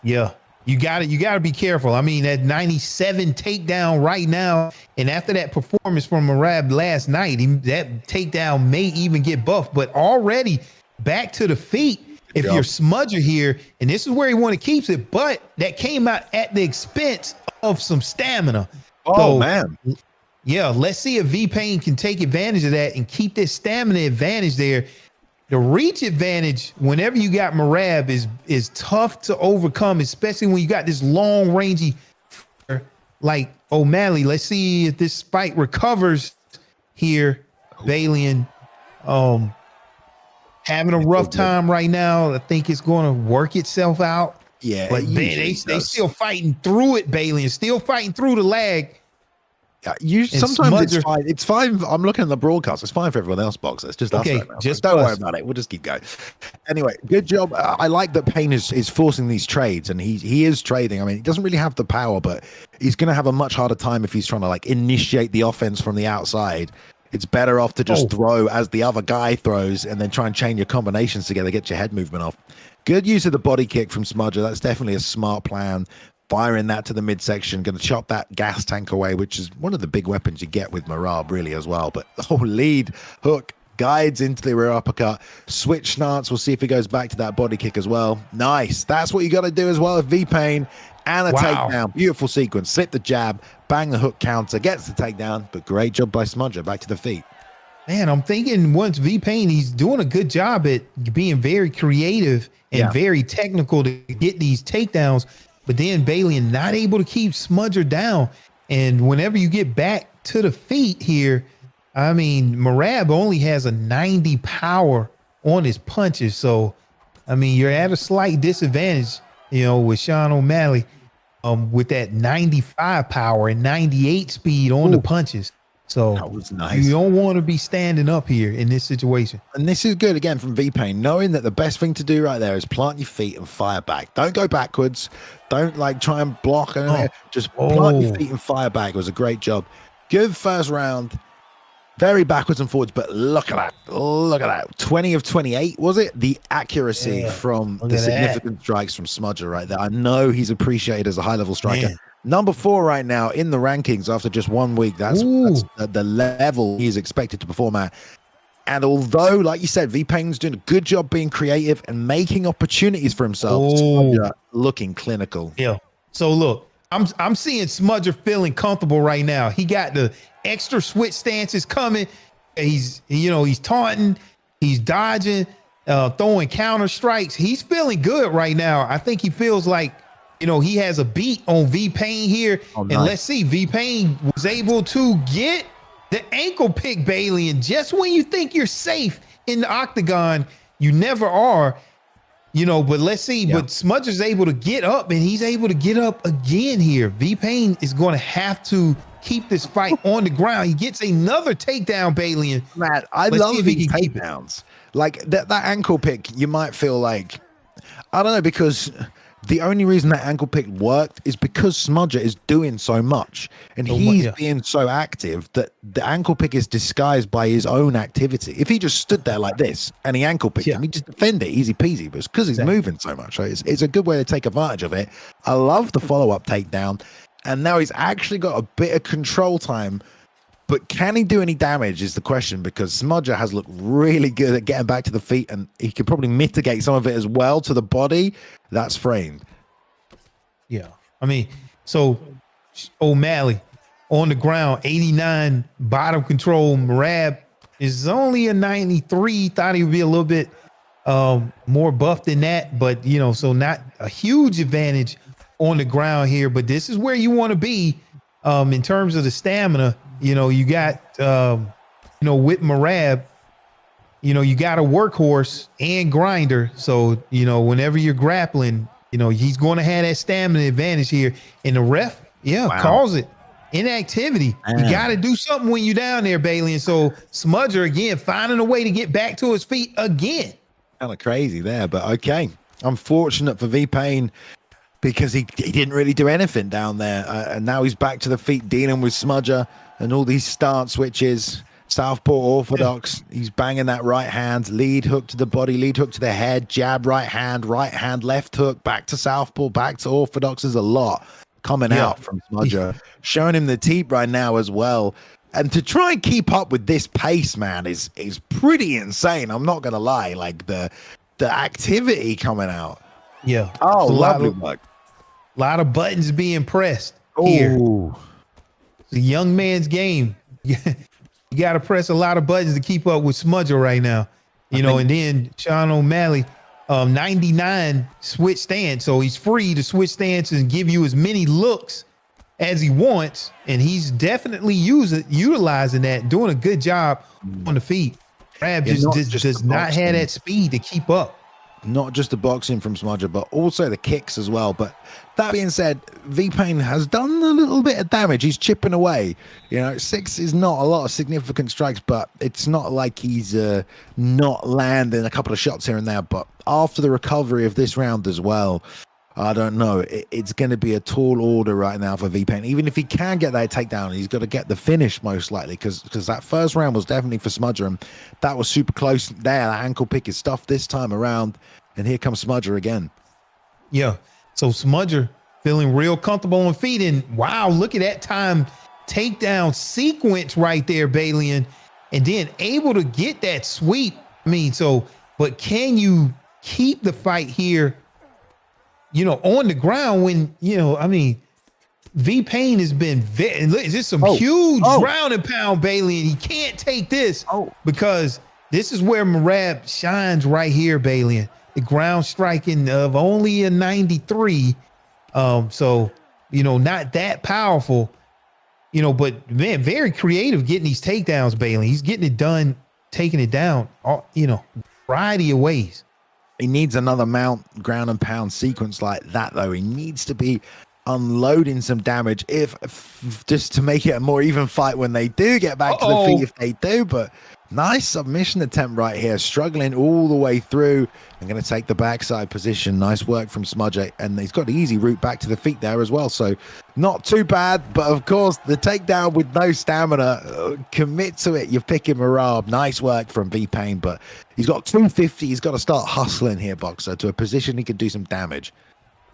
Yeah. You got to be careful. I mean, that 97 takedown right now, and after that performance from Marab last night, that takedown may even get buffed, but already back to the feet. If you're Smudger here, and this is where he want to keep it, but that came out at the expense of some stamina. Oh, man. Yeah, let's see if V-Pain can take advantage of that and keep this stamina advantage there. The reach advantage, whenever you got Marab, is tough to overcome, especially when you got this long rangey like O'Malley. Let's see if this fight recovers here. Balian having a rough time right now. I think it's going to work itself out. Yeah, but man, they still fighting through it, Balian. Still fighting through the lag. Sometimes it's fine. I'm looking at the broadcast. It's fine for everyone else, boxer. It's just us right now. Just don't worry about it. We'll just keep going. Anyway, good job. I like that Payne is forcing these trades, and he is trading. I mean, he doesn't really have the power, but he's going to have a much harder time if he's trying to initiate the offense from the outside. It's better off to just throw as the other guy throws, and then try and chain your combinations together, get your head movement off. Good use of the body kick from Smudger. That's definitely a smart plan. Firing that to the midsection, going to chop that gas tank away, which is one of the big weapons you get with Marab, really, as well. But lead hook guides into the rear uppercut. Switch stance. We'll see if he goes back to that body kick as well. Nice. That's what you got to do as well with V-Pain. And a takedown. Beautiful sequence. Slip the jab, bang the hook counter, gets the takedown. But great job by Smudger. Back to the feet. Man, I'm thinking once V-Pain, he's doing a good job at being very creative and very technical to get these takedowns. But then Balian not able to keep Smudger down. And whenever you get back to the feet here, I mean, Marab only has a 90 power on his punches. So, I mean, you're at a slight disadvantage, with Sean O'Malley with that 95 power and 98 speed on the punches. So that was nice. You don't want to be standing up here in this situation. And this is good again from V-Pain, knowing that the best thing to do right there is plant your feet and fire back. Don't go backwards. Don't try and block. Just plant your feet and fire back. It was a great job. Good first round. Very backwards and forwards, but look at that. Look at that. 20 of 28, was it? The accuracy from the significant strikes from Smudger right there. I know he's appreciated as a high-level striker. Man. Number 4 right now in the rankings after just 1 week. That's the level he's expected to perform at. And although, like you said, V-Pain's doing a good job being creative and making opportunities for himself, Smudger looking clinical. Yeah. So look, I'm seeing Smudger feeling comfortable right now. He got the extra switch stances coming. He's taunting, he's dodging, throwing counter strikes. He's feeling good right now. I think he feels like, he has a beat on V-Pain here. And let's see, V-Pain was able to get the ankle pick, Bailey. And just when you think you're safe in the octagon, you never are. But let's see. But Smudger's able to get up, and he's able to get up again here. V-Pain is going to have to keep this fight on the ground. He gets another takedown, Bailey. Matt, I love these takedowns. Like that ankle pick, you might feel like, I don't know, because the only reason that ankle pick worked is because Smudger is doing so much and he's being so active that the ankle pick is disguised by his own activity. If he just stood there like this and he ankle picked him, he just defend it easy peasy, but it's because he's moving so much. So it's a good way to take advantage of it. I love the follow-up takedown, and now he's actually got a bit of control time. But can he do any damage is the question, because Smudger has looked really good at getting back to the feet, and he can probably mitigate some of it as well to the body. That's framed. Yeah. I mean, so O'Malley on the ground, 89 bottom control. Merab is only a 93. Thought he would be a little bit more buff than that, but, you know, so not a huge advantage on the ground here. But this is where you want to be in terms of the stamina. You know, you got, you know, with Merab, you know, you got a workhorse and grinder. So, you know, whenever you're grappling, you know, he's going to have that stamina advantage here. And the ref, calls it inactivity. Man. You got to do something when you're down there, Bailey. And so Smudger, again, finding a way to get back to his feet again. Kind of crazy there, but okay. Unfortunate for V-Pain, because he didn't really do anything down there. And now he's back to the feet dealing with Smudger and all these stance switches. Southpaw orthodox. He's banging that right hand, lead hook to the body, lead hook to the head, jab, right hand, left hook, back to southpaw, back to orthodox. There's a lot coming out from Smudger, showing him the teep right now as well. And to try and keep up with this pace, man, is pretty insane. I'm not gonna lie. Like the activity coming out. Yeah. Oh, lovely work. A lot of buttons being pressed here. It's a young man's game. You got to press a lot of buttons to keep up with Smudger right now, you know. And then Sean O'Malley, 99 switch stance, so he's free to switch stances and give you as many looks as he wants, and he's definitely utilizing that, doing a good job on the feet. Rab just does not have that speed to keep up. Not just the boxing from Smudger, but also the kicks as well. But that being said, V-Pain has done a little bit of damage. He's chipping away. You know, 6 is not a lot of significant strikes, but it's not like he's not landing a couple of shots here and there. But after the recovery of this round as well, I don't know. It's going to be a tall order right now for V-Pain. Even if he can get that takedown, he's got to get the finish most likely, because that first round was definitely for Smudger, and that was super close there. That ankle pick is stuffed this time around, and here comes Smudger again. Yeah. So Smudger feeling real comfortable on feet, and wow, look at that time takedown sequence right there, Bailey, and then able to get that sweep. I mean, so, but can you keep the fight here, you know, on the ground when, you know, I mean, V-Pain has been is this some huge ground and pound, Bailey, and he can't take this because this is where Merab shines right here, Bailey. The ground striking of only a 93. So, you know, not that powerful, you know, but man, very creative getting these takedowns, Bailey. He's getting it done, taking it down, you know, variety of ways. He needs another mount ground and pound sequence like that, though. He needs to be unloading some damage, if just to make it a more even fight when they do get back to the feet, if they do. But nice submission attempt right here, struggling all the way through. I'm going to take the backside position. Nice work from Smudger, and he's got the easy route back to the feet there as well. So not too bad, but of course the takedown with no stamina, commit to it. You're picking Merab. Nice work from V-Pain, but he's got 250. He's got to start hustling here, Boxer, to a position he can do some damage.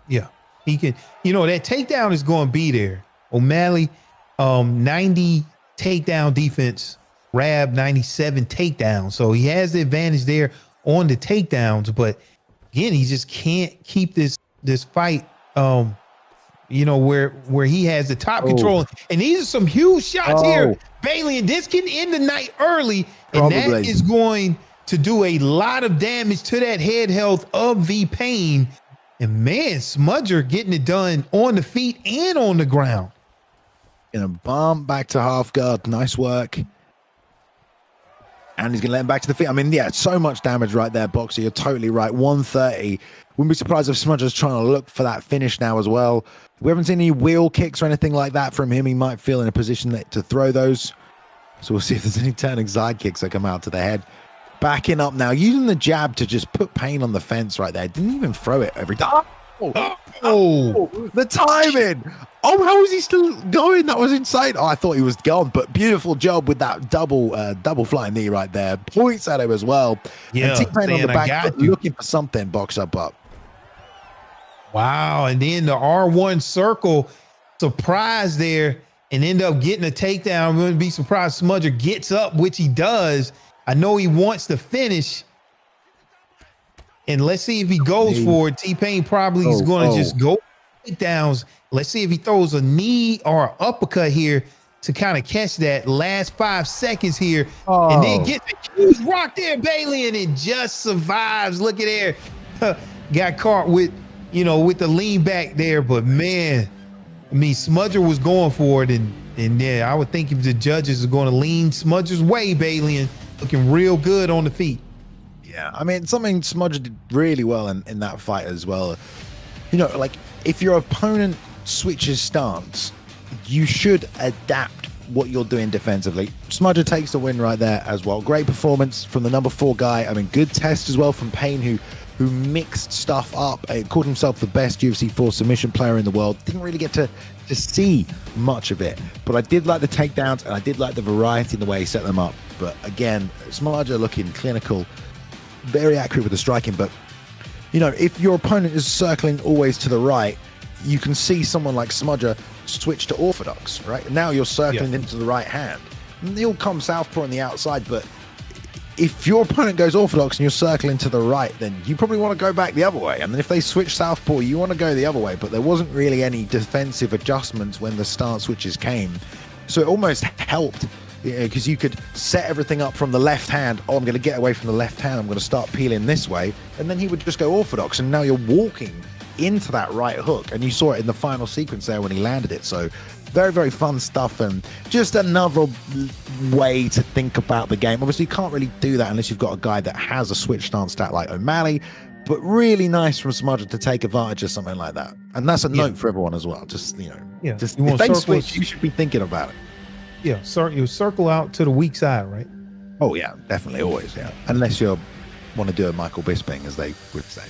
Yeah, he can. You know, that takedown is going to be there. O'Malley, 90 takedown defense. Rab 97 takedowns. So he has the advantage there on the takedowns, but again, he just can't keep this fight you know, where he has the top control. And these are some huge shots here, Bailey, and this can end the night early, and that is going to do a lot of damage to that head health of V-Pain. And man, Smudger getting it done on the feet and on the ground. In a bomb back to half guard. Nice work. And he's going to let him back to the feet. I mean, yeah, so much damage right there, Boxer. You're totally right. 130. Wouldn't be surprised if Smudger's trying to look for that finish now as well. We haven't seen any wheel kicks or anything like that from him. He might feel in a position to throw those. So we'll see if there's any turning side kicks that come out to the head. backing up now, using the jab to just put Payne on the fence right there. Didn't even throw it every time. The timing. Oh, how was he still going? That was insane. Oh, I thought he was gone, but beautiful job with that double flying knee right there. Points at him as well. Yeah, and T-Pain on the back looking for something, box up. Wow, and then the R1 circle, surprise there, and end up getting a takedown. I'm going to be surprised Smudger gets up, which he does. I know he wants to finish. And let's see if he goes for it. T-Pain probably is going to just go takedowns. Let's see if he throws a knee or an uppercut here to kind of catch that last 5 seconds here. And then get the huge rock there, Bailey, and it just survives. Look at there. Got caught with, with the lean back there. But, man, I mean, Smudger was going for it. And yeah, I would think if the judges are going to lean Smudger's way, Bailey, and looking real good on the feet. Yeah, I mean, something Smudger did really well in that fight as well. Like, if your opponent switches stance, you should adapt what you're doing defensively. Smudger takes the win right there as well. Great performance from the number 4 guy. I mean, good test as well from Payne, who mixed stuff up. Called himself the best UFC 4 submission player in the world. Didn't really get to see much of it, but I did like the takedowns, and I did like the variety in the way he set them up. But again, Smudger looking clinical, very accurate with the striking. But if your opponent is circling always to the right, you can see someone like Smudger switch to orthodox. Right now, you're circling into the right hand. And he'll come southpaw on the outside, but if your opponent goes orthodox and you're circling to the right, then you probably want to go back the other way. And then if they switch southpaw, you want to go the other way. But there wasn't really any defensive adjustments when the stance switches came, so it almost helped. Because you could set everything up from the left hand. Oh, I'm going to get away from the left hand. I'm going to start peeling this way. And then he would just go orthodox. And now you're walking into that right hook. And you saw it in the final sequence there when he landed it. So very, very fun stuff. And just another way to think about the game. Obviously, you can't really do that unless you've got a guy that has a switch stance stat like O'Malley. But really nice from Smudger to take advantage of something like that. And that's a note for everyone as well. Just, just if they switch, you should be thinking about it. Yeah, you circle out to the weak side, right? Oh yeah, definitely, always, yeah. Unless you want to do a Michael Bisping, as they would say.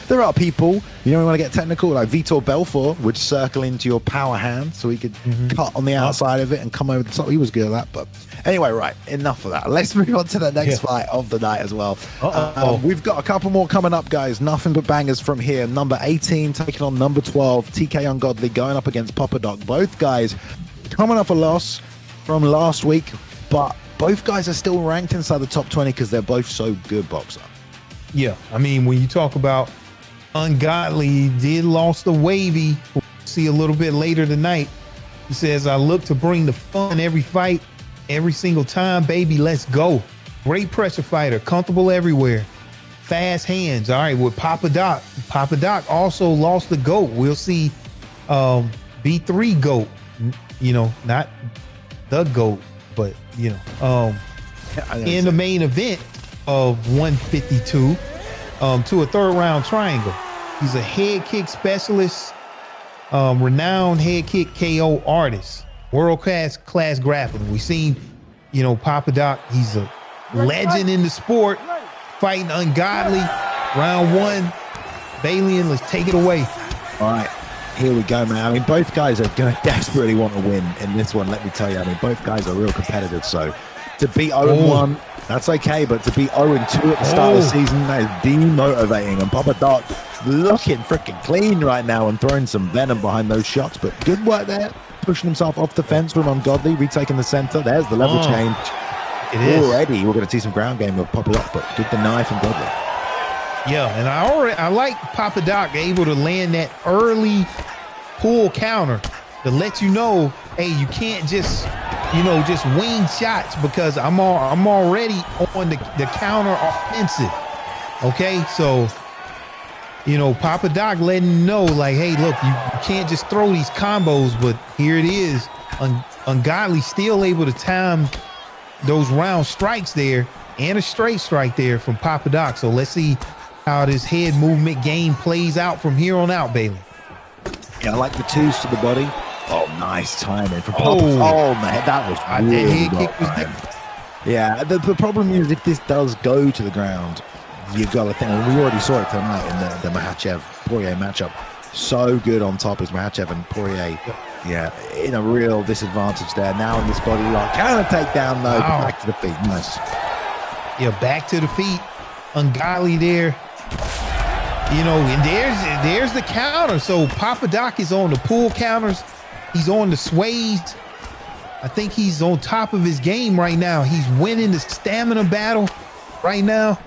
There are people, we want to get technical, like Vitor Belfort would circle into your power hand so he could cut on the outside of it and come over the top. He was good at that, but anyway, right, enough of that. Let's move on to the next fight of the night as well. We've got a couple more coming up, guys. Nothing but bangers from here. Number 18 taking on number 12, TK Ungodly, going up against Papa Doc. Both guys coming off a loss from last week, but both guys are still ranked inside the top 20 because they're both so good, boxer. Yeah, I mean, when you talk about Ungodly, did lost to Wavvy. We'll see a little bit later tonight. He says, I look to bring the fun every fight, every single time, baby, let's go. Great pressure fighter, comfortable everywhere. Fast hands. All right, with Papa Doc. Papa Doc also lost the GOAT. We'll see B3 GOAT. Not the GOAT, but in the main event of 152 to a 3rd round triangle. He's a head kick specialist, renowned head kick KO artist, world class grappling. We've seen, Papa Doc, he's a legend in the sport, fighting Ungodly. Round 1, Balian, let's take it away. All right. Here we go, man. I mean, both guys are going to desperately want to win in this one, let me tell you. I mean, both guys are real competitors. So to beat 0-1, that's okay. But to beat 0-2 at the start of the season, that is demotivating. And Papa Doc looking freaking clean right now and throwing some venom behind those shots. But good work there. Pushing himself off the fence from Ungodly, retaking the center. There's the level change. It is. Already, we're going to see some ground game with Papa Doc, but good deny from Godly. Yeah, and I like Papa Doc able to land that early pull counter to let you know, hey, you can't just wing shots because I'm already on the counter offensive. Okay, so Papa Doc letting you know, like, hey, look, you can't just throw these combos, but here it is. Ungodly still able to time those round strikes there and a straight strike there from Papa Doc. So let's see how this head movement game plays out from here on out, Bailey. Yeah, I like the twos to the body. Oh, nice timing from Papa. Oh man, that was really well timed. Yeah, the problem is if this does go to the ground, you've got to think, and we already saw it tonight in the Makhachev-Poirier matchup. So good on top is Makhachev, and Poirier, yeah, in a real disadvantage there. Now in this body lock, counter takedown though, Wow. back to the feet, nice. Yeah, back to the feet, ungodly there. You know, and there's the counter. So Papadoc is on the pull counters. He's on the sways. I think he's on top of his game right now. He's winning the stamina battle right now.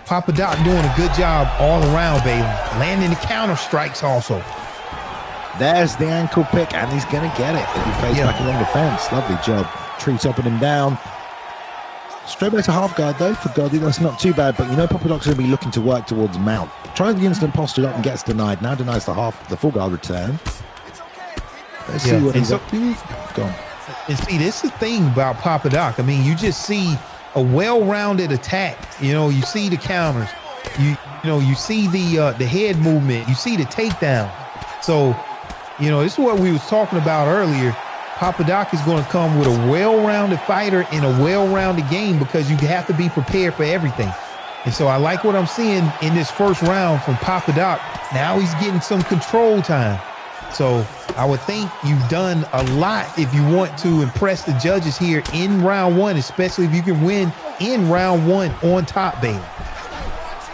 Papadoc doing a good job all around, Bailey. Landing the counter strikes also. There's the ankle pick, and he's going to get it. He face back along the fence. Lovely job. Tree topping him down. Straight back to half guard, though, for Gotti. That's not too bad, but you know Papadoc's going to be looking to work towards mount. Tries the instant posture up and gets denied. Now denies the full guard return. Let's see what he's up to. Go on. And see, this is the thing about Papadoc. I mean, you just see a well-rounded attack. You know, you see the counters. You know, you see the head movement. You see the takedown. So, you know, this is what we was talking about earlier. Papadoc is going to come with a well-rounded fighter in a well-rounded game because you have to be prepared for everything. And so I like what I'm seeing in this first round from Papadoc. Now he's getting some control time. So I would think you've done a lot if you want to impress the judges here in round one, especially if you can win in round one on top, Bailey.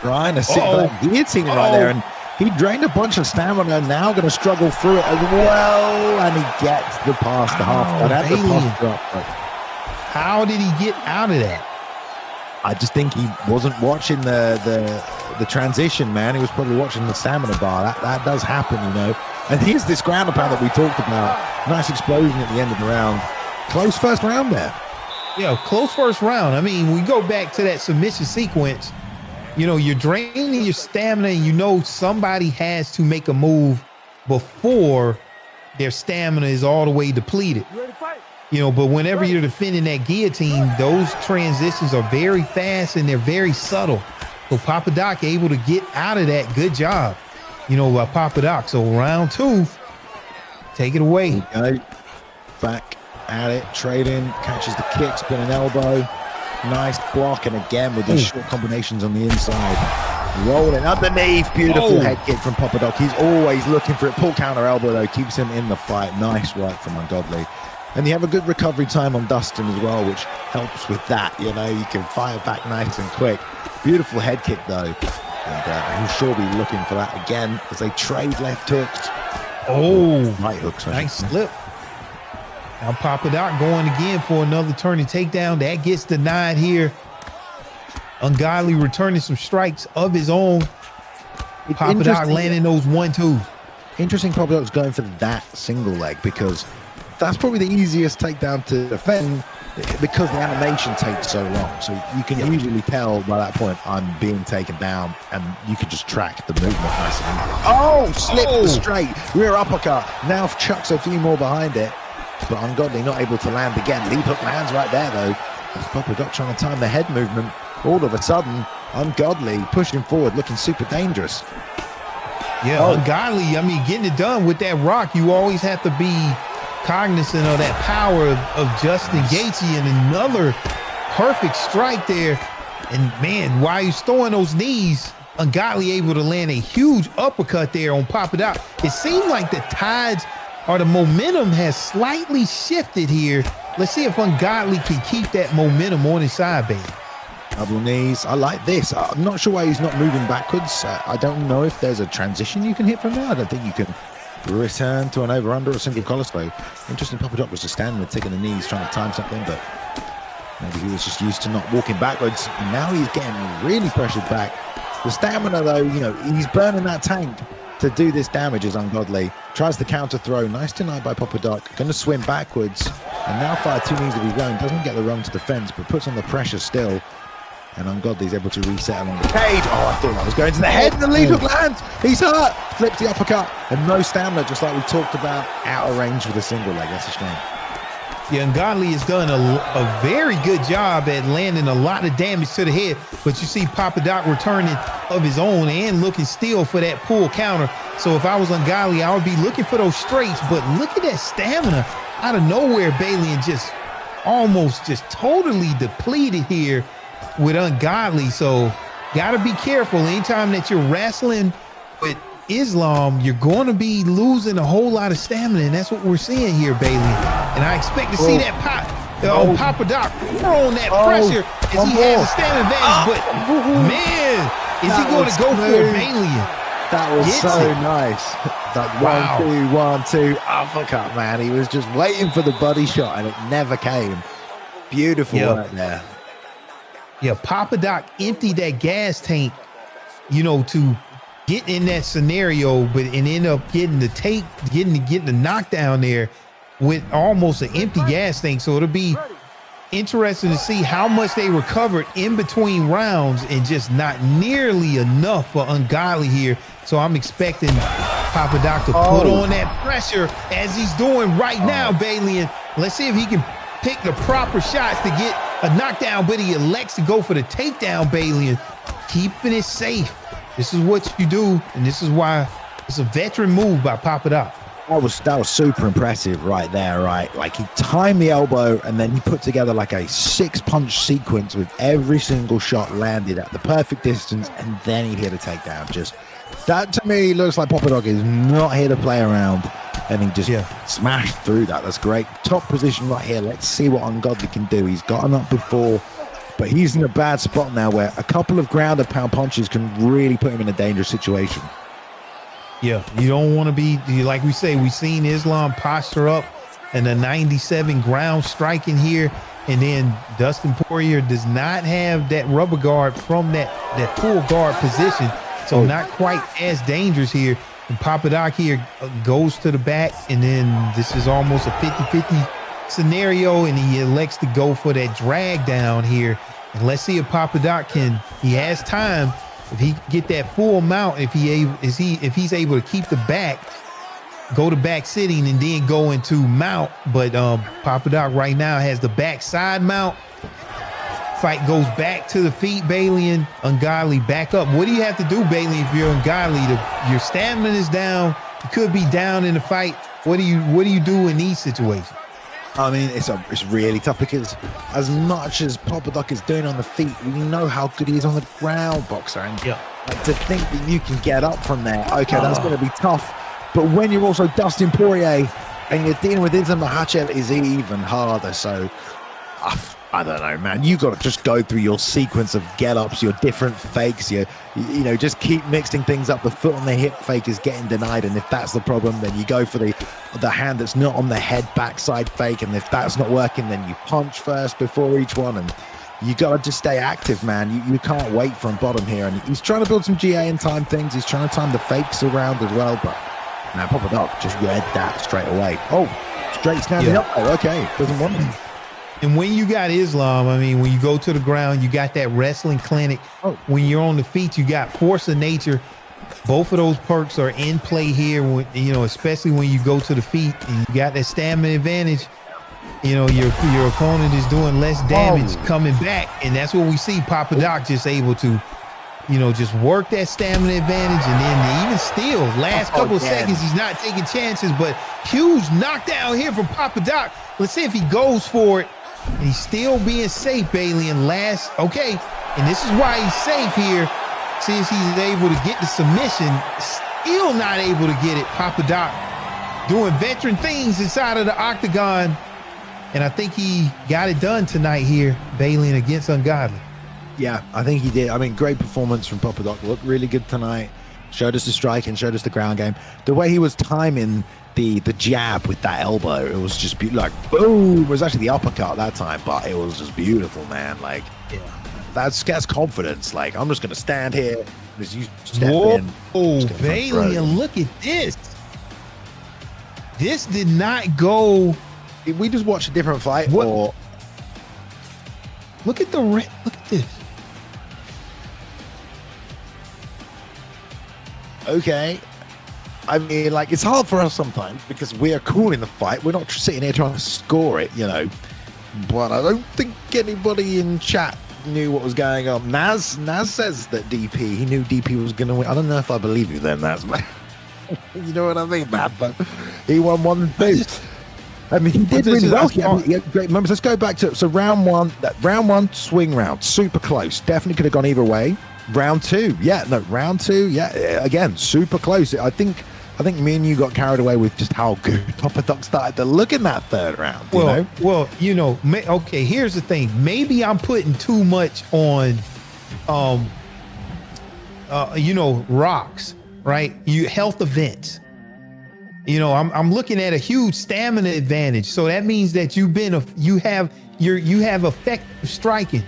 Trying to sit that guillotine right there, and he drained a bunch of stamina. Now going to struggle through it as well, and he gets the pass to half. How did he get out of that? I just think he wasn't watching the transition, man. He was probably watching the stamina bar. That does happen, you know. And here's this ground and pound that we talked about. Nice explosion at the end of the round. Close first round there. Yeah, close first round. I mean, we go back to that submission sequence. You know, you're draining your stamina, and you know somebody has to make a move before their stamina is all the way depleted. You know, but whenever you're defending that guillotine, those transitions are very fast and they're very subtle. So Papadoc able to get out of that. Good job, you know, by Papadoc. So round two, take it away. Back at it, trading, catches the kick, spinning elbow. Nice block, and again with these short combinations on the inside. Rolling underneath, beautiful head kick from Papadoc. He's always looking for it. Pull counter elbow though, keeps him in the fight. Nice work from Ungodly. And you have a good recovery time on Dustin as well, which helps with that. You know, you can fire back nice and quick. Beautiful head kick though. And he'll sure be looking for that again as they trade left hooks. Right hooks. Nice slip. Now Papadoc going again for another turning takedown. That gets denied here. Ungodly returning some strikes of his own. Papadoc landing those 1-2s. Interesting Papadoc's going for that single leg because that's probably the easiest takedown to defend because the animation takes so long. So you can usually tell by that point I'm being taken down, and you can just track the movement nice and easy. Slipped the straight rear uppercut. Now chucks a few more behind it. But Ungodly not able to land again. Lead hook lands right there though. As Papadoc trying to time the head movement. All of a sudden, Ungodly pushing forward, looking super dangerous. Yeah, Ungodly, I mean, getting it done with that rock, you always have to be cognizant of that power of Justin Gaethje, and another perfect strike there. And man, while he's throwing those knees, Ungodly able to land a huge uppercut there on Papadoc. It seemed like the tides or the momentum has slightly shifted here. Let's see if Ungodly can keep that momentum on his side, baby. Double knees. I like this. I'm not sure why he's not moving backwards. I don't know if there's a transition you can hit from there. I don't think you can return to an over-under or a single collar slow. Interesting, Papadoc was just standing there, taking the knees, trying to time something, but maybe he was just used to not walking backwards. And now he's getting really pressured back. The stamina, though, you know, he's burning that tank to do this damage is Ungodly. Tries the counter throw. Nice denied by Papadoc. Going to swim backwards. And now fire two knees of his own. Doesn't get the run to the fence, but puts on the pressure still. And Ungodly's able to reset along the cage. I thought I was going to the head. And the lead hook lands. He's hurt. Flips the uppercut. And no stamina, just like we talked about. Out of range with a single leg. That's a shame. Yeah, Ungodly has done a very good job at landing a lot of damage to the head, but you see Papadoc returning of his own and looking still for that pull counter. So if I was Ungodly, I would be looking for those straights, but look at that stamina out of nowhere, Bailey, and just almost just totally depleted here with Ungodly. So got to be careful. Anytime that you're wrestling with Islam, you're going to be losing a whole lot of stamina, and that's what we're seeing here, Bailey. And I expect to see that Papa Doc on that pressure as he has a stamina advantage. But man, is he going to go for it, Bailey? That was nice. That 1-2, 1-2 uppercut, man. He was just waiting for the body shot, and it never came. Beautiful work there. Yeah, Papa Doc emptied that gas tank, you know, to get in that scenario, but and end up getting the knockdown there with almost an empty gas tank. So it'll be interesting to see how much they recovered in between rounds, and just not nearly enough for Ungodly here. So I'm expecting Papa Doc to put on that pressure as he's doing right now, Bailey. And let's see if he can pick the proper shots to get a knockdown, but he elects to go for the takedown, Bailey, and keeping it safe. This is what you do, and this is why it's a veteran move by Papa Doc. That was super impressive right there, right? Like, he timed the elbow, and then he put together like a 6-punch sequence with every single shot landed at the perfect distance, and then he hit a takedown. Just that, to me, looks like Papa Doc is not here to play around, and he just smashed through that. That's great. Top position right here. Let's see what Ungodly can do. He's gotten up before, but he's in a bad spot now where a couple of ground and pound punches can really put him in a dangerous situation. Yeah, you don't want to be, like we say, we've seen Islam posture up and a 97 ground striking here. And then Dustin Poirier does not have that rubber guard from that full guard position. So not quite as dangerous here. And Papa Doc here goes to the back. And then this is almost a 50-50 scenario. And he elects to go for that drag down here. And let's see if Papa Doc he has time. If he can get that full mount, if he's able to keep the back, go to back sitting and then go into mount. But Papa Doc right now has the backside mount. Fight goes back to the feet, Bailey, and Ungodly back up. What do you have to do, Bailey, if you're Ungodly? Your stamina is down. You could be down in the fight. What do you do in these situations? I mean, it's really tough because as much as Papa Doc is doing on the feet, we know how good he is on the ground, boxer. And like, to think that you can get up from there, okay, that's going to be tough. But when you're also Dustin Poirier and you're dealing with Islam Makhachev, is even harder. So I don't know, man. You got to just go through your sequence of get-ups, your different fakes. You know, just keep mixing things up. The foot on the hip fake is getting denied, and if that's the problem, then you go for the hand that's not on the head backside fake, and if that's not working, then you punch first before each one, and you got to just stay active, man. You can't wait from bottom here, and he's trying to build some GA and time things. He's trying to time the fakes around as well, but man, Papa Doc just read that straight away. Oh, straight standing up. Oh, okay, doesn't want him. And when you got Islam, I mean, when you go to the ground, you got that wrestling clinic. When you're on the feet, you got force of nature. Both of those perks are in play here, you know, especially when you go to the feet and you got that stamina advantage. You know, your opponent is doing less damage coming back. And that's what we see Papa Doc just able to, you know, just work that stamina advantage. And then even still, last couple of seconds, he's not taking chances, but huge knockdown here from Papa Doc. Let's see if he goes for it. And he's still being safe, Bailey, and okay. And this is why he's safe here. Since he's able to get the submission, still not able to get it. Papa Doc doing veteran things inside of the Octagon. And I think he got it done tonight here, Bailey, and against Ungodly. Yeah, I think he did. I mean, great performance from Papa Doc. Looked really good tonight. Showed us the striking, showed us the ground game. The way he was timing the jab with that elbow, it was just like boom. It was actually the uppercut that time, but it was just beautiful, man. Like, that's confidence. Like, I'm just gonna stand here as you step in. Oh, Bailey, and look at this. This did not go. Did we just watch a different fight? What? Or look at this. Okay. I mean, like, it's hard for us sometimes because we are calling the fight. We're not sitting here trying to score it, you know. But I don't think anybody in chat knew what was going on. Naz says that he knew DP was going to win. I don't know if I believe you then, Naz, but you know what I mean, man? But he won 1-2. I mean, he did really well. Great moments. Let's go back to round one. That round one swing round, super close. Definitely could have gone either way. Round two, round two, again, super close. I think me and you got carried away with just how good Papa Doc started to look in that third round. Okay. Here's the thing. Maybe I'm putting too much on, rocks, right? Health events. I'm looking at a huge stamina advantage. So that means that you have effective striking.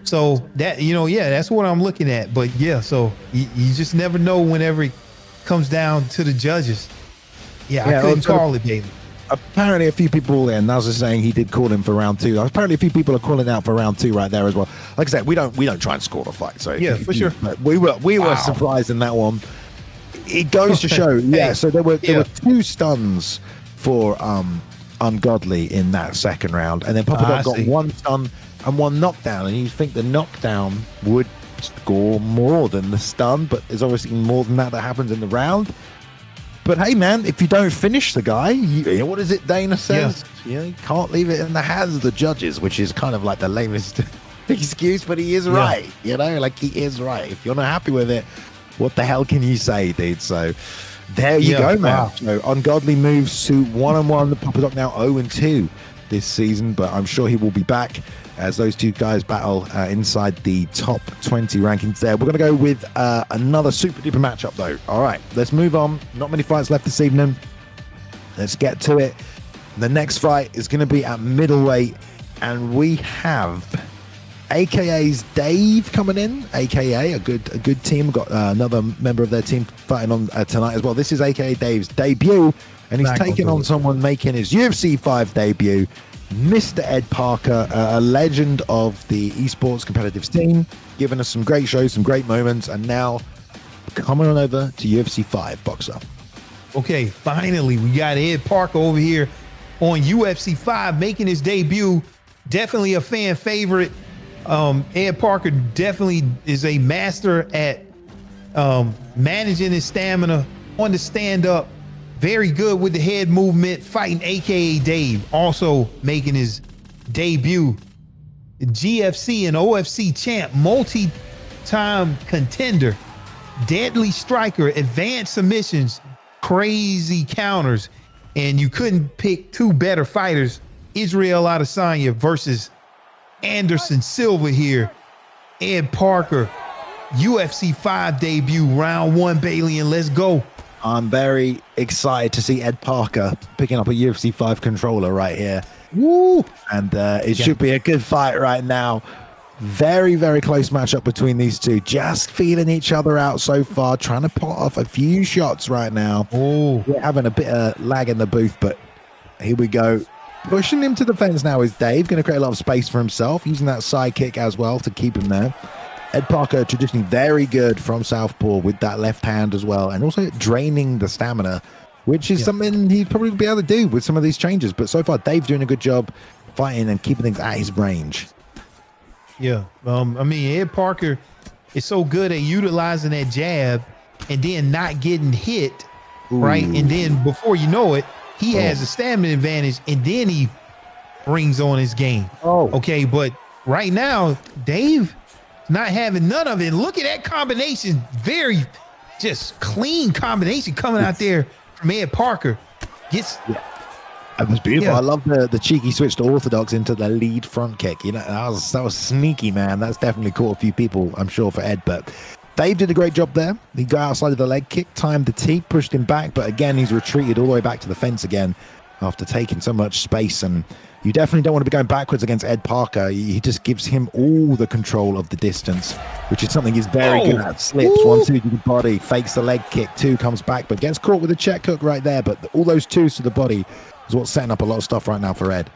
So that, that's what I'm looking at. But so you just never know whenever it comes down to the judges. I couldn't call it, baby. Apparently a few people, and Naz is saying he did call him for round two. Apparently a few people are calling out for round two right there as well. Like I said, we don't try and score the fight. So for sure. We were surprised in that one. It goes to show, so there were two stuns for Ungodly in that second round, and then Papa Doc got one stun and one knockdown, and you think the knockdown would score more than the stun, but there's obviously more than that happens in the round. But hey, man, if you don't finish the guy, what is it Dana says? You can't leave it in the hands of the judges, which is kind of like the lamest excuse, but he is right. He is right. If you're not happy with it, what the hell can you say, dude? So there you go, man. Wow. So Ungodly moves to 1-1. Papa Doc now 0-2 this season, but I'm sure he will be back as those two guys battle inside the top 20 rankings there. We're going to go with another super duper matchup, though. All right, let's move on. Not many fights left this evening. Let's get to it. The next fight is going to be at middleweight, and we have AKA's Dave coming in, AKA a good team. We've got another member of their team fighting on tonight as well. This is AKA Dave's debut, and he's taking on someone making his UFC 5 debut, Mr. Ed Parker, a legend of the esports competitive scene, giving us some great shows, some great moments, and now coming on over to UFC 5 boxer. Okay, finally, we got Ed Parker over here on UFC 5 making his debut. Definitely a fan favorite. Ed Parker definitely is a master at managing his stamina on the stand-up. Very good with the head movement, fighting AKA Dave, also making his debut. GFC and OFC champ, multi-time contender, deadly striker, advanced submissions, crazy counters, and you couldn't pick two better fighters. Israel Adesanya versus Anderson Silva here. Ed Parker, UFC 5 debut, round one, Bailey, and let's go. I'm very excited to see Ed Parker picking up a UFC 5 controller right here. Woo! And it should be a good fight right now. Very, very close matchup between these two. Just feeling each other out so far, trying to pot off a few shots right now. Oh, we're having a bit of lag in the booth, but here we go. Pushing him to the fence now is Dave, going to create a lot of space for himself, using that side kick as well to keep him there. Ed Parker, traditionally very good from southpaw with that left hand as well, and also draining the stamina, which is something he'd probably be able to do with some of these changes. But so far, Dave's doing a good job fighting and keeping things at his range. Yeah, I mean, Ed Parker is so good at utilizing that jab and then not getting hit, right? And then before you know it, he has a stamina advantage, and then he brings on his game. Okay, but right now, Dave not having none of it. Look at that combination. Very just clean combination coming out there from Ed Parker. That was beautiful. I love the cheeky switch to orthodox into the lead front kick. You know, that was sneaky, man. That's definitely caught a few people, I'm sure, for Ed. But Dave did a great job there. He got outside of the leg kick, timed the T, pushed him back. But again, he's retreated all the way back to the fence again after taking so much space. And you definitely don't want to be going backwards against Ed Parker. He just gives him all the control of the distance, which is something he's very good at. Slips, 1-2 to the body, fakes the leg kick, 2 comes back, but gets caught with a check hook right there. But all those 2s to the body is what's setting up a lot of stuff right now for Ed.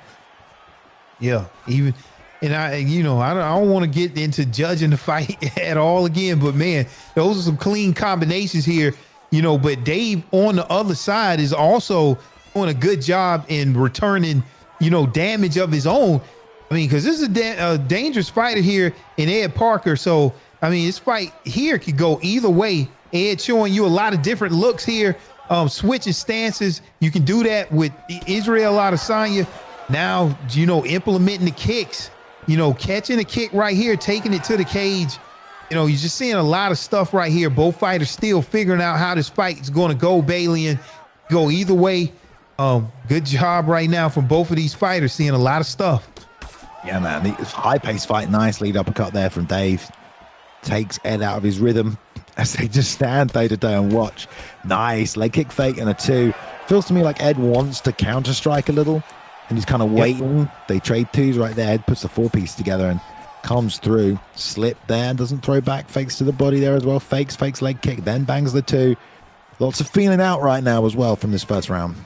Yeah, even, and I don't want to get into judging the fight at all again, but man, those are some clean combinations here, but Dave on the other side is also doing a good job in returning, damage of his own. I mean, because this is a dangerous fighter here in Ed Parker. So, I mean, this fight here could go either way. Ed showing you a lot of different looks here switching stances. You can do that with Israel Adesanya. Now, implementing the kicks, catching a kick right here, taking it to the cage. You're just seeing a lot of stuff right here. Both fighters still figuring out how this fight is going to go, Bailey, and go either way. Good job right now from both of these fighters, seeing a lot of stuff. Yeah, man. It's high-paced fight. Nice lead uppercut there from Dave. Takes Ed out of his rhythm as they just stand day-to-day and watch. Nice leg kick fake and a 2. Feels to me like Ed wants to counter-strike a little, and he's kind of waiting. They trade 2s right there. Ed puts the 4-piece together and comes through. Slip there, doesn't throw back. Fakes to the body there as well. Fakes leg kick, then bangs the 2. Lots of feeling out right now as well from this first round.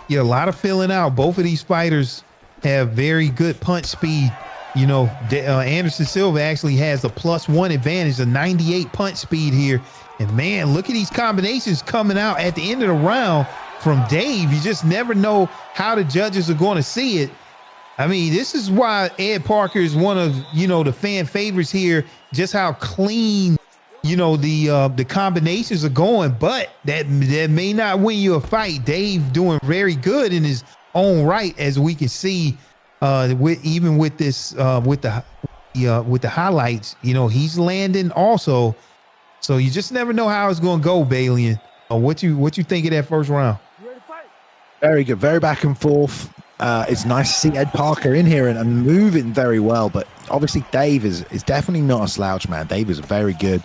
Yeah, a lot of feeling out. Both of these fighters have very good punch speed. Anderson Silva actually has a +1 advantage, a 98 punch speed here. And man, look at these combinations coming out at the end of the round from Dave. You just never know how the judges are going to see it. I mean, this is why Ed Parker is one of, the fan favorites here, just how clean, the combinations are going, but that may not win you a fight. Dave doing very good in his own right, as we can see, with the highlights, he's landing also. So you just never know how it's going to go, Bailey. What you think of that first round? Very good, very back and forth. It's nice to see Ed Parker in here and moving very well, but obviously Dave is definitely not a slouch, man. Dave is very good,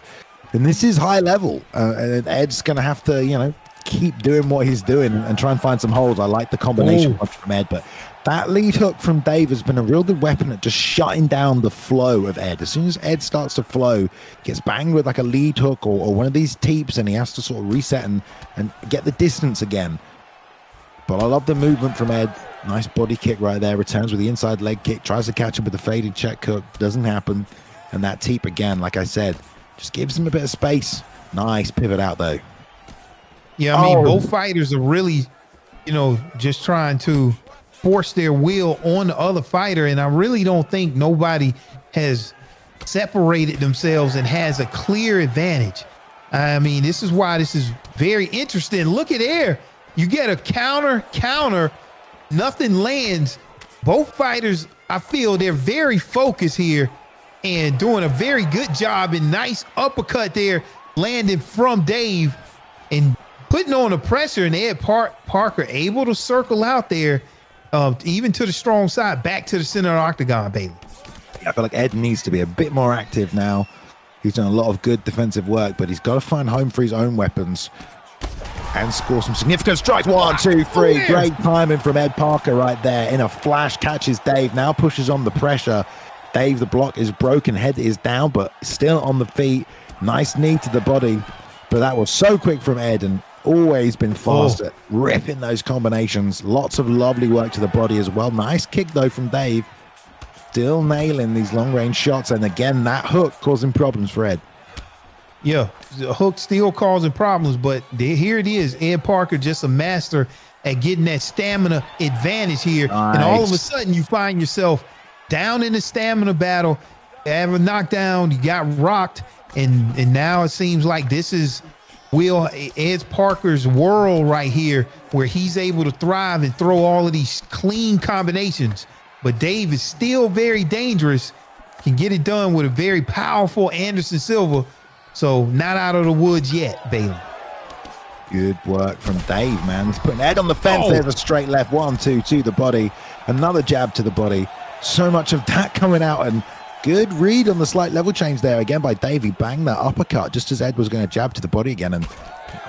and this is high level, and Ed's gonna have to keep doing what he's doing and try and find some holes. I like the combination punch from Ed, but that lead hook from Dave has been a real good weapon at just shutting down the flow of Ed. As soon as Ed starts to flow, gets banged with like a lead hook or one of these teeps, and he has to sort of reset and get the distance again. But I love the movement from Ed. Nice body kick right there. Returns with the inside leg kick. Tries to catch him with the faded check hook. Doesn't happen. And that teep again, like I said, just gives him a bit of space. Nice pivot out though. Yeah, I mean, both fighters are really, just trying to force their will on the other fighter. And I really don't think nobody has separated themselves and has a clear advantage. I mean, this is why this is very interesting. Look at there. You get a counter, nothing lands. Both fighters, I feel they're very focused here and doing a very good job, and nice uppercut there, landing from Dave and putting on the pressure, and Ed Parker able to circle out there, even to the strong side, back to the center of the octagon, Bailey. I feel like Ed needs to be a bit more active now. He's done a lot of good defensive work, but he's got to find home for his own weapons and score some significant strikes. 1, 2, 3. Great timing from Ed Parker right there. In a flash, catches Dave. Now pushes on the pressure. Dave, the block is broken. Head is down, but still on the feet. Nice knee to the body. But that was so quick from Ed, and always been fast at ripping those combinations. Lots of lovely work to the body as well. Nice kick, though, from Dave. Still nailing these long-range shots. And again, that hook causing problems for Ed. Yeah, the hook still causing problems, but here it is. Ed Parker just a master at getting that stamina advantage here. Nice. And all of a sudden you find yourself down in the stamina battle, you have a knockdown, you got rocked, and now it seems like this is Ed Parker's world right here, where he's able to thrive and throw all of these clean combinations. But Dave is still very dangerous, can get it done with a very powerful Anderson Silva. So not out of the woods yet, Bailey. Good work from Dave, man. He's putting Ed on the fence. There's a straight left. 1, 2 to the body. Another jab to the body. So much of that coming out, and good read on the slight level change there again by Dave. He banged that uppercut just as Ed was going to jab to the body again, and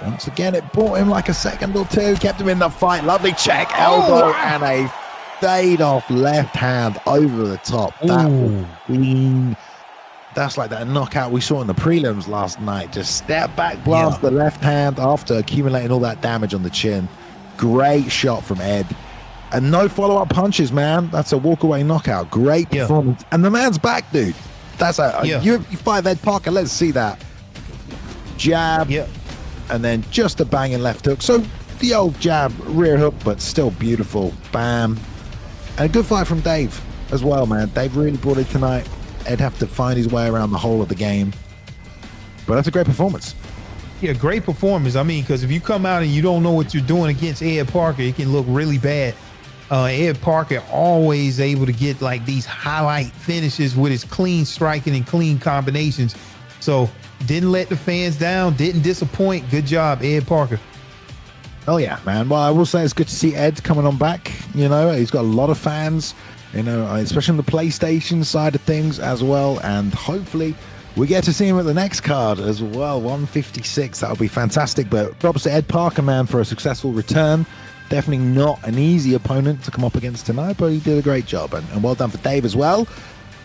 once again it bought him like a second or two, kept him in the fight. Lovely check, elbow, and a fade off left hand over the top. That was clean. That's like that knockout we saw in the prelims last night. Just step back, blast the left hand after accumulating all that damage on the chin. Great shot from Ed. And no follow-up punches, man. That's a walk-away knockout. Great performance. And the man's back, dude. That's a UFC 5 Ed Parker. Let's see that. Jab. And then just a banging left hook. So the old jab, rear hook, but still beautiful. Bam. And a good fight from Dave as well, man. Dave really brought it tonight. Ed have to find his way around the whole of the game. But that's a great performance. Yeah, great performance. I mean, because if you come out and you don't know what you're doing against Ed Parker, it can look really bad. Ed Parker always able to get like these highlight finishes with his clean striking and clean combinations. So didn't let the fans down, didn't disappoint. Good job, Ed Parker. Oh yeah, man. Well, I will say it's good to see Ed coming on back. You know, he's got a lot of fans, you know, especially on the PlayStation side of things as well. And hopefully we get to see him at the next card as well, 156. That'll be fantastic. But props to Ed Parker, man, for a successful return. Definitely not an easy opponent to come up against tonight, but he did a great job. And well done for Dave as well,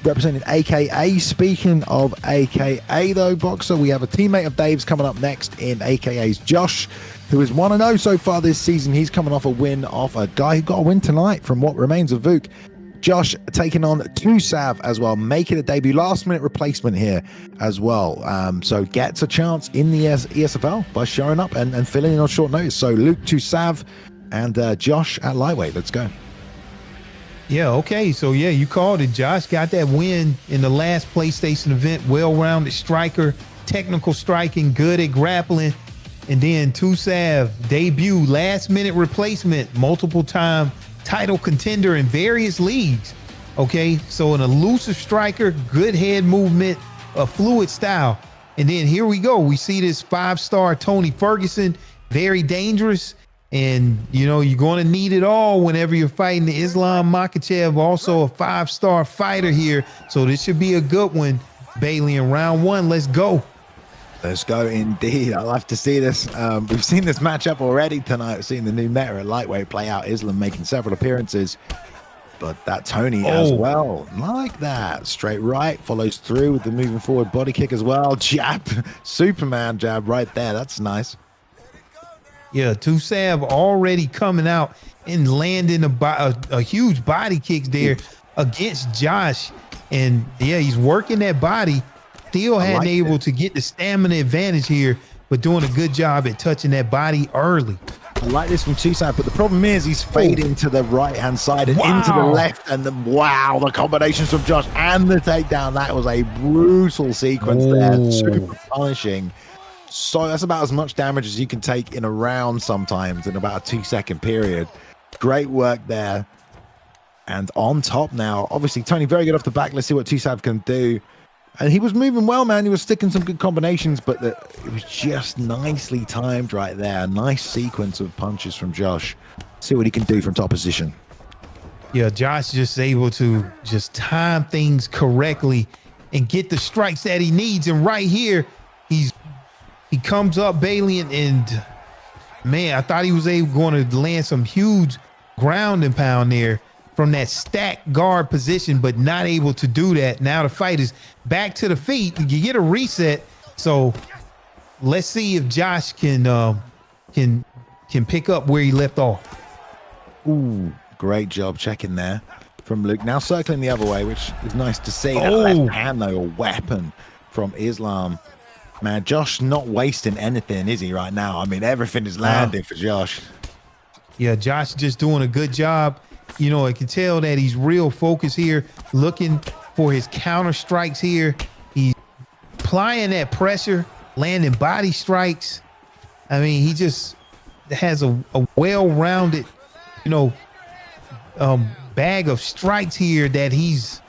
representing AKA. Speaking of AKA, though, Boxer, we have a teammate of Dave's coming up next in AKA's Josh, who is 1-0 so far this season. He's coming off a win off a guy who got a win tonight from what remains of Vuk. Josh taking on Tusav as well, making a debut, last-minute replacement here as well. So gets a chance in the ESFL by showing up and filling in on short notice. So Luke Tusav and Josh at lightweight. Let's go. Yeah, okay. So, yeah, you called it. Josh got that win in the last PlayStation event. Well-rounded striker, technical striking, good at grappling. And then Tusav, debut, last-minute replacement, multiple-time title contender in various leagues. Okay, so an elusive striker, good head movement, a fluid style. And then here we go. We see this 5-star Tony Ferguson, very dangerous. And, you know, you're going to need it all whenever you're fighting the Islam Makhachev, also a 5-star fighter here. So this should be a good one, Bailey, in round one. Let's go. Let's go indeed. I'll have to see this. We've seen this matchup already tonight. We've seen the new meta at lightweight play out. Islam making several appearances, but that Tony as well. Like that. Straight right, follows through with the moving forward body kick as well. Jab, Superman jab right there. That's nice. Yeah, Tusav already coming out and landing a huge body kicks there against Josh. And yeah, he's working that body. Still hadn't able to get the stamina advantage here, but doing a good job at touching that body early. I like this from Tusav, but the problem is he's fading to the right-hand side and into the left. And then, wow, the combinations from Josh and the takedown. That was a brutal sequence there. Super punishing. So that's about as much damage as you can take in a round sometimes in about a 2-second period. Great work there. And on top now, obviously, Tony very good off the back. Let's see what Tusav can do. And he was moving well, man. He was sticking some good combinations, but it was just nicely timed right there. Nice sequence of punches from Josh. See what he can do from top position. Yeah, Josh just able to just time things correctly and get the strikes that he needs. And right here, he comes up, Bailey, and man, I thought he was going to land some huge ground and pound there from that stacked guard position, but not able to do that. Now the fight is back to the feet. You get a reset. So let's see if Josh can pick up where he left off. Ooh, great job checking there from Luke. Now circling the other way, which is nice to see. That left hand, though, a weapon from Islam. Man, Josh not wasting anything, is he, right now? I mean, everything is landing for Josh. Yeah, Josh just doing a good job. You know, I can tell that he's real focused here, looking for his counter strikes here. He's applying that pressure, landing body strikes. I mean, he just has a well-rounded, you know, bag of strikes here that he's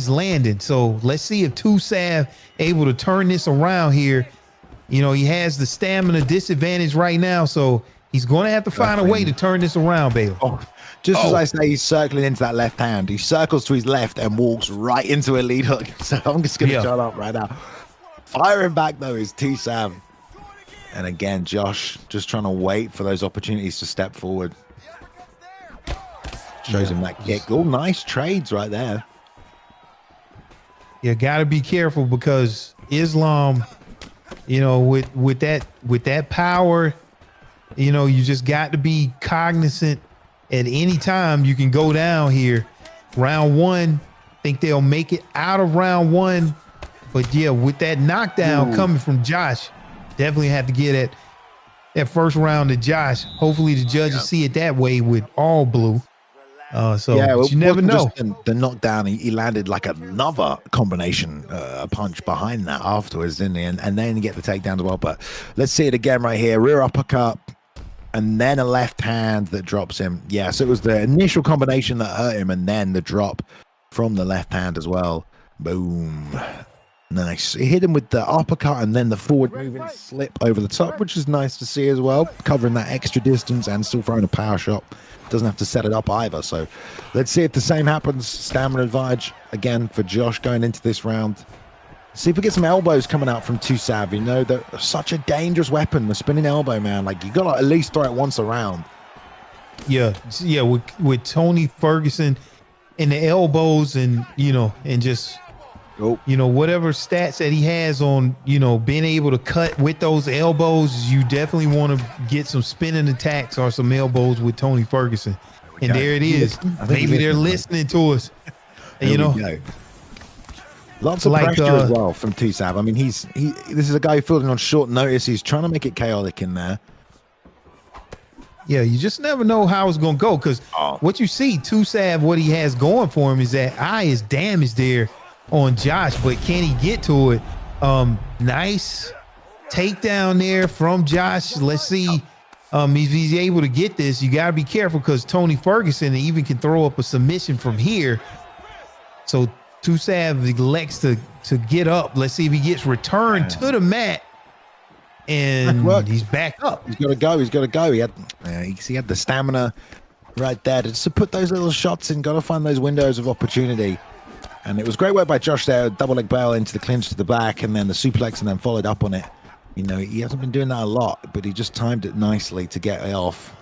landing. So let's see if Tusav able to turn this around here. You know, he has the stamina disadvantage right now, so he's going to have to find a way to turn this around, Bailey. Just as I say, he's circling into that left hand. He circles to his left and walks right into a lead hook. So I'm just going to shut up right now. Firing back, though, is Tusav. And again, Josh just trying to wait for those opportunities to step forward. Shows him that kick. Oh, nice trades right there. You got to be careful because Islam, you know, with that power, you know, you just got to be cognizant. At any time you can go down here. Round one, think they'll make it out of round one. But yeah, with that knockdown coming from Josh, definitely have to get that first round to Josh. Hopefully the judges see it that way with all blue. So yeah, but you never know. Just the knockdown. He landed like another combination punch behind that afterwards, didn't he? And then you get the takedown as well. But let's see it again right here. Rear uppercut, and then a left hand that drops him. Yeah, so it was the initial combination that hurt him, and then the drop from the left hand as well. Boom. Nice. He hit him with the uppercut and then the forward moving slip over the top, which is nice to see as well. Covering that extra distance and still throwing a power shot. Doesn't have to set it up either. So let's see if the same happens. Stamina advantage again for Josh going into this round. See if we get some elbows coming out from Tusav. You know, they're such a dangerous weapon, the spinning elbow, man. Like, you got to at least throw it once around. Yeah. With Tony Ferguson and the elbows and, and just... whatever stats that he has on, being able to cut with those elbows, you definitely want to get some spinning attacks or some elbows with Tony Ferguson. And there it is. Maybe they're listening to us. Lots of pressure as well from Tusav. I mean, this is a guy who fielding on short notice. He's trying to make it chaotic in there. Yeah, you just never know how it's going to go, because what you see, Tusav, what he has going for him is that eye is damaged there on Josh, but can he get to it? Nice takedown there from Josh. Let's see if he's able to get this. You got to be careful, because Tony Ferguson even can throw up a submission from here. So Tusav elects to get up. Let's see if he gets returned to the mat, and he's back up. He's got to go. He had the stamina right there to put those little shots in. Got to find those windows of opportunity. And it was great work by Josh there. Double leg bail into the clinch to the back, and then the suplex, and then followed up on it. He hasn't been doing that a lot, but he just timed it nicely to get it off.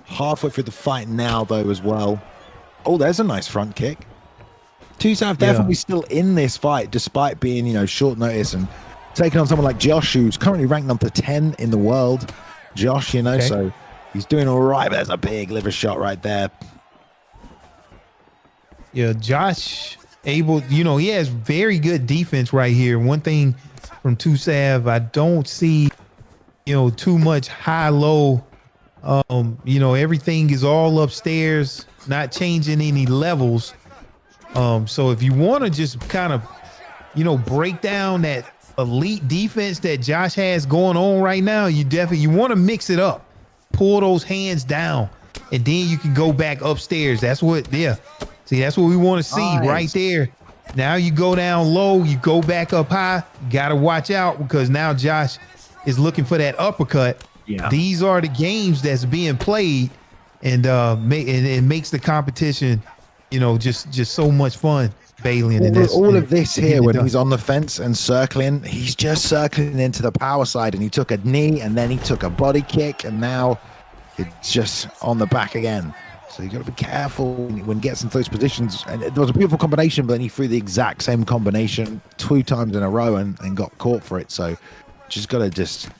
Halfway through the fight now, though, as well. Oh, there's a nice front kick. Tusav definitely still in this fight, despite being, short notice and taking on someone like Josh, who's currently ranked number 10 in the world. Josh, so he's doing all right. But there's a big liver shot right there. Yeah, Josh... able, he has very good defense right here. One thing from Tusav, I don't see, too much high-low. Everything is all upstairs, not changing any levels. So if you want to just kind of, break down that elite defense that Josh has going on right now, you want to mix it up, pull those hands down, and then you can go back upstairs. That's what, See, that's what we want to see right there. Now you go down low, you go back up high. You got to watch out, because now Josh is looking for that uppercut. Yeah. These are the games that's being played, and it makes the competition, just so much fun. Bailey, all of this here, when he's on the fence and circling, he's just circling into the power side, and he took a knee, and then he took a body kick, and now it's just on the back again. So you got to be careful when he gets into those positions. And there was a beautiful combination, but then he threw the exact same combination 2 times in a row and got caught for it. So just got to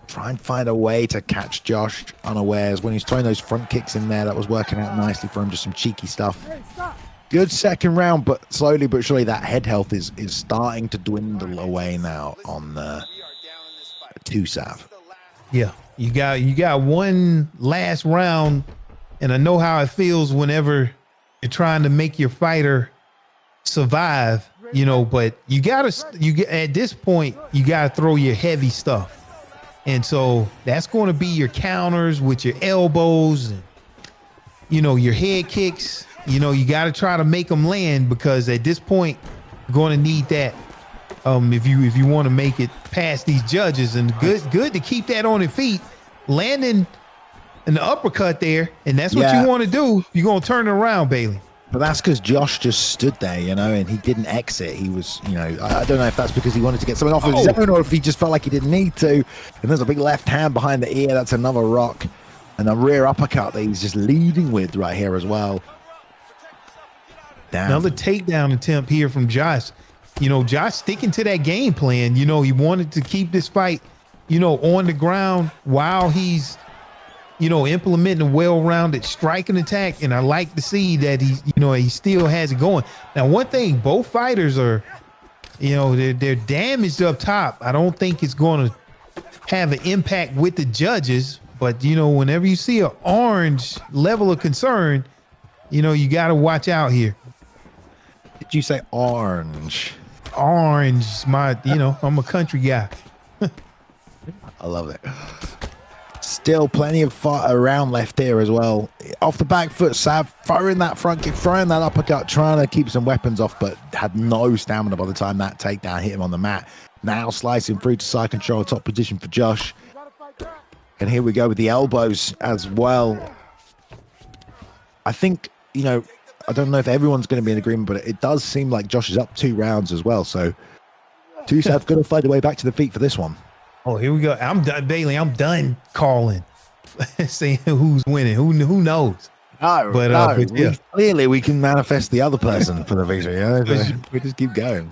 try and find a way to catch Josh unawares. When he's throwing those front kicks in there, that was working out nicely for him. Just some cheeky stuff. Good second round, but slowly but surely that head health is starting to dwindle away now on the Tusav. Yeah, you got one last round. And I know how it feels whenever you're trying to make your fighter survive, but at this point, you gotta throw your heavy stuff. And so that's going to be your counters with your elbows and, your head kicks. You got to try to make them land, because at this point, you're going to need that. If you want to make it past these judges, and good to keep that on your feet, landing an uppercut there, and that's what you want to do. You're going to turn it around, Bailey. But that's because Josh just stood there, and he didn't exit. He was, I don't know if that's because he wanted to get something off of his own, or if he just felt like he didn't need to. And there's a big left hand behind the ear. That's another rock. And a rear uppercut that he's just leading with right here as well. Damn. Another takedown attempt here from Josh. Josh sticking to that game plan. He wanted to keep this fight, on the ground while he's, implementing a well-rounded striking attack. And I like to see that he still has it going. Now, one thing, both fighters are, they're damaged up top. I don't think it's going to have an impact with the judges, but whenever you see an orange level of concern, you got to watch out here. Did you say orange? Orange, I'm a country guy. I love it. Still plenty of fight around left here as well. Off the back foot, Sav throwing that front kick, throwing that uppercut, trying to keep some weapons off, but had no stamina by the time that takedown hit him on the mat. Now slicing through to side control, top position for Josh. And here we go with the elbows as well. I think, I don't know if everyone's going to be in agreement, but it does seem like Josh is up 2 rounds as well. So Tusav's going to find a way back to the feet for this one. Oh, here we go. I'm done, Bailey. I'm done calling, saying who's winning. Who knows? No, but yeah. Clearly we can manifest the other person for the victory. We just keep going.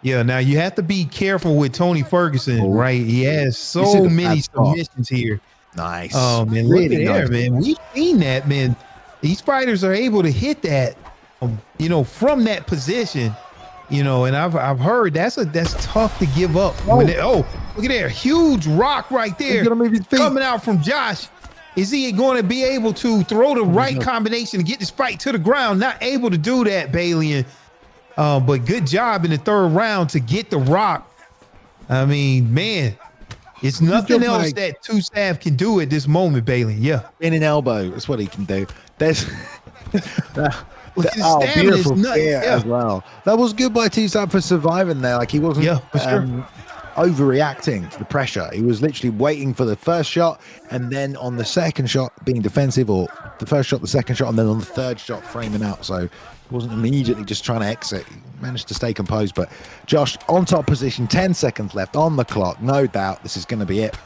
Yeah, now you have to be careful with Tony Ferguson, right? He has so many submissions here. Nice. Oh, man, look at there, man. We've seen that, man. These fighters are able to hit that, from that position, and I've heard that's tough to give up. Look at there. Huge rock right there coming out from Josh. Is he going to be able to throw the right combination to get this fight to the ground? Not able to do that, Bailey. But good job in the 3rd round to get the rock. I mean, man, it's nothing else that Tusav can do at this moment, Bailey. Yeah. In an elbow. That's what he can do. There's look at his stamina is nuts. As well. That was good by Tusav for surviving there. Like he wasn't for sure. Overreacting to the pressure. He was literally waiting for the first shot and then on the second shot being defensive, or the first shot, the second shot, and then on the 3rd shot framing out. So he wasn't immediately just trying to exit. He managed to stay composed. But Josh on top position, 10 seconds left on the clock. No doubt this is going to be it.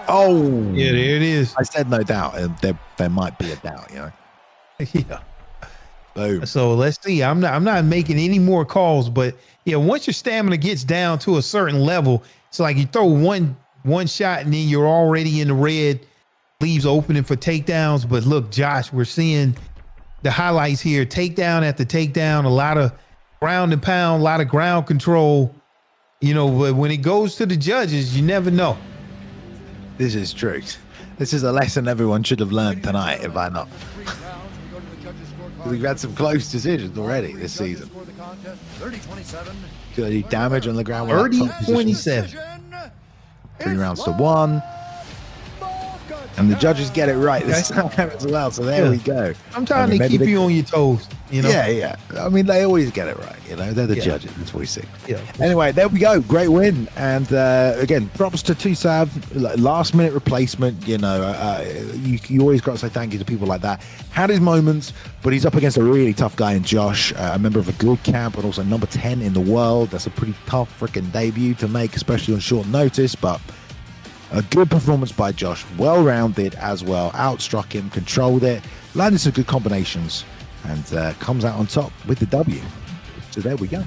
Oh yeah, there it is. I said no doubt, and there might be a doubt, Yeah. Boom. So let's see. I'm not making any more calls, but yeah, once your stamina gets down to a certain level, it's like you throw one shot and then you're already in the red, leaves opening for takedowns. But look, Josh, we're seeing the highlights here. Takedown after takedown, a lot of ground and pound, a lot of ground control. But when it goes to the judges, you never know. This is true. This is a lesson everyone should have learned tonight, if I not. We've had some close decisions already this season. 30 damage on the ground. 30-27. 3 rounds to 1. And the judges get it right this time as well. So there we go. Sometimes they keep you on your toes. Yeah. I mean, they always get it right. They're the judges. That's what we see. Yeah. Anyway, there we go. Great win. And again, props to Tusav. Last minute replacement. You always got to say thank you to people like that. Had his moments, but he's up against a really tough guy in Josh, a member of a good camp, and also number 10 in the world. That's a pretty tough freaking debut to make, especially on short notice. But a good performance by Josh, well-rounded as well, outstruck him, controlled it, landed some good combinations, and comes out on top with the W. So there we go.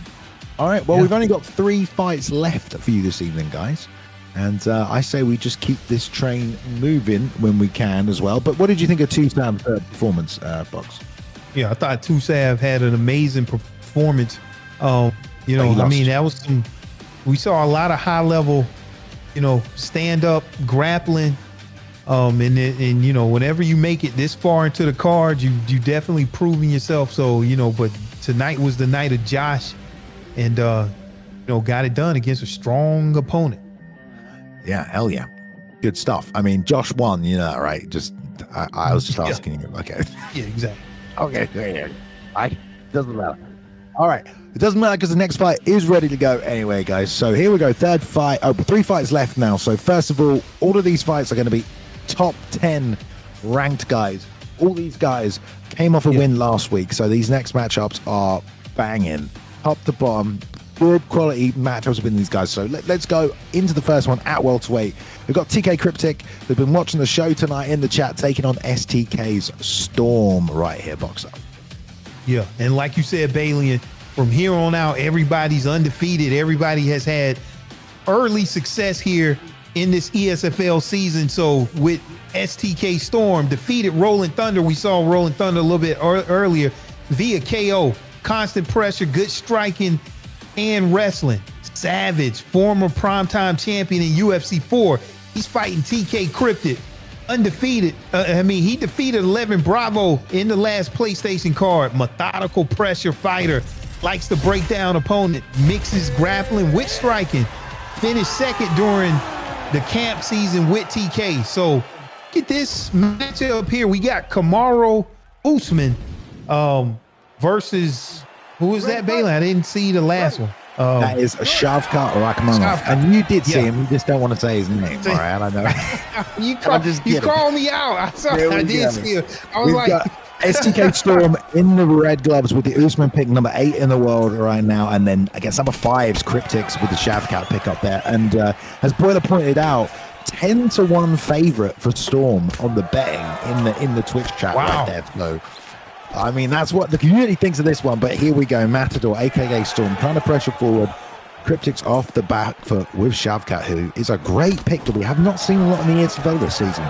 All right, well, we've only got 3 fights left for you this evening, guys. And I say we just keep this train moving when we can as well. But what did you think of Tusav's performance, Box? Yeah, I thought Tusav had an amazing performance. That was we saw a lot of high-level stand up grappling. And whenever you make it this far into the card, you definitely proving yourself. So, but tonight was the night of Josh, and got it done against a strong opponent. Yeah, hell yeah. Good stuff. I mean, Josh won, right? Just I was just asking you. Okay. Yeah, exactly. Okay. Doesn't matter. All right. It doesn't matter because the next fight is ready to go anyway, guys. So here we go. 3rd fight. 3 fights left now. So first of all of these fights are going to be top 10 ranked guys. All these guys came off a win last week. So these next matchups are banging. Top to bottom. Good quality matchups between these guys. So let's go into the first one at welterweight. We've got TK Cryptic. They've been watching the show tonight in the chat, taking on STK's Storm right here, Boxer. Yeah. And like you said, Bailey, from here on out, everybody's undefeated. Everybody has had early success here in this ESFL season. So with STK Storm defeated Rolling Thunder, we saw Rolling Thunder a little bit earlier via KO. Constant pressure, good striking, and wrestling. Savage, former primetime champion in UFC 4. He's fighting TK Cryptic. undefeated. He defeated 11 Bravo in the last PlayStation card. Methodical pressure fighter, likes to break down opponent, mixes grappling with striking. Finished second during the camp season with TK. So get this matchup here. We got Kamaru Usman versus, who was that, Bailey? I didn't see the last one. That is Shavkat Rakhmonov. And you did see him. You just don't want to say his name. All right, I know. you called me out. I did see him. I was like... STK Storm in the red gloves with the Usman pick, number 8 in the world right now. And then against number 5's Cryptics with the Shavkat pick up there. And as Boiler pointed out, 10-1 favorite for Storm on the betting in the Twitch chat right there. So, I mean, that's what the community thinks of this one. But here we go. Matador, aka Storm, trying to pressure forward. Cryptics off the back foot with Shavkat, who is a great pick that we have not seen a lot in the ESFL this season.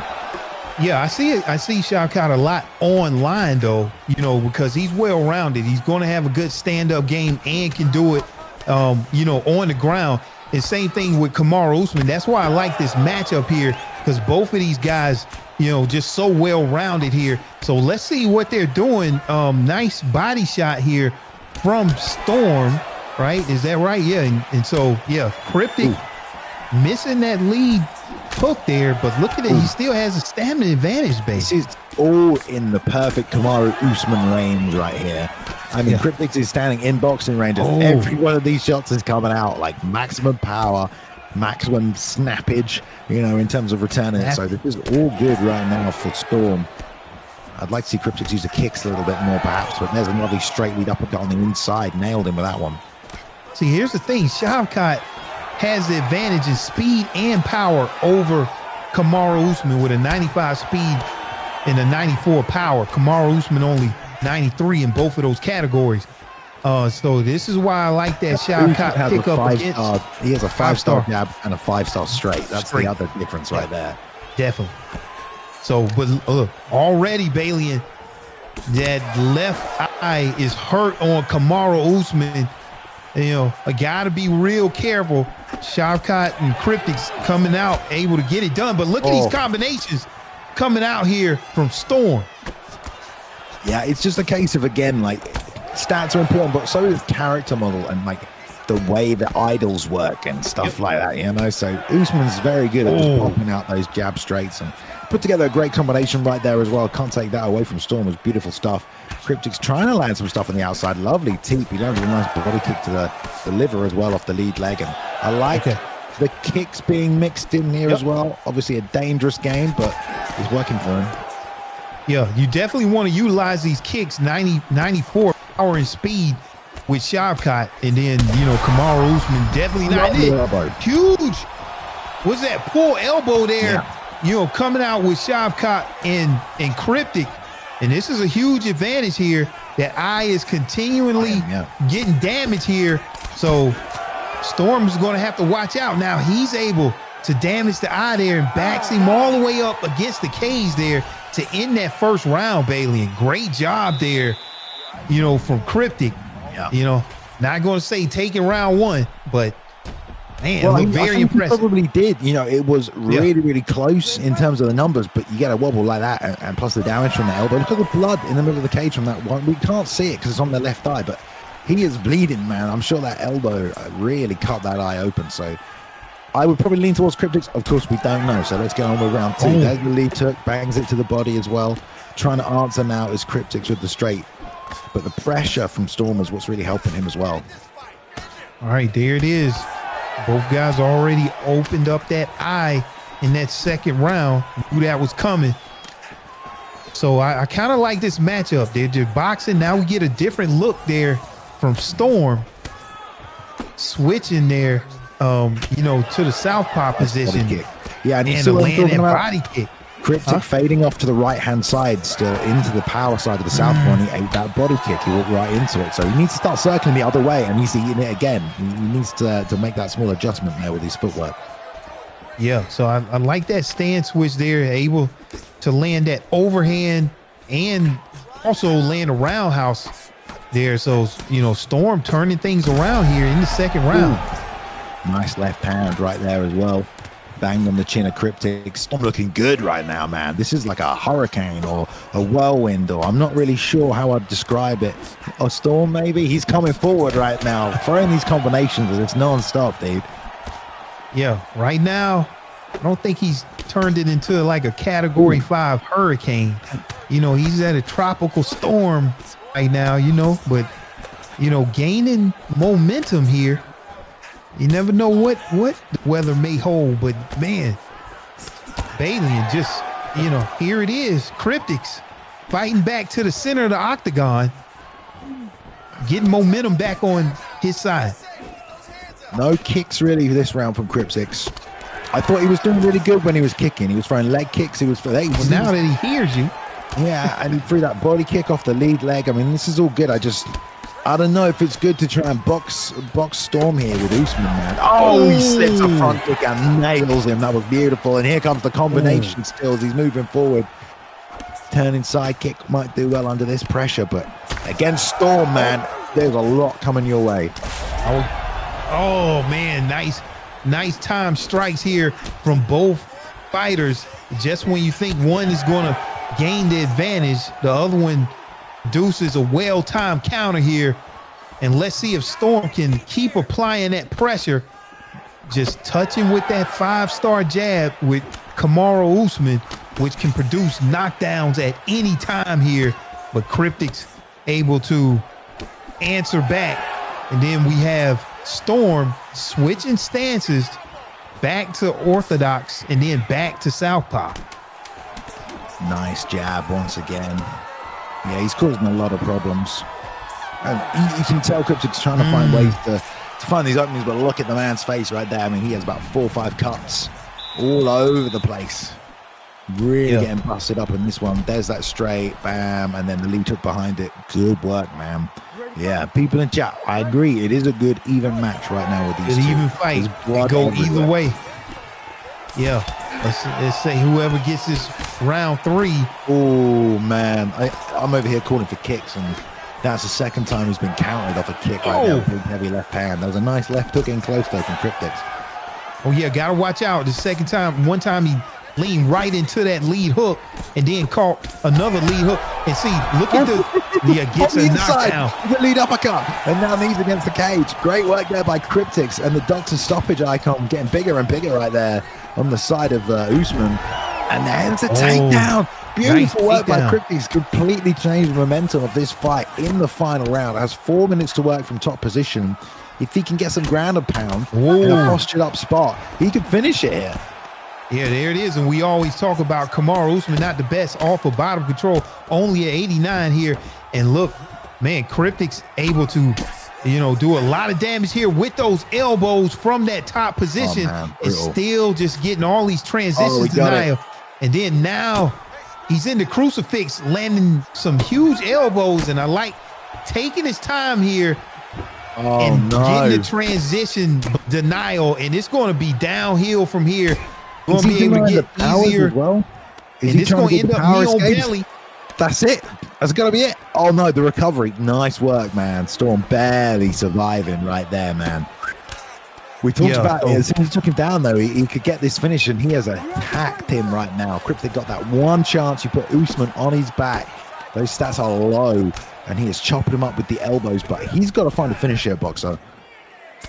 Yeah, I see it. I see Shavkat a lot online, though, because he's well-rounded. He's going to have a good stand-up game and can do it, on the ground. And same thing with Kamaru Usman. That's why I like this matchup here, because both of these guys, just so well-rounded here. So let's see what they're doing. Nice body shot here from Storm, right? Is that right? Yeah. And so, yeah, Cryptic missing that lead hook there, but look at it. He still has a stamina advantage, baby. This is all in the perfect Kamaru Usman range right here. I mean, Cryptics is standing in boxing range, and every one of these shots is coming out like maximum power, maximum snappage, in terms of returning it. So this is all good right now for Storm. I'd like to see Cryptics use the kicks a little bit more, perhaps, but there's a lovely straight lead uppercut on the inside. Nailed him with that one. See, here's the thing. Shavkat has the advantage in speed and power over Kamaru Usman with a 95 speed and a 94 power. Kamaru Usman only 93 in both of those categories. So this is why I like that Shavkat pick up against. He has a 5-star jab and a 5-star straight. That's the other difference right there. Definitely. So, but look, already Bailey, that left eye is hurt on Kamaru Usman. I gotta be real careful. Shavkat and Cryptics coming out able to get it done, but look at these combinations coming out here from Storm. Yeah, it's just a case of, again, like, stats are important, but so is character model and like the way the idols work and stuff like that, So Usman's very good at just popping out those jab straights and put together a great combination right there as well. Can't take that away from Storm. It was beautiful stuff. Cryptic's trying to land some stuff on the outside. Lovely teep. He lands a nice body kick to the liver as well off the lead leg. And I like the kicks being mixed in here as well. Obviously a dangerous game, but it's working for him. Yeah, you definitely want to utilize these kicks, 94 power and speed with Shavkat. And then, Kamaru Usman definitely not it. Huge. What's that? Pull elbow there, coming out with Shavkat and Cryptic. And this is a huge advantage here. That eye is continually getting damage here. So Storm's going to have to watch out. Now he's able to damage the eye there and backs him all the way up against the cage there to end that first round, Bailey. And great job there, from Cryptic. Not going to say taking round 1, but man, very impressive. Probably did. It was really close in terms of the numbers, but you get a wobble like that, and plus the damage from the elbow. Look at the blood in the middle of the cage from that one. We can't see it because it's on the left eye, but he is bleeding, man. I'm sure that elbow really cut that eye open. So I would probably lean towards Cryptics. Of course, we don't know. So let's go on with round 2. There's the lead hook, bangs it to the body as well. Trying to answer now is Cryptics with the straight, but the pressure from Storm is what's really helping him as well. All right, there it is. Both guys already opened up that eye in that second round. Knew that was coming. So I kind of like this matchup. They're boxing. Now we get a different look there from Storm. Switching there, to the southpaw position. Yeah, and to land that body kick. Cryptic fading off to the right-hand side, still into the power side of the southpaw, and he ate that body kick. He walked right into it. So he needs to start circling the other way, and he's eating it again. He needs to make that small adjustment there with his footwork. Yeah, so I like that stand switch there, able to land that overhand and also land a roundhouse there. So, Storm turning things around here in the second round. Nice left hand right there as well. Banged on the chin of Cryptic. Storm looking good right now, man. This is like a hurricane or a whirlwind, or I'm not really sure how I'd describe it. A storm, maybe? He's coming forward right now, throwing these combinations. It's non-stop, dude. Yeah, right now, I don't think he's turned it into like a Category 5 hurricane. You know, he's at a tropical storm right now, you know, but, you know, gaining momentum here. You never know what the weather may hold, but man, Balian just, you know, here it is. Cryptics fighting back to the center of the octagon, getting momentum back on his side. No kicks really this round from Cryptix. I thought he was doing really good when he was kicking. He was throwing leg kicks. He was for well, now that he hears you. Yeah, and he threw that body kick off the lead leg. I mean, this is all good. I don't know if it's good to try and box Storm here with Usman, man. Oh, he slips a front kick and nails him. That was beautiful. And here comes the combination skills. He's moving forward. Turning side kick might do well under this pressure, but against Storm, man, there's a lot coming your way. Oh man, nice time strikes here from both fighters. Just when you think one is going to gain the advantage, the other one deuces a well-timed counter here, and let's see if Storm can keep applying that pressure, just touching with that 5-star jab with Kamaru Usman, which can produce knockdowns at any time here. But Cryptic's able to answer back, and then we have Storm switching stances back to orthodox and then back to southpaw. Nice jab once again. Yeah, he's causing a lot of problems. And you can tell Cryptic's trying to find ways to find these openings, but look at the man's face right there. I mean, he has about 4 or 5 cuts all over the place. Really getting busted up in this one. There's that straight, bam, and then the lead hook behind it. Good work, man. Yeah, people in chat, I agree. It is a good, even match right now with these two. Even fight. Go either way. Yeah. Let's say whoever gets this round 3. Oh man, I'm over here calling for kicks, and that's the second time he's been countered off a kick right now. Big heavy left hand. That was a nice left hook in close though from Cryptix. Oh yeah, gotta watch out. The second time, one time he leaned right into that lead hook and then caught another lead hook. And see, look at gets a knockdown. The lead uppercut, and now knees against the cage. Great work there by Cryptix, and the doctor stoppage icon getting bigger and bigger right there on the side of Usman. And there's a takedown. Beautiful work by Cryptix. Completely changed the momentum of this fight in the final round. Has 4 minutes to work from top position. If he can get some ground and pound in a postured up spot, he can finish it here. Yeah, there it is. And we always talk about Kamaru Usman, not the best off of bottom control, only at 89 here. And look, man, Cryptix able to, you know, do a lot of damage here with those elbows from that top position. And still just getting all these transitions denial. And then now he's in the crucifix, landing some huge elbows. And I like taking his time here and getting the transition denial. And it's going to be downhill from here. Going to be able to get easier. Well? And it's going to end up knee on belly. That's it. That's going to be it. Oh, no, the recovery. Nice work, man. Storm barely surviving right there, man. We talked about it. As soon as he took him down, though, he could get this finish, and he has attacked him right now. Cryptic got that one chance. You put Usman on his back. Those stats are low, and he is chopping him up with the elbows, but he's got to find a finish here, Boxer.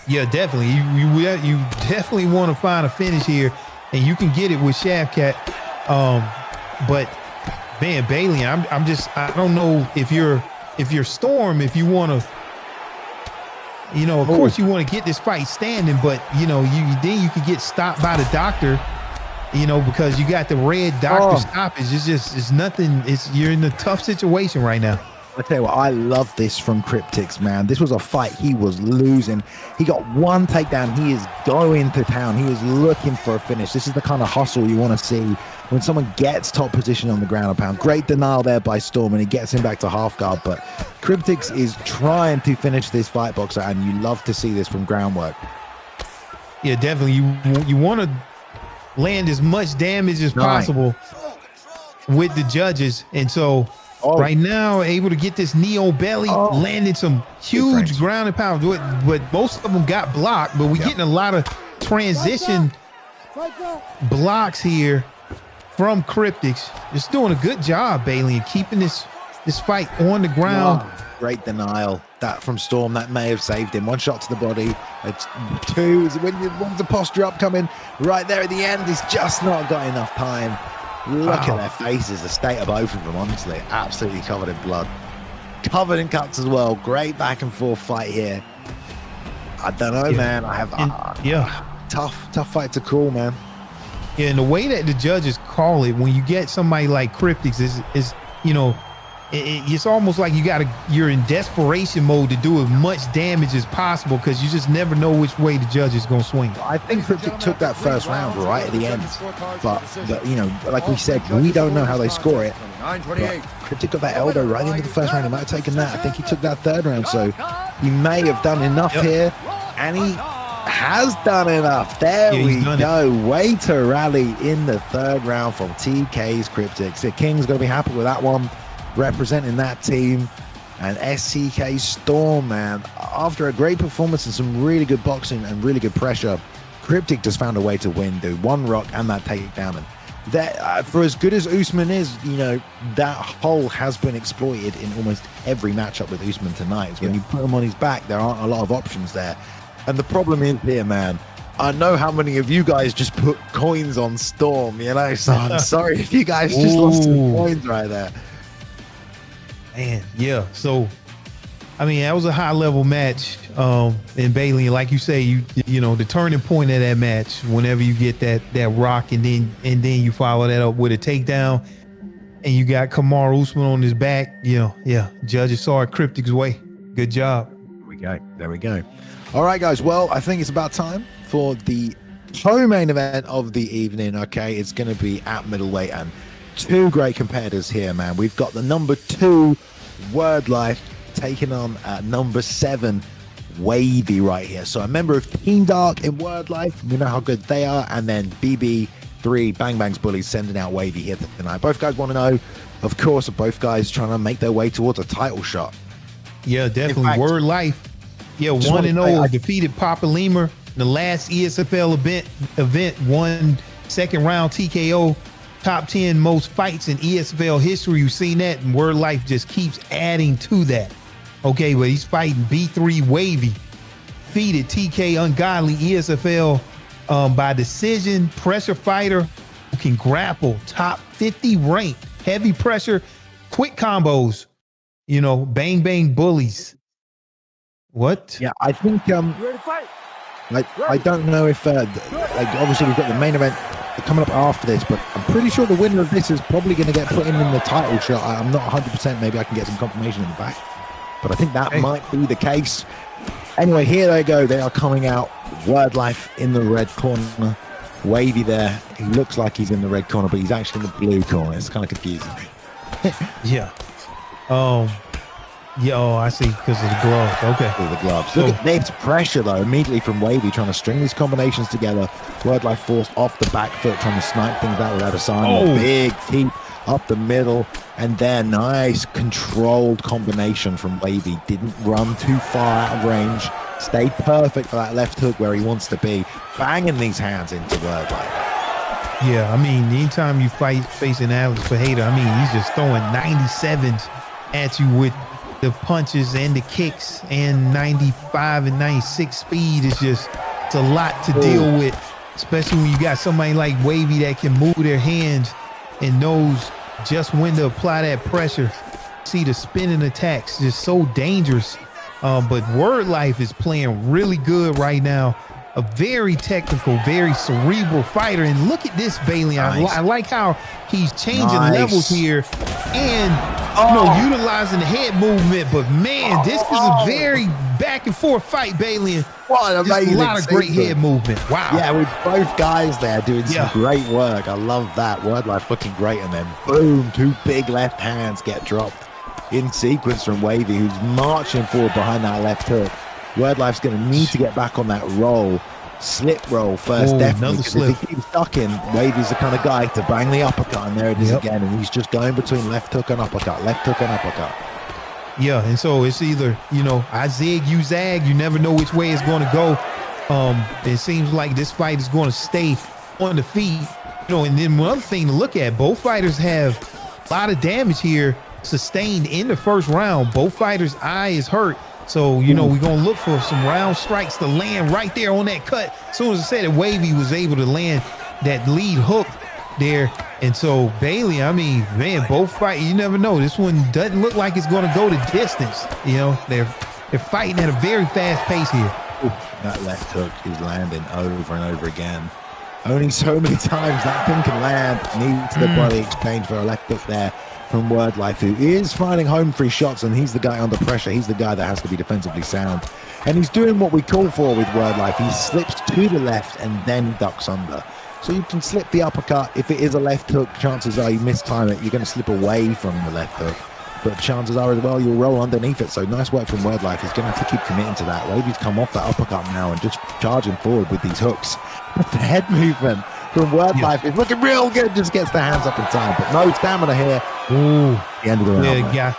Yeah, definitely. You definitely want to find a finish here, and you can get it with Shavkat. But man, Balian, I don't know if you're Storm, if you want to, you know, of course you want to get this fight standing, but you know, then you could get stopped by the doctor, you know, because you got the red doctor stoppage. It's nothing. You're in a tough situation right now. I tell you what, I love this from Cryptix, man. This was a fight he was losing. He got one takedown. He is going to town. He is looking for a finish. This is the kind of hustle you want to see when someone gets top position on the ground and pound. Great denial there by Storm, and he gets him back to half guard. But Cryptix is trying to finish this fight, Boxer, and you love to see this from groundwork. Yeah, definitely. You want to land as much damage as possible with the judges, and so. Right now, able to get this knee on belly, landing some huge ground and pound. But most of them got blocked, but we're getting a lot of transition blocks here from Cryptics. Just doing a good job, Bailey, and keeping this fight on the ground. Wow. Great denial. That from Storm, that may have saved him. One shot to the body. It's two. When's the posture up coming? Right there at the end. He's just not got enough time. Look at their faces. The state of both of them, honestly. Absolutely covered in blood. Covered in cuts as well. Great back and forth fight here. I don't know, man. I have tough fight to call, man. Yeah, and the way that the judges call it, when you get somebody like Cryptics, is you know, it's almost like you're in desperation mode to do as much damage as possible because you just never know which way the judge is going to swing. I think Cryptic took that first round right at the end, but you know, like we said, we don't know how they score it. Cryptic got that elbow right into the first round. He might have taken that. I think he took that third round, so he may have done enough here, and he has done enough. There we go. Way to rally in the third round from TK's Cryptics. The King's going to be happy with that one, representing that team. And STK Storm, man, after a great performance and some really good boxing and really good pressure, Cryptic just found a way to win, dude. One rock and that takedown. And that, for as good as Usman is, you know, that hole has been exploited in almost every matchup with Usman tonight. When you put him on his back, there aren't a lot of options there. And the problem is here, man, I know how many of you guys just put coins on Storm, you know, so I'm sorry if you guys just lost some coins right there. Man, yeah. So, I mean, that was a high-level match. And Bailey, like you say, you know, the turning point of that match, whenever you get that rock and then you follow that up with a takedown, and you got Kamaru Usman on his back, you know, yeah, judges saw it Cryptic's way. Good job. There we go. All right, guys. Well, I think it's about time for the co-main event of the evening. Okay, it's going to be at middleweight, and two great competitors here, man. We've got the number 2 Wordlife taking on number 7 Wavvy right here. So a member of Team Dark in Wordlife, we know how good they are, and then BB3 Bang Bang's Bullies sending out Wavvy here tonight. Both guys want to know, of course, are both guys trying to make their way towards a title shot. Yeah, definitely. Wordlife. Yeah, 1-0, defeated Papa Lemur in the last ESFL event, won second round TKO, top 10 most fights in ESFL history. You've seen that, and Wordlife just keeps adding to that. Okay, but he's fighting B3 Wavvy, defeated TK Ungodly ESFL by decision, pressure fighter who can grapple, top 50 ranked, heavy pressure, quick combos, you know, bang bang bullies. What? Yeah, I think I don't know if like obviously we've got the main event coming up after this, but I'm pretty sure the winner of this is probably going to get put in the title shot. I'm not 100%. Maybe I can get some confirmation in the back, but I think that might be the case. Anyway, here they go. They are coming out. Wordlife in the red corner, Wavvy there. He looks like he's in the red corner, but he's actually in the blue corner. It's kind of confusing. Yeah. Yeah, oh, I see, because of the gloves. Okay. The gloves. Look at this pressure, though, immediately from Wavvy, trying to string these combinations together. Wordlife forced off the back foot, trying to snipe things out without a sign. Big keep up the middle, and then nice controlled combination from Wavvy. Didn't run too far out of range. Stayed perfect for that left hook where he wants to be. Banging these hands into Wordlife. Yeah, I mean, anytime you fight facing Alex Fajeda, I mean, he's just throwing 97s at you with the punches and the kicks, and 95 and 96 speed. It's a lot to deal with, especially when you got somebody like Wavvy that can move their hands and knows just when to apply that pressure. See the spinning attacks, just so dangerous. But Wordlife is playing really good right now. A very technical, very cerebral fighter. And look at this, Bailey. Nice. I like how he's changing levels here and utilizing the head movement. But man, this is a very back and forth fight, Bailey. What an amazing a lot of great head movement. Wow. Yeah, with both guys there doing some great work. I love that. Wordlife looking great. And then boom, 2 big left hands get dropped in sequence from Wavvy, who's marching forward behind that left hook. Wordlife's going to need to get back on that roll, slip roll first, definitely. Because if he keeps ducking, Wavvy's the kind of guy to bang the uppercut, and there it is again. And he's just going between left hook and uppercut, left hook and uppercut. Yeah, and so it's either, I zig, you zag. You never know which way it's going to go. It seems like this fight is going to stay on the feet. And then one other thing to look at, both fighters have a lot of damage here sustained in the first round. Both fighters' eye is hurt. So, we're going to look for some round strikes to land right there on that cut. As soon as I said that, Wavvy was able to land that lead hook there. And so Bailey, I mean, man, both fight. You never know. This one doesn't look like it's going to go the distance. They're fighting at a very fast pace here. Ooh, that left hook is landing over and over again. Only so many times that thing can land. Needs the body exchange for a left hook there from Wordlife, who is finding home free shots, and he's the guy under pressure. He's the guy that has to be defensively sound. And he's doing what we call for with Wordlife. He slips to the left and then ducks under. So you can slip the uppercut. If it is a left hook, chances are you mistime it, you're going to slip away from the left hook. But chances are as well, you'll roll underneath it. So nice work from Wordlife. He's going to have to keep committing to that. Wavvy's come off that uppercut now and just charging forward with these hooks. But the head movement from Wordlife is looking real good. Just gets the hands up in time. But no stamina here. Ooh. The end of the round. Yeah,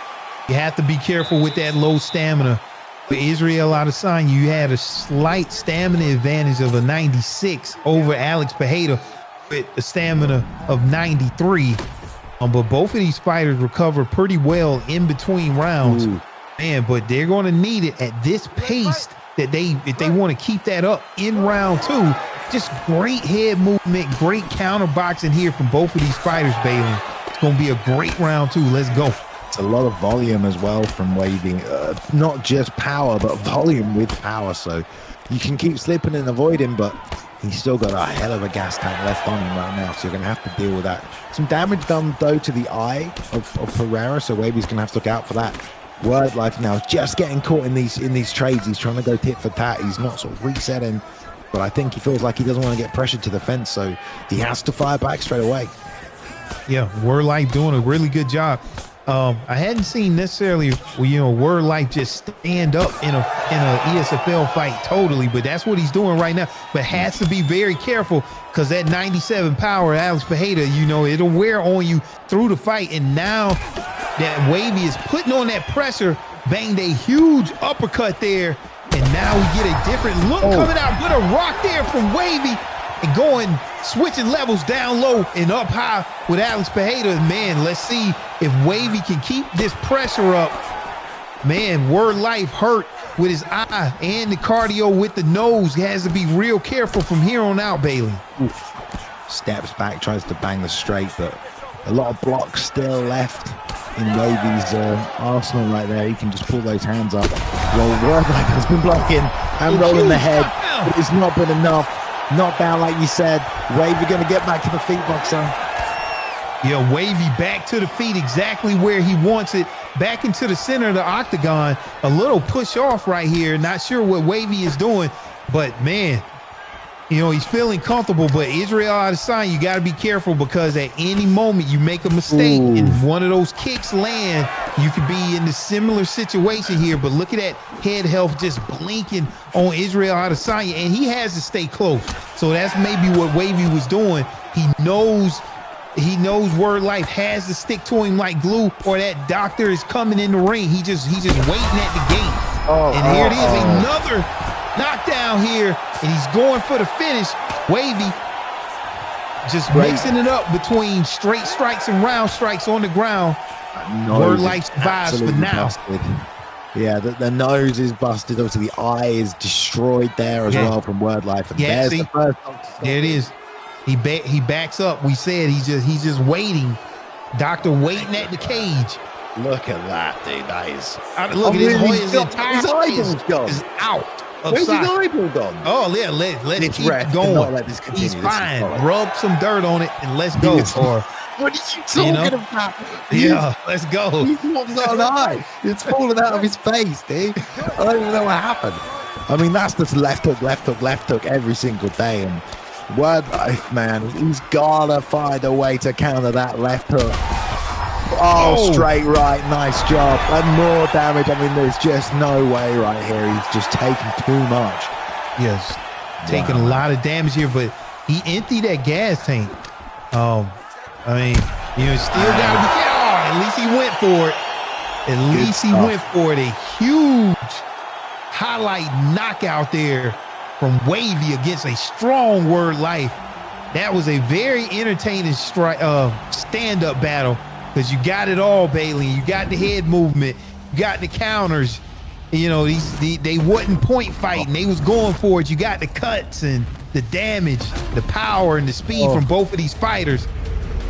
you have to be careful with that low stamina. For Israel Adesanya, you had a slight stamina advantage of a 96 over Alex Pereira with a stamina of 93. But both of these fighters recover pretty well in between rounds. Ooh. Man, but they're going to need it at this pace that if they want to keep that up in round two. Just great head movement, great counter boxing here from both of these fighters, Bailey. It's going to be a great round two. Let's go. It's a lot of volume as well from Wavvy. Not just power, but volume with power. So you can keep slipping and avoiding, but he's still got a hell of a gas tank left on him right now. So you're going to have to deal with that. Some damage done, though, to the eye of Pereira. So Wavvy's going to have to look out for that. Wordlife now just getting caught in these trades. He's trying to go tit for tat. He's not sort of resetting. But I think he feels like he doesn't want to get pressured to the fence. So he has to fire back straight away. Yeah, Wordlife doing a really good job. I hadn't seen necessarily, Wordlife just stand up in a ESFL fight totally, but that's what he's doing right now. But has to be very careful because that 97 power, Alex Pereira, it'll wear on you through the fight. And now that Wavvy is putting on that pressure, banged a huge uppercut there, and now we get a different look coming out. But a rock there from Wavvy. And switching levels down low and up high with Alex Pereira. Man, let's see if Wavvy can keep this pressure up. Man, Wordlife hurt with his eye and the cardio with the nose. He has to be real careful from here on out, Bailey. Oof. Steps back, tries to bang the straight, but a lot of blocks still left in Wavvy's arsenal right there. He can just pull those hands up. Well, Wordlife has been blocking and rolling the head, but it's not been enough. Not down, like you said. Wavvy going to get back to the feet, boxer. Yeah, Wavvy back to the feet exactly where he wants it. Back into the center of the octagon. A little push off right here. Not sure what Wavvy is doing, but man, he's feeling comfortable. But Israel Adesanya, you got to be careful because at any moment you make a mistake and one of those kicks land, you could be in a similar situation here. But look at that head health just blinking on Israel Adesanya, and he has to stay close. So that's maybe what Wavvy was doing. He knows Wordlife has to stick to him like glue, or that doctor is coming in the ring. He's just waiting at the gate. And here it is, another knockdown here, and he's going for the finish. Wavvy just mixing it up between straight strikes and round strikes on the ground. Wordlife survives for now. Busted. Yeah, the nose is busted. Obviously, the eye is destroyed there as well from Wordlife. And there's the first. There it is. He backs up. We said he's just waiting. Doctor waiting at the cage. Look at that, dude. That is. Look at his eyeball's gone. Is out. Where's his eyeball gone? Oh yeah, let's keep going. Let this continue. He's fine. Rub some dirt on it and let's go. Or what are you talking about? Yeah, let's go. He's on eye. It's falling out of his face, dude. I don't even know what happened. I mean, that's just left hook every single day. And Wordlife, man, he's gotta find a way to counter that left hook. Oh, straight right. Nice job. And more damage. I mean, there's just no way right here. He's just taking too much. Yes, taking a lot of damage here, but he emptied that gas tank. I mean, still got to be careful. At least he went for it. At least he went for it. A huge highlight knockout there from Wavvy against a strong Wordlife. that was a very entertaining stand-up battle because you got it all, Bailey. You got the head movement, you got the counters. You know, they wasn't point fighting. They was going for it. You got the cuts and the damage, the power and the speed from both of these fighters.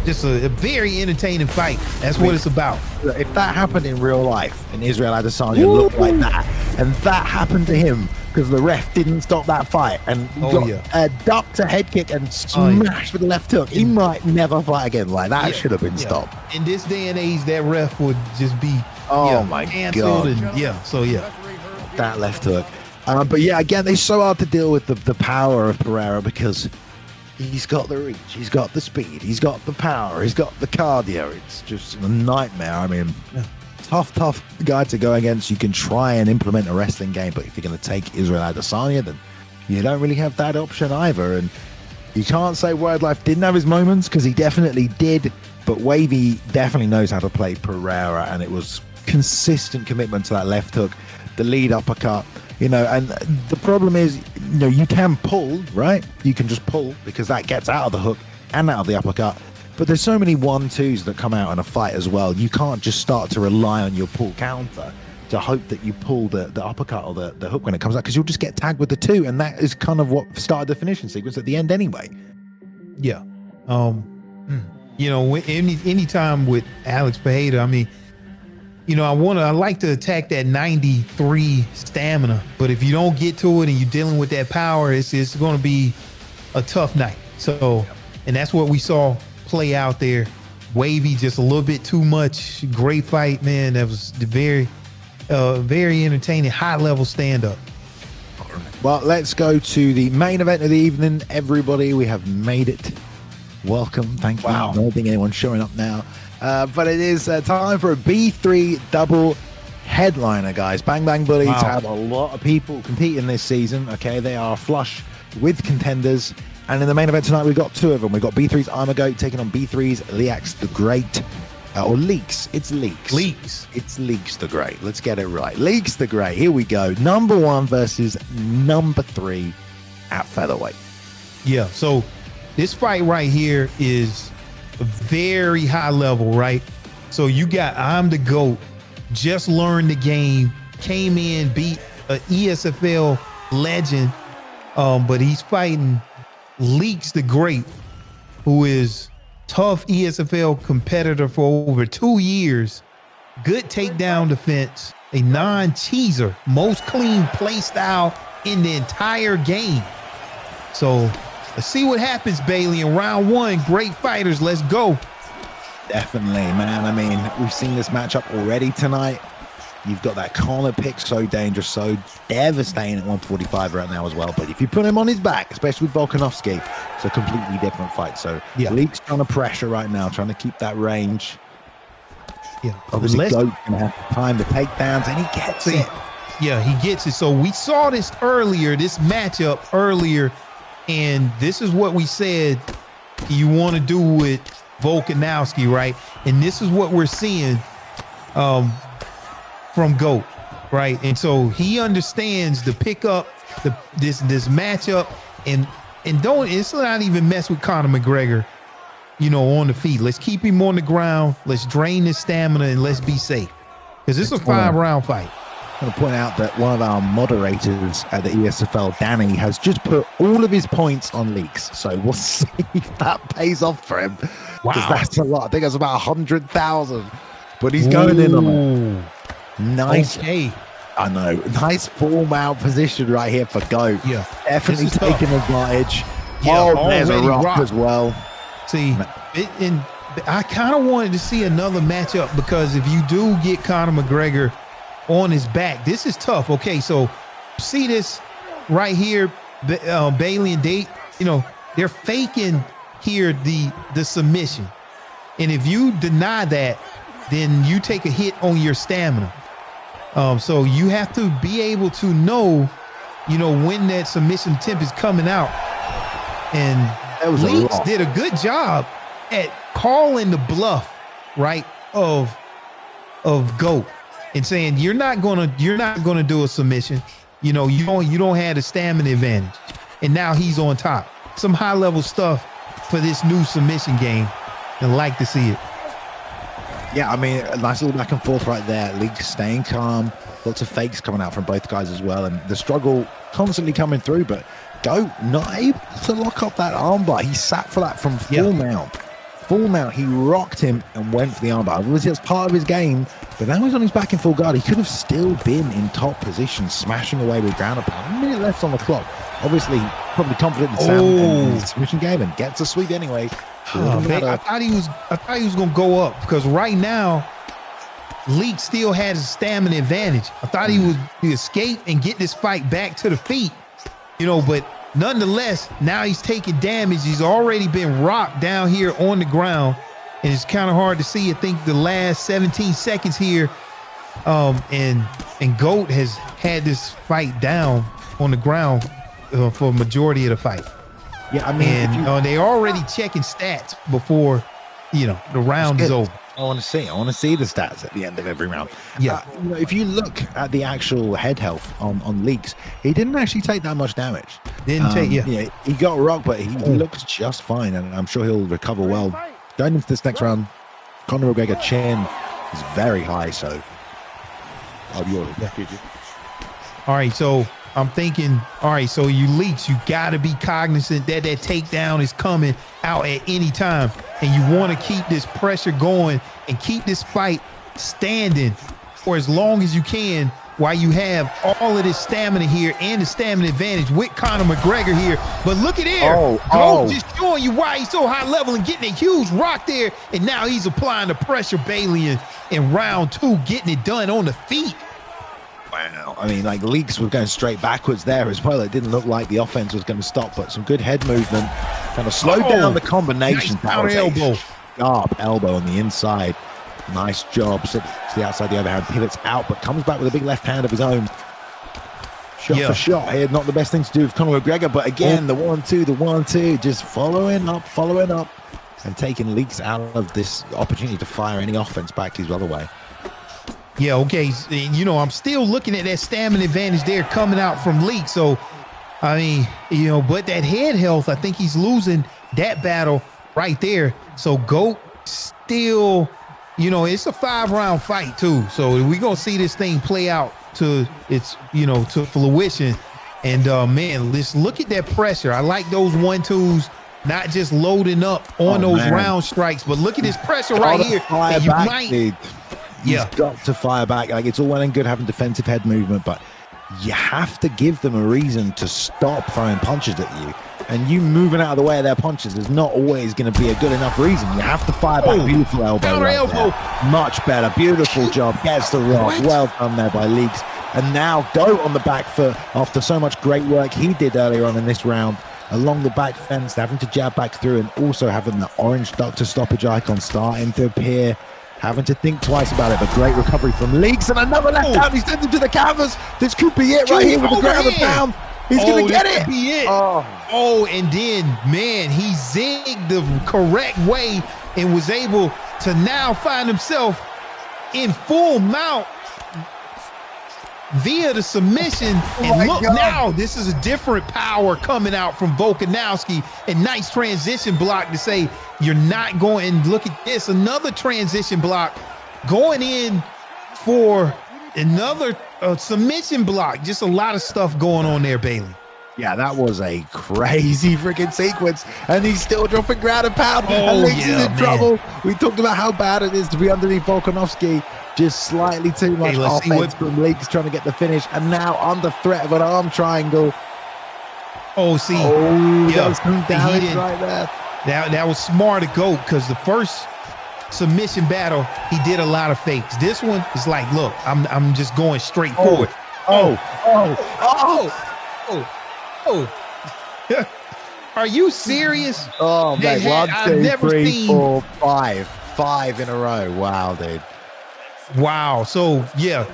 Just a very entertaining fight. That's what it's about. If that happened in real life and Israel Adesanya looked like that, and that happened to him because the ref didn't stop that fight and got a duck to head kick and smash with the left hook, he might never fight again. Like that should have been stopped. In this day and age, that ref would just be my God. And, that left hook. But yeah, again, it's so hard to deal with the power of Pereira because he's got the reach, he's got the speed, he's got the power, he's got the cardio. It's just a nightmare. I mean, tough guy to go against. You can try and implement a wrestling game, but if you're going to take Israel Adesanya, then you don't really have that option either. And you can't say Wordlife didn't have his moments because he definitely did, but Wavvy definitely knows how to play Pereira, and it was consistent commitment to that left hook, the lead uppercut, and the problem is, you can pull, right? You can just pull because that gets out of the hook and out of the uppercut. But there's so many 1-2s that come out in a fight as well. You can't just start to rely on your pull counter to hope that you pull the uppercut or the hook when it comes out, because you'll just get tagged with the 2, and that is kind of what started the finishing sequence at the end anyway. Yeah. Anytime with Alex Pereira, I mean, I like to attack that 93 stamina, but if you don't get to it and you're dealing with that power, it's going to be a tough night. So, and that's what we saw play out there. Wavvy just a little bit too much. Great fight, man. That was very entertaining, high level stand up. Well, let's go to the main event of the evening, everybody. We have made it. Welcome. Thank you. I don't think anyone's showing up now. But it is time for a B3 double headliner, guys. Bang Bang Bullies have a lot of people competing this season. Okay, they are flush with contenders. And in the main event tonight, we've got 2 of them. We've got B3's ImTheGOAT taking on B3's LeaxeTheGreat. Or Leax. It's Leax. It's LeaxeTheGreat. Let's get it right. LeaxeTheGreat. Here we go. Number 1 versus number 3 at featherweight. Yeah, so this fight right here is a very high level, right? So you got ImTheGOAT, just learned the game, came in, beat an ESFL legend, but he's fighting LeaxeTheGreat, who is tough ESFL competitor for over 2 years. Good takedown defense, a non-cheeser, most clean play style in the entire game. So let's see what happens, Bailey, in round 1. Great fighters. Let's go. Definitely, man. I mean, we've seen this matchup already tonight. You've got that corner pick, so dangerous, so devastating at 145 right now as well. But if you put him on his back, especially with Volkanovski, it's a completely different fight. So Leax trying to pressure right now, trying to keep that range. Yeah, obviously Goat's gonna have time to takedowns, and he gets it. Yeah, he gets it. So we saw this earlier, this matchup earlier, and this is what we said you want to do with Volkanovski, right? And this is what we're seeing from GOAT, right? And so he understands the pickup, this matchup, and it's not even mess with Conor McGregor, on the feet. Let's keep him on the ground. Let's drain his stamina and let's be safe, because this is a 5-round fight. I'm going to point out that one of our moderators at the ESFL, Danny, has just put all of his points on Leax. So we'll see if that pays off for him. Wow. Because that's a lot. I think it's about 100,000. But he's going in on it. Nice. Okay. I know. Nice form out position right here for GOAT. Yeah. Definitely taking advantage. Yeah, there's a rock as well. See, I kind of wanted to see another matchup, because if you do get Conor McGregor on his back, this is tough. Okay, so see this right here, Bailey and Date, they're faking here the submission. And if you deny that, then you take a hit on your stamina. So you have to be able to know, when that submission attempt is coming out. And Leax did a good job at calling the bluff, right, of GOAT, and saying you're not gonna do a submission. You don't have the stamina advantage. And now he's on top. Some high level stuff for this new submission game, and like to see it. Yeah, I mean, a nice little back and forth right there. League staying calm. Lots of fakes coming out from both guys as well. And the struggle constantly coming through, but GOAT not able to lock up that armbar. He sat for that from full mount. Full mount, he rocked him and went for the armbar. Obviously, that's part of his game, but now he's on his back in full guard. He could have still been in top position, smashing away with ground and pound. A minute left on the clock. Obviously, probably confident in his submission game and gets a sweep anyway. I thought he was gonna go up because right now, Leax still has a stamina advantage. I thought he would escape and get this fight back to the feet, but nonetheless, now he's taking damage. He's already been rocked down here on the ground, and it's kind of hard to see. I think the last 17 seconds here, and GOAT has had this fight down on the ground for a majority of the fight. Yeah, I mean, and they're already checking stats before the round is over. I want to see the stats at the end of every round. Yeah, if you look at the actual head health on Leax, he didn't actually take that much damage. He got rocked, but he looks just fine, and I'm sure he'll recover well. Going into this next round, Conor McGregor chin is very high, so I'll be ordered. All right, so I'm thinking, all right, so you Leax, you got to be cognizant that takedown is coming out at any time, and you want to keep this pressure going and keep this fight standing for as long as you can while you have all of this stamina here and the stamina advantage with Conor McGregor here. But look at here, just showing you why he's so high level and getting a huge rock there, and now he's applying the pressure, Bailey, in round 2, getting it done on the feet. Wow. I mean, like Leax was going straight backwards there as well. It didn't look like the offense was going to stop, but some good head movement kind of slowed down the combination. Nice counter elbow. Sharp elbow on the inside. Nice job. Sits to the outside, the overhand, pivots out, but comes back with a big left hand of his own. Shot for shot here. Not the best thing to do with Conor McGregor, but again, the 1-2, just following up, and taking Leax out of this opportunity to fire any offense back his other way. Yeah, okay. I'm still looking at that stamina advantage there coming out from Leax. So, I mean, but that head health, I think he's losing that battle right there. So GOAT still, it's a 5-round fight too. So we're going to see this thing play out to its, to fruition. And man, let's look at that pressure. I like those 1-2s, not just loading up on those round strikes, but look at this pressure right here. He's got to fire back. Like, it's all well and good having defensive head movement, but you have to give them a reason to stop throwing punches at you. And you moving out of the way of their punches is not always going to be a good enough reason. You have to fire back. Beautiful elbow. Elbow. Much better. Beautiful job. Gets the rock. Well done there by Leax. And now GOAT on the back foot after so much great work he did earlier on in this round. Along the back fence, having to jab back through, and also having the orange doctor stoppage icon starting to appear. Having to think twice about it, but great recovery from Leax, and another left hand. He sends him to the canvas. This could be it right here with the ground and pound. He's going to get it. Could be it. And then, man, he zigged the correct way and was able to now find himself in full mount via the submission. And look, now this is a different power coming out from Volkanovski. And nice transition block to say you're not going. And look at this, another transition block going in for another submission block. Just a lot of stuff going on there, Bailey. Yeah, that was a crazy freaking sequence, and he's still dropping ground and pound. And Leax is in trouble. We talked about how bad it is to be underneath Volkanovski. Just slightly too much offense from Leax trying to get the finish, and now under threat of an arm triangle. That was some damage right there. That was smart to go, because the first submission battle he did a lot of fakes. This one is like, look, I'm just going straight forward. Are you serious? Oh man, 1, 2, 3, 4, 5 in a row. Wow, dude. Wow. So yeah,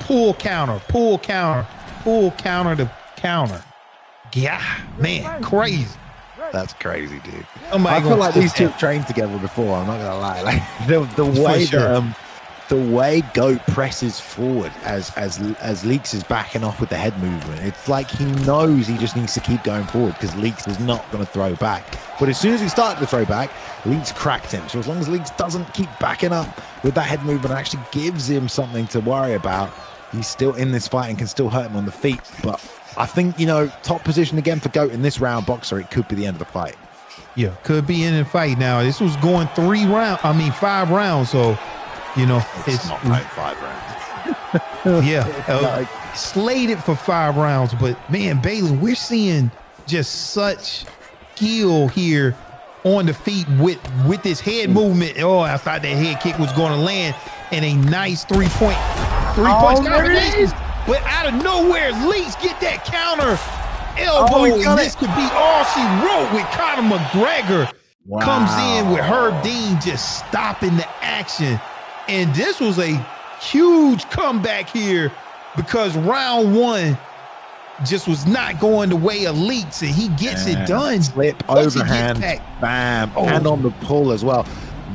pull counter to counter. Yeah, man, crazy. That's crazy, dude. I feel like these two have trained together before. I'm not gonna lie. Like the way that the way GOAT presses forward as Leax is backing off with the head movement, it's like he knows he just needs to keep going forward because Leax is not going to throw back. But as soon as he started to throw back, Leax cracked him. So as long as Leax doesn't keep backing up with that head movement and actually gives him something to worry about, he's still in this fight and can still hurt him on the feet. But I think, you know, top position again for GOAT in this round, Boxer. It could be the end of the fight. Yeah, could be in the fight. Now, this was going 5 rounds. So, you know, it's not like 5 rounds. Yeah, slated for 5 rounds. But man, Bailey, we're seeing just such skill here on the feet with this head movement. Oh, I thought that head kick was going to land, and a nice three-punch combination. But out of nowhere, Leax get that counter elbow, and this could be all she wrote with Conor McGregor. Wow. Comes in with Herb Dean just stopping the action. And this was a huge comeback here because round 1 just was not going the way of Leax, and he gets it done. Slip, overhand, bam, and on the pull as well.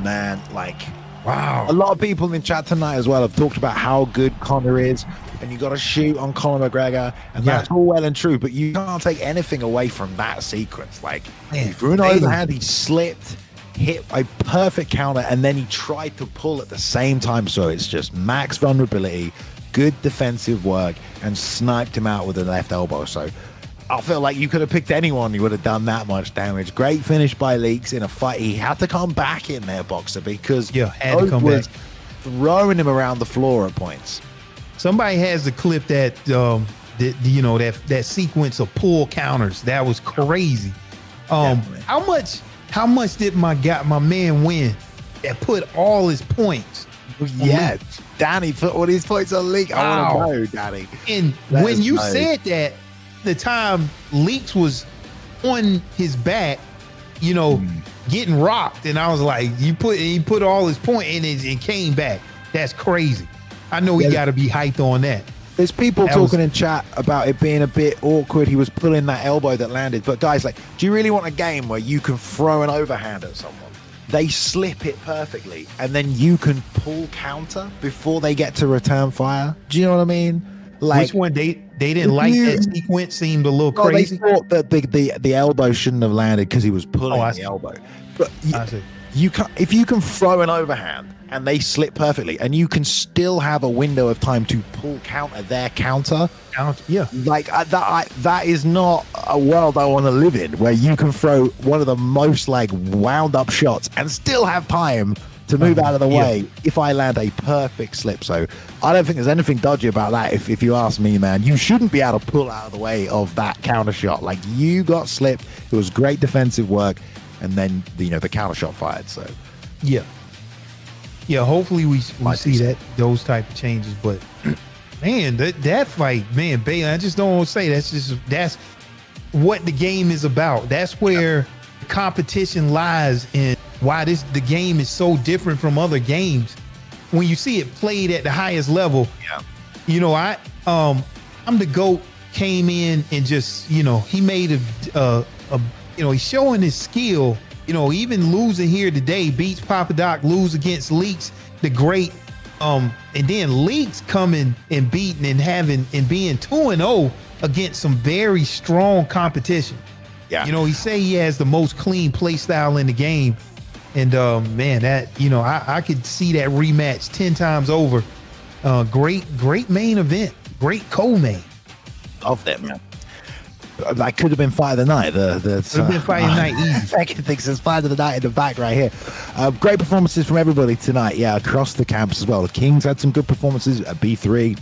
Man, like, wow. A lot of people in chat tonight as well have talked about how good Conor is, and you got to shoot on Conor McGregor, and that's all well and true, but you can't take anything away from that sequence. Like, he threw an overhand, he slipped, hit a perfect counter, and then he tried to pull at the same time. So it's just max vulnerability, good defensive work, and sniped him out with the left elbow. So I feel like you could have picked anyone, you would have done that much damage. Great finish by Leax in a fight. He had to come back in there, Boxer, because had to come back, throwing him around the floor at points. Somebody has to clip that, that sequence of pull counters. That was crazy. How much did my man win that put all his points? Yeah, Danny put all his points on Leax. I want to know, Danny. And when you said that, the time Leax was on his back, getting rocked, and I was like, he put all his point in it and came back. That's crazy. I know he got to be hyped on that. There's people talking in chat about it being a bit awkward. He was pulling that elbow that landed. But guys, like, do you really want a game where you can throw an overhand at someone? They slip it perfectly, and then you can pull counter before they get to return fire. Do you know what I mean? Like, which one they didn't like that sequence? Seemed a little crazy. They thought that the elbow shouldn't have landed because he was pulling the elbow. But you can, if you can throw an overhand and they slip perfectly, and you can still have a window of time to pull counter their counter. Like that is not a world I want to live in, where you can throw one of the most like wound up shots and still have time to move out of the way if I land a perfect slip. So I don't think there's anything dodgy about that. If you ask me, man, you shouldn't be able to pull out of the way of that counter shot. Like, you got slipped. It was great defensive work, and then the counter shot fired. So hopefully we see those type of changes. But man, that fight, man, Bailey, I just don't want to say that's what the game is about. That's where the competition lies in. Why the game is so different from other games when you see it played at the highest level. ImTheGOAT came in and just, he made he's showing his skill, even losing here today, beats Papa Doc, lose against LeaxeTheGreat. And then Leax coming and beating and being 2-0 against some very strong competition. Yeah. He say he has the most clean play style in the game. And man, that I could see that rematch 10 times over. Great main event, great co-main. Of them, man. That could have been fight of the night. Could have been fight of the night easy. Second thinks it's fight of the night in the back right here. Great performances from everybody tonight. Yeah, across the camps as well. The Kings had some good performances. B3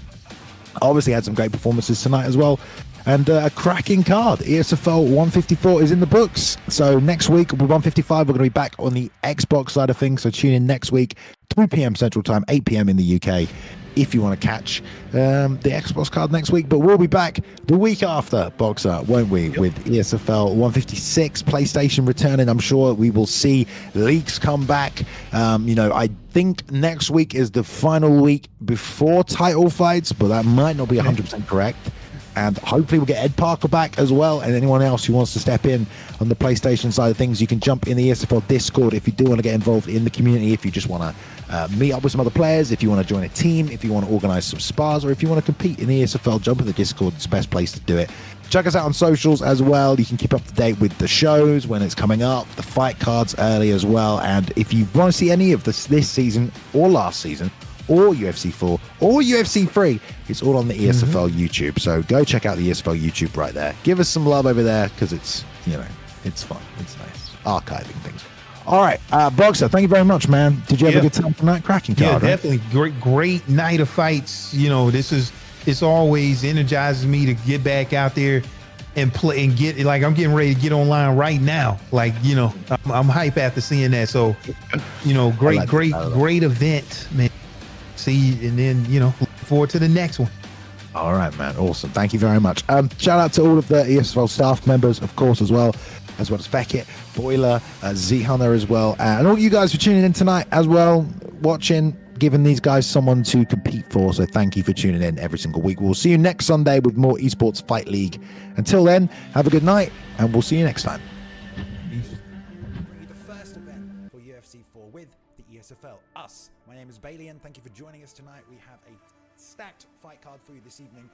obviously had some great performances tonight as well. And a cracking card. ESFL 154 is in the books. So next week, we're 155. We're going to be back on the Xbox side of things. So tune in next week, 2 p.m. Central Time, 8 p.m. in the UK, if you want to catch the Xbox card next week. But we'll be back the week after, Boxer, won't we? Yep. With ESFL 156, PlayStation returning. I'm sure we will see Leax come back. I think next week is the final week before title fights, but that might not be 100% correct. And hopefully we'll get Ed Parker back as well, and anyone else who wants to step in on the PlayStation side of things. You can jump in the ESFL Discord if you do want to get involved in the community, if you just want to meet up with some other players, if you want to join a team, if you want to organize some spars, or if you want to compete in the ESFL, jump in the Discord. It's the best place to do it. Check us out on socials as well. You can keep up to date with the shows when it's coming up, the fight cards early as well. And if you want to see any of this season or last season, or UFC 4 or UFC 3, it's all on the ESFL YouTube. So go check out the ESFL YouTube right there. Give us some love over there, because it's, you know, it's fun. It's nice archiving things. All right, Boxer, thank you very much, man. Did you have a good time tonight? Cracking card, yeah, definitely. Great night of fights. You know, it's always energizes me to get back out there and play and get, like, I'm getting ready to get online right now. Like, you know, I'm hype after seeing that. So, you know, great event, man. See, and then, you know, look forward to the next one. All right, man. Awesome. Thank you very much. Shout out to all of the ESFL staff members, of course, as well as Beckett, Boiler, Z Hunter as well. And all you guys for tuning in tonight as well, watching, giving these guys someone to compete for. So thank you for tuning in every single week. We'll see you next Sunday with more Esports Fight League. Until then, have a good night, and we'll see you next time. The first event for UFC 4 with the ESFL, us. My name is Bailey, and thank you for joining us tonight. We have a stacked fight card for you this evening.